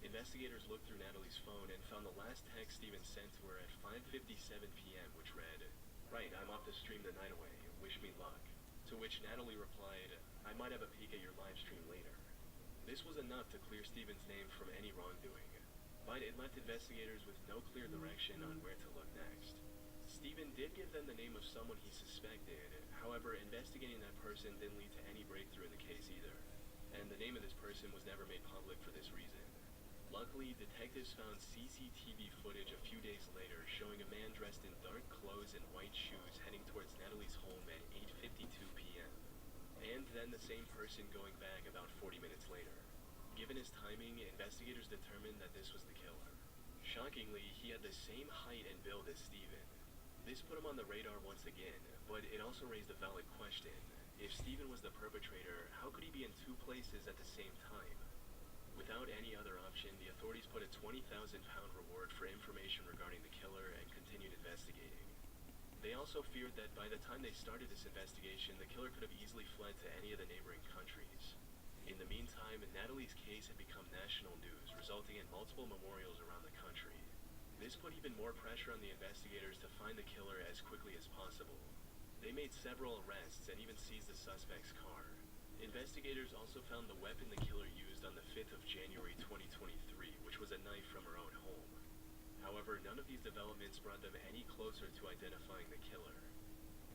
Investigators looked through Natalie's phone and found the last text Steven sent to her at 5:57 p.m., which read, "Right, I'm off to stream the night away. Wish me luck." To which Natalie replied, "I might have a peek at your live stream later." This was enough to clear Steven's name from any wrongdoing, but it left investigators with no clear direction on where to look next. Steven did give them the name of someone he suspected. However, investigating that person didn't lead to any breakthrough in the case either, and the name of this person was never made public for this reason. Luckily, detectives found CCTV footage a few days later showing a man dressed in dark clothes and white shoes heading towards Natalie's home at 8:52 p.m. And then the same person going back about 40 minutes later. Given his timing, investigators determined that this was the killer. Shockingly, he had the same height and build as Steven. This put him on the radar once again, but it also raised a valid question. If Steven was the perpetrator, how could he be in two places at the same time? Without any other option, the authorities put a £20,000 reward for information regarding the killer and continued investigating. They also feared that by the time they started this investigation, the killer could have easily fled to any of the neighboring countries. In the meantime, Natalie's case had become national news, resulting in multiple memorials around the country. This put even more pressure on the investigators to find the killer as quickly as possible. They made several arrests and even seized the suspect's car. Investigators also found the weapon the killer used on the 5th of January 2023, which was a knife from her own home. However, none of these developments brought them any closer to identifying the killer.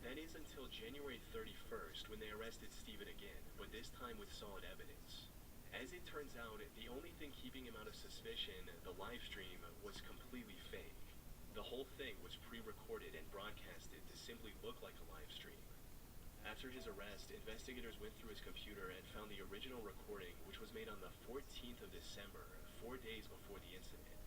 That is until January 31st, when they arrested Steven again, but this time with solid evidence. As it turns out, the only thing keeping him out of suspicion, the live stream, was completely fake. The whole thing was pre-recorded and broadcasted to simply look like a live stream. After his arrest, investigators went through his computer and found the original recording, which was made on the 14th of December, 4 days before the incident.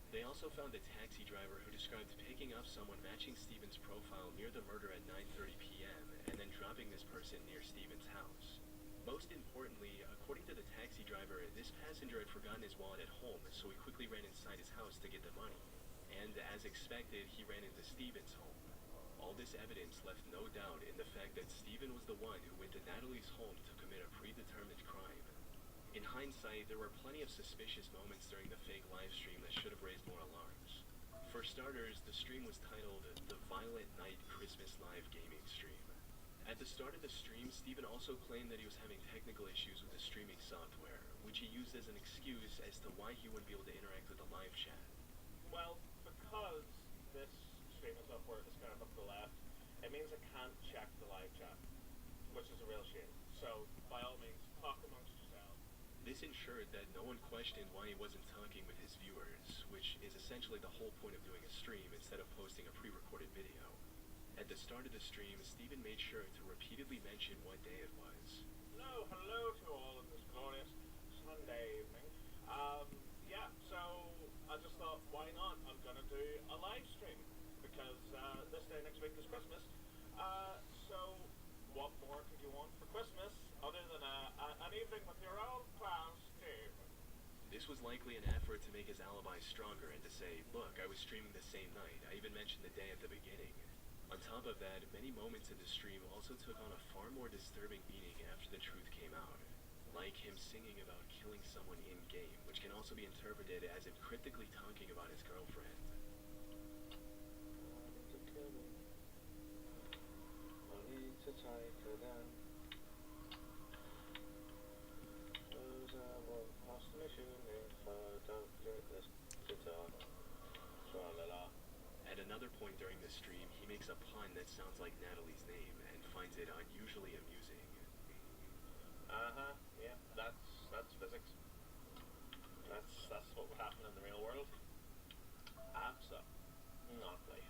They also found a taxi driver who described picking up someone matching Steven's profile near the murder at 9:30 p.m. and then dropping this person near Steven's house. Most importantly, according to the taxi driver, this passenger had forgotten his wallet at home, so he quickly ran inside his house to get the money. And as expected, he ran into Steven's home. All this evidence left no doubt in the fact that Steven was the one who went to Natalie's home to commit a predetermined crime. In hindsight, there were plenty of suspicious moments during the fake live stream that should have raised more alarms. For starters, the stream was titled The Violent Night Christmas Live Gaming Stream. At the start of the stream, Steven also claimed that he was having technical issues with the streaming software, which he used as an excuse as to why he wouldn't be able to interact with the live chat. Well, because this streaming software is kind of up to the left, it means I can't check the live chat, which is a real shame. So, by all means, talk amongst yourselves. This ensured that no one questioned why he wasn't talking with his viewers, which is essentially the whole point of doing a stream instead of posting a pre-recorded video. At the start of the stream, Steven made sure to repeatedly mention what day it was. Hello to all on this glorious Sunday evening. Yeah, so I just thought, why not? I'm gonna do a live stream because this day next week is Christmas. So what more could you want for Christmas other than an evening with your old pal Steve? This This was likely an effort to make his alibi stronger and to say, look, I was streaming the same night. I even mentioned the day at the beginning. On top of that, many moments in the stream also took on a far more disturbing meaning after the truth came out. Like him singing about killing someone in-game, which can also be interpreted as him cryptically talking about his girlfriend. To take her down. Cause I won't pass the mission if I don't get this guitar. Tra-la-la. At another point during the stream, he makes a pun that sounds like Natalie's name and finds it unusually amusing. Yeah, that's physics. That's what would happen in the real world. Absolutely.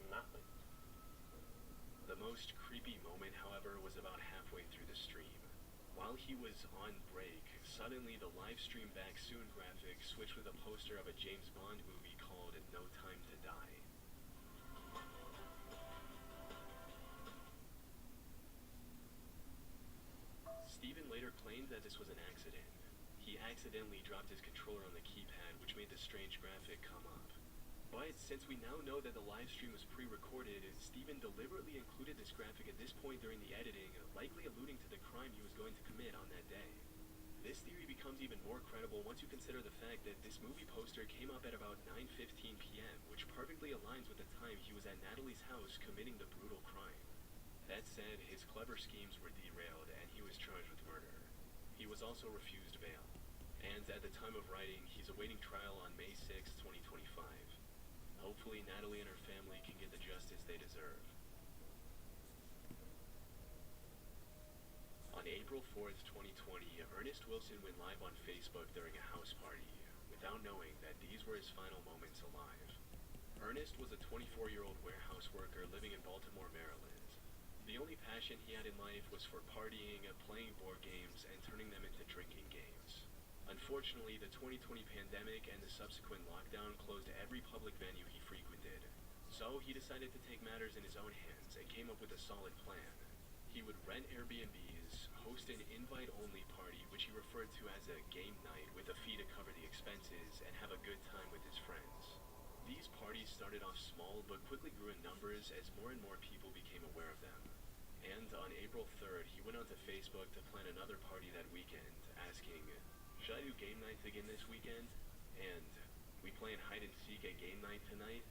Nothing. The most creepy moment, however, was about halfway through the stream. While he was on break, suddenly the live stream back soon graphic switched with a poster of a James Bond movie called No Time to Die. Steven later claimed that this was an accident. He accidentally dropped his controller on the keypad, which made the strange graphic come up. But since we now know that the live stream was pre-recorded, Steven deliberately included this graphic at this point during the editing, likely alluding to the crime he was going to commit on that day. This theory becomes even more credible once you consider the fact that this movie poster came up at about 9:15 p.m., which perfectly aligns with the time he was at Natalie's house committing the brutal crime. That said, his clever schemes were derailed and he was charged with murder. He was also refused bail. And at the time of writing, he's awaiting trial on May 6, 2025. Hopefully, Natalie and her family can get the justice they deserve. On April 4th, 2020, Ernest Wilson went live on Facebook during a house party, without knowing that these were his final moments alive. Ernest was a 24-year-old warehouse worker living in Baltimore, Maryland. The only passion he had in life was for partying, playing board games, and turning them into drinking games. Unfortunately, the 2020 pandemic and the subsequent lockdown closed every public venue he frequented. So he decided to take matters in his own hands and came up with a solid plan. He would rent Airbnbs, host an invite-only party, which he referred to as a game night, with a fee to cover the expenses, and have a good time with his friends. These parties started off small, but quickly grew in numbers as more and more people became aware of them. And on April 3rd, he went onto Facebook to plan another party that weekend, asking, should I do game nights again this weekend? And we playing hide and seek at game night tonight?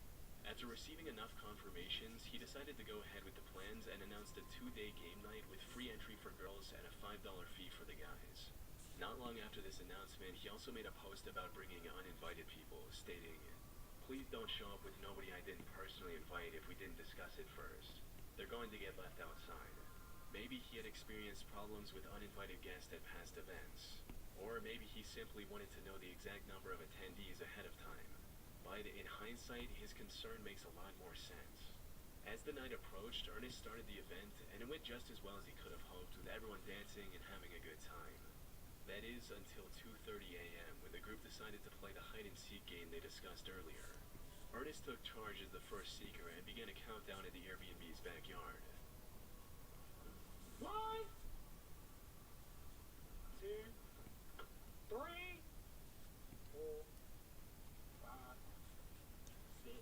After receiving enough confirmations, he decided to go ahead with the plans and announced a 2-day game night with free entry for girls and a $5 fee for the guys. Not long after this announcement, he also made a post about bringing uninvited people, stating, please don't show up with nobody I didn't personally invite if we didn't discuss it first. They're going to get left outside. Maybe he had experienced problems with uninvited guests at past events. Or maybe he simply wanted to know the exact number of attendees ahead of time. But in hindsight, his concern makes a lot more sense. As the night approached, Ernest started the event, and it went just as well as he could have hoped, with everyone dancing and having a good time. That is until 2:30 a.m., when the group decided to play the hide-and-seek game they discussed earlier. Ernest took charge as the first seeker and began a countdown at the Airbnb's backyard. 1, 2, 3, 4, 5, 6.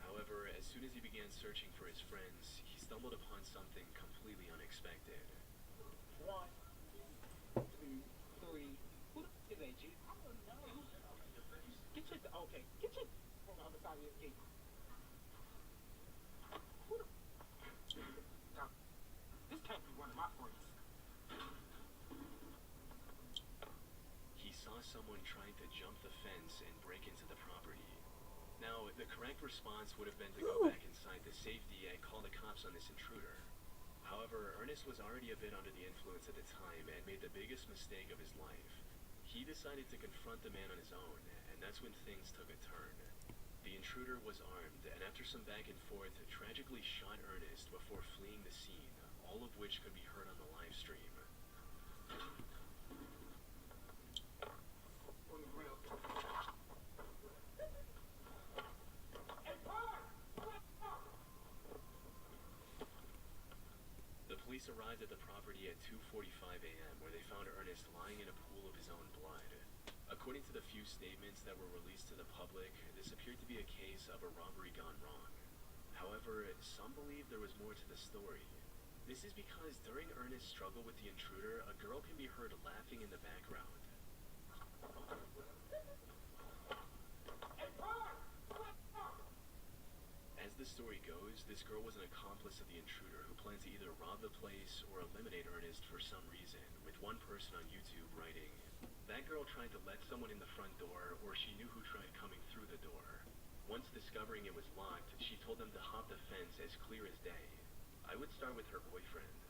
However, as soon as he began searching for his friends, he stumbled upon something completely unexpected. 1, 2, 3. Who the f is that, G? I don't know. Get your, okay, get your on the other side of this gate. Who the now, this can't be one of my friends. He saw someone trying to jump the fence and break into the property. Now, the correct response would have been to go back inside to safety and call the cops on this intruder. However, Ernest was already a bit under the influence at the time and made the biggest mistake of his life. He decided to confront the man on his own, and that's when things took a turn. The intruder was armed, and after some back and forth, tragically shot Ernest before fleeing the scene, all of which could be heard on the live stream. The police Police arrived at the property at 2:45 a.m. where they found Ernest lying in a pool of his own blood. According to the few statements that were released to the public, this appeared to be a case of a robbery gone wrong. However, some believe there was more to the story. This is because during Ernest's struggle with the intruder, a girl can be heard laughing in the background. As the story goes, this girl was an accomplice of the intruder who planned to either rob the place or eliminate Ernest for some reason, with one person on YouTube writing, "That girl tried to let someone in the front door, or she knew who tried coming through the door. Once discovering it was locked, she told them to hop the fence as clear as day. I would start with her boyfriend."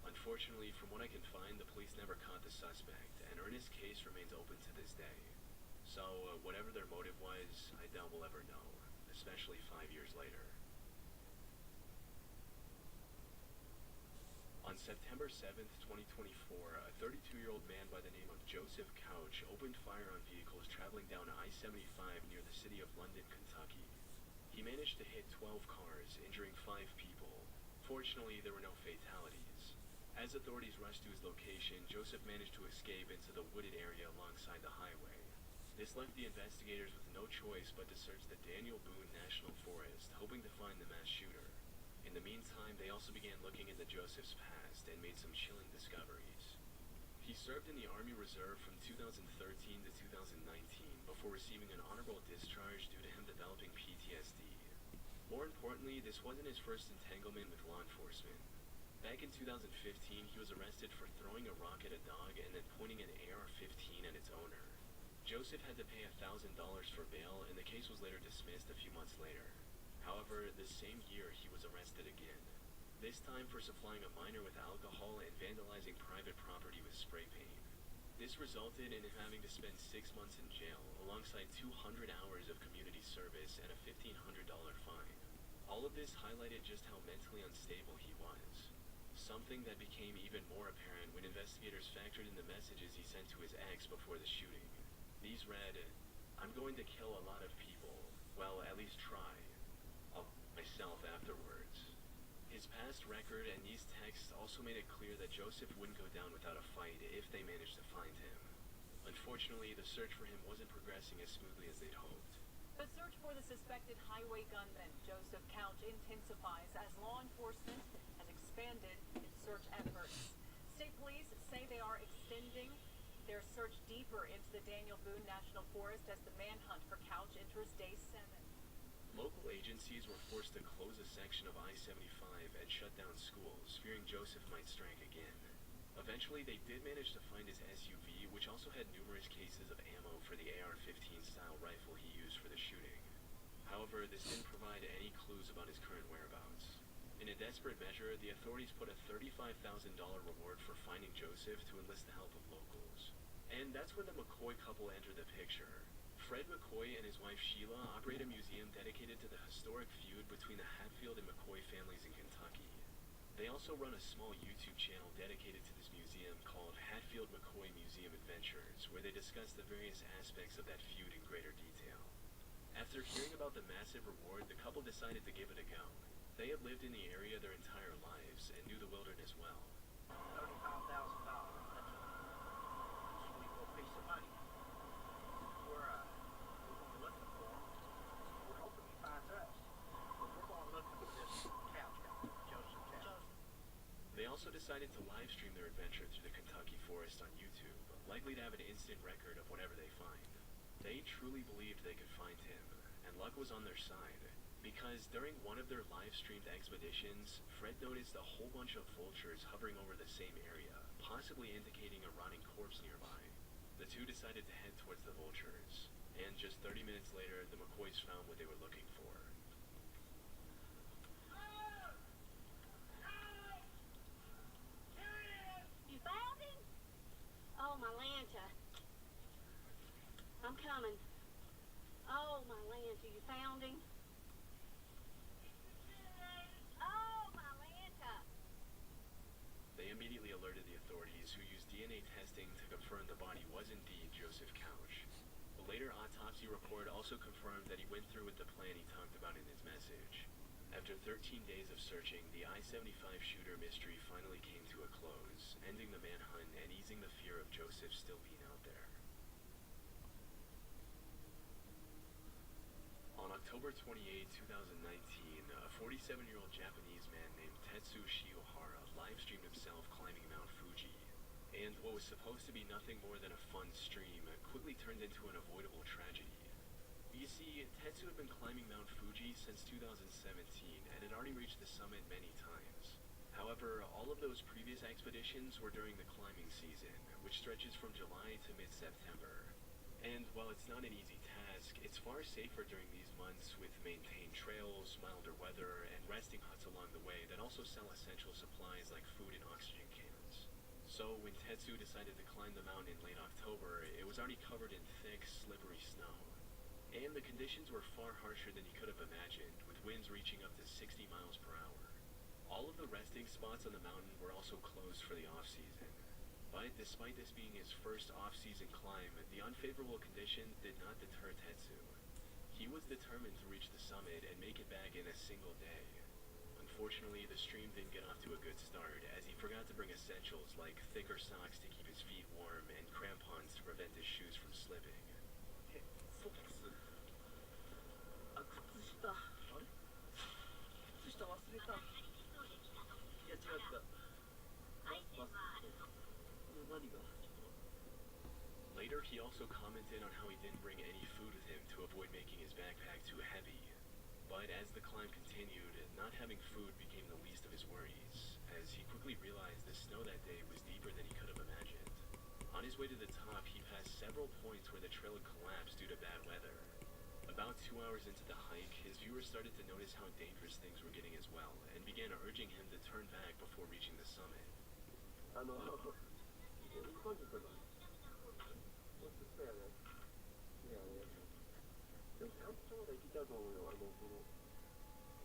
Unfortunately, from what I can find, the police never caught the suspect, and Ernest's case remains open to this day. So, whatever their motive was, I doubt we'll ever know, especially 5 years later. On September 7th, 2024, a 32-year-old man by the name of Joseph Couch opened fire on vehicles traveling down I-75 near the city of London, Kentucky. He managed to hit 12 cars, injuring 5 people. Fortunately, there were no fatalities. As authorities rushed to his location, Joseph managed to escape into the wooded area alongside the highway. This left the investigators with no choice but to search the Bbno National Forest, hoping to find the mass shooter. In the meantime, they also began looking into Joseph's past and made some chilling discoveries. He served in the Army Reserve from 2013 to 2019 before receiving an honorable discharge due to him developing PTSD. More importantly, this wasn't his first entanglement with law enforcement. Back in 2015, he was arrested for throwing a rock at a dog and then pointing an AR-15 at its owner. Joseph had to pay $1,000 for bail, and the case was later dismissed a few months later. However, the same year he was arrested again, this time for supplying a minor with alcohol and vandalizing private property with spray paint. This resulted in him having to spend 6 months in jail, alongside 200 hours of community service and a $1,500 fine. All of this highlighted just how mentally unstable he was. Something that became even more apparent when investigators factored in the messages he sent to his ex before the shooting. These read, "I'm going to kill a lot of people. Well, at least try. I'll myself afterwards." His past record and these texts also made it clear that Joseph wouldn't go down without a fight if they managed to find him. Unfortunately, the search for him wasn't progressing as smoothly as they'd hoped. The search for the suspected highway gunman, Joseph Couch, intensifies as law enforcement has expanded its search efforts. State police say they are extending their search deeper into the Bbno National Forest as the manhunt for Couch enters day 7. Local agencies were forced to close a section of I-75 and shut down schools, fearing Joseph might strike again. Eventually, they did manage to find his SUV, which also had numerous cases of ammo for the AR-15 style rifle he used for the shooting. However, this didn't provide any clues about his current whereabouts. In a desperate measure, the authorities put a $35,000 reward for finding Joseph to enlist the help of locals. And that's when the McCoy couple entered the picture. Fred McCoy and his wife Sheila operate a museum dedicated to the historic feud between the Hatfield and McCoy families in Kentucky. They also run a small YouTube channel dedicated to this museum called Hatfield McCoy Museum Adventures, where they discuss the various aspects of that feud in greater detail. After hearing about the massive reward, the couple decided to give it a go. They had lived in the area their entire lives and knew the wilderness well. $35,000. That's a sweet little piece of money. We're going looking for him. We're hoping he finds us. But we're going looking for this Couch guy, Joseph Couch. They also decided to live stream their adventure through the Kentucky forest on YouTube, likely to have an instant record of whatever they find. They truly believed they could find him, and luck was on their side. Because during one of their live-streamed expeditions, Fred noticed a whole bunch of vultures hovering over the same area, possibly indicating a rotting corpse nearby. The two decided to head towards the vultures, and just 30 minutes later, the McCoys found what they were looking for. You found him? Oh, my Lanta. I'm coming. Oh, my Lanta, you found him? Oh, my Lanta. They immediately alerted the authorities, who used DNA testing to confirm the body was indeed Joseph Couch. The later autopsy report also confirmed that he went through with the plan he talked about in his message. After After 13 days of searching, the I-75 shooter mystery finally came to a close, ending the manhunt and easing the fear of Joseph still being out there. On October 28, 2019, a 47-year-old Japanese man named Tetsu Shiohara live-streamed himself climbing Mount Fuji, and what was supposed to be nothing more than a fun stream quickly turned into an avoidable tragedy. You see, Tetsu had been climbing Mount Fuji since 2017 and had already reached the summit many times. However, all of those previous expeditions were during the climbing season, which stretches from July to mid-September. And while it's not an easy task, it's far safer during these months with maintained trails, milder weather, and resting huts along the way that also sell essential supplies like food and oxygen cans. So when Tetsu decided to climb the mountain in late October, it was already covered in thick, slippery snow. And the conditions were far harsher than he could have imagined, with winds reaching up to 60 miles per hour. All of the resting spots on the mountain were also closed for the off-season. But despite this being his first off-season climb, the unfavorable conditions did not deter Tetsu. He was determined to reach the summit and make it back in a single day. Unfortunately, the stream didn't get off to a good start, as he forgot to bring essentials like thicker socks to keep his feet warm and crampons to prevent his shoes from slipping. ソックスあ、靴下あれ靴下忘れたいや違ったバス何が Later, he also commented on how he didn't bring any food with him to avoid making his backpack too heavy. But as the climb continued, not having food became the least of his worries, as he quickly realized the snow that day was deeper than he could have imagined. On his way to the top, he passed several points where the trail had collapsed due to bad weather. About 2 hours into the hike, his viewers started to notice how dangerous things were getting as well, and began urging him to turn back before reaching the summit.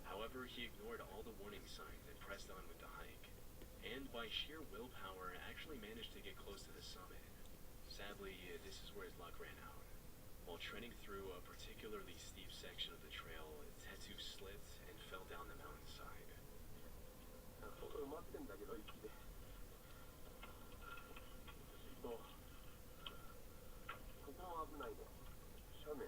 However, he ignored all the warning signs and pressed on with the hike, and by sheer willpower actually managed to get close to the summit. Sadly, this is where his luck ran out. While treading through a particularly steep section of the trail, Tetsu slipped and fell down the mountainside. 埋まってんだけど息でここも危ないね斜面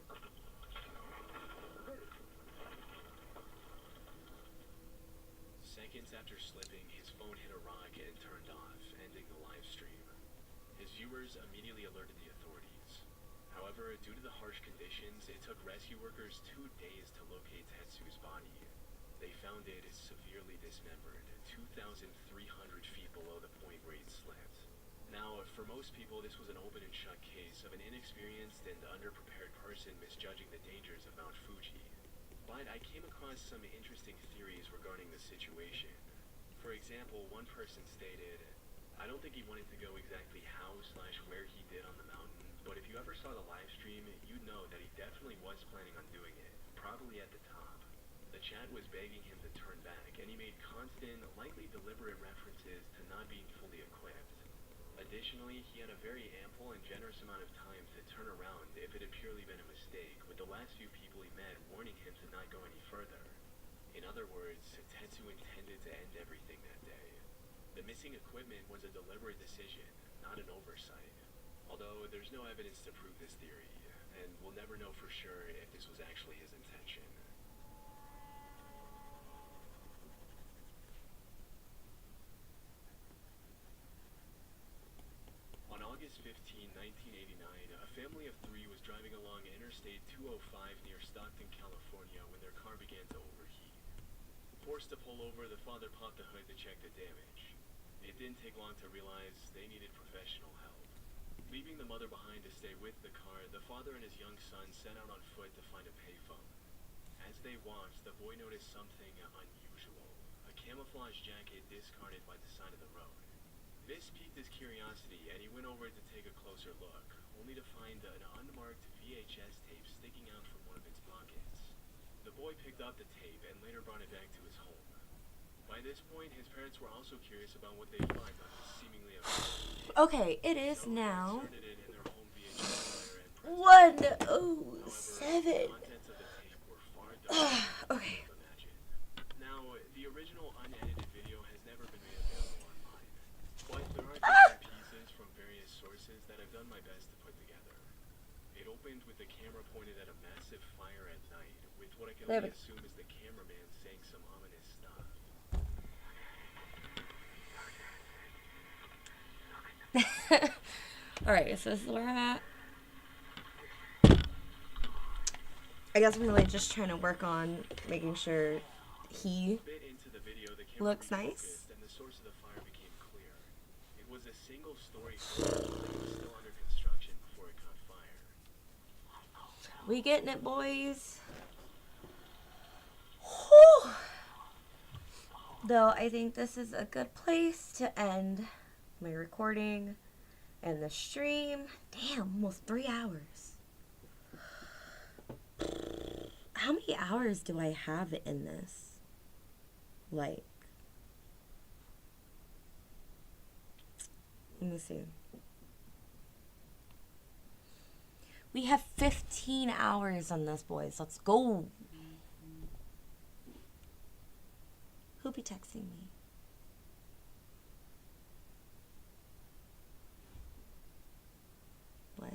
Seconds after slipping, his phone hit a rock and turned off, ending the live stream. His viewers immediately alerted the authorities. However, due to the harsh conditions, it took rescue workers 2 days to locate Tetsu's body. They found it severely dismembered, 2,300 feet below the point where he'd slipped. Now, for most people, this was an open and shut case of an inexperienced and underprepared person misjudging the dangers of Mount Fuji. But I came across some interesting theories regarding the situation. For example, one person stated, I don't think he wanted to go exactly how/where he did on the mountain, but if you ever saw the live stream, you'd know that he definitely was planning on doing it, probably at the top. The chat was begging him to turn back, and he made constant, likely deliberate references to not being fully equipped. Additionally, he had a very ample and generous amount of time to turn around if it had purely been a mistake, with the last few people he met warning him to not go any further. In other words, Tetsu intended to end everything that day. The missing equipment was a deliberate decision, not an oversight. Although there's no evidence to prove this theory, and we'll never know for sure if this was actually his intention. On August 15, 1989, a family of 3 was driving along Interstate 205 near Stockton, California when their car began to overheat. Forced to pull over, the father popped the hood to check the damage. It didn't take long to realize they needed professional help. Leaving the mother behind to stay with the car, the father and his young son set out on foot to find a payphone. As they walked, the boy noticed something unusual, a camouflage jacket discarded by the side of the road. This piqued his curiosity, and he went over to take a closer look, only to find an unmarked VHS tape sticking out from one of its pockets. The boy picked up the tape and later brought it back to his home. By this point, his parents were also curious about what they'd find on this seemingly Okay, it is now 1:07. Okay. original unedited video has never been made available online, but there are bits and pieces from various sources that I've done my best to put together. It opened with the camera pointed at a massive fire at night, with what I can only assume is the cameraman saying some ominous stuff. Alright, so this is where I'm at. I guess I'm really just trying to work on making sure he looks nice. And the source of the fire became clear. It was a single story that was still under construction before it caught fire. We getting it, boys. Whew. Though I think this is a good place to end my recording and the stream. Damn, almost 3 hours. How many hours do I have in this? Like, let me see. We have 15 hours on this, boys. Let's go. Who'll be texting me? What?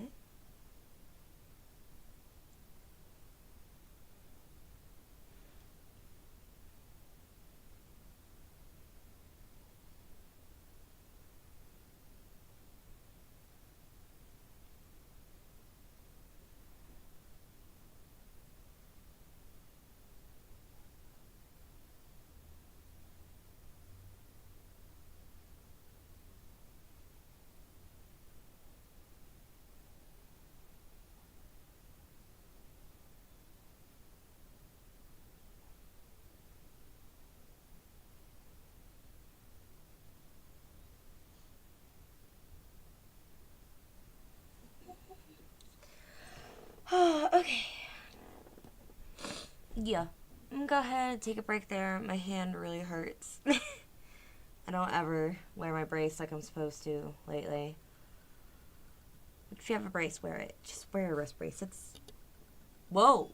Okay. Yeah. I'm gonna go ahead and take a break there. My hand really hurts. I don't ever wear my brace like I'm supposed to lately. If you have a brace, wear it. Just wear a wrist brace. It's... Whoa.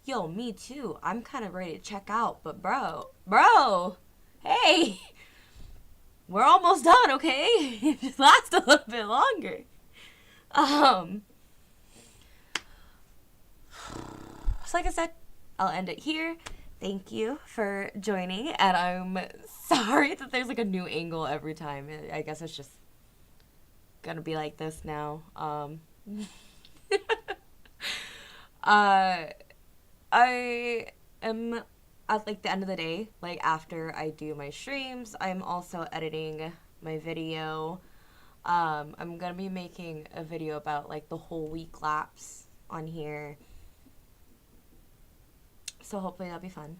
Yo, me too. I'm kind of ready to check out, but bro, hey. We're almost done, okay? Just last a little bit longer. So like I said, I'll end it here. Thank you for joining, and I'm sorry that there's like a new angle every time. I guess it's just gonna be like this now. I am at like the end of the day, like after I do my streams, I'm also editing my video. I'm gonna be making a video about like the whole week lapse on here. So hopefully that'll be fun.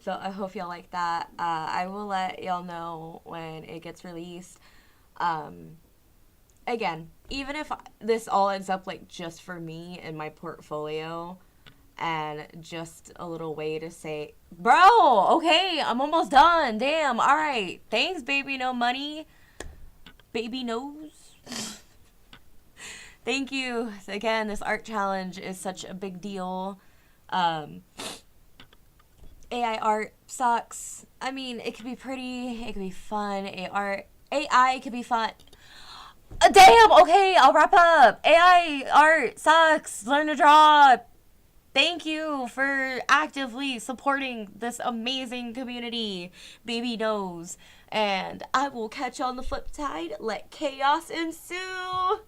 So I hope y'all like that. I will let y'all know when it gets released. Again, even if this all ends up like just for me and my portfolio and just a little way to say, bro, okay, I'm almost done. Damn, all right. Thanks, baby, no money. Baby knows. Thank you. Again, this art challenge is such a big deal. AI art sucks. I mean, it could be pretty, it could be fun. AI could be fun. Damn, okay, I'll wrap up. AI art sucks. Learn to draw. Thank you for actively supporting this amazing community. Baby knows. And I will catch you on the flip side. Let chaos ensue.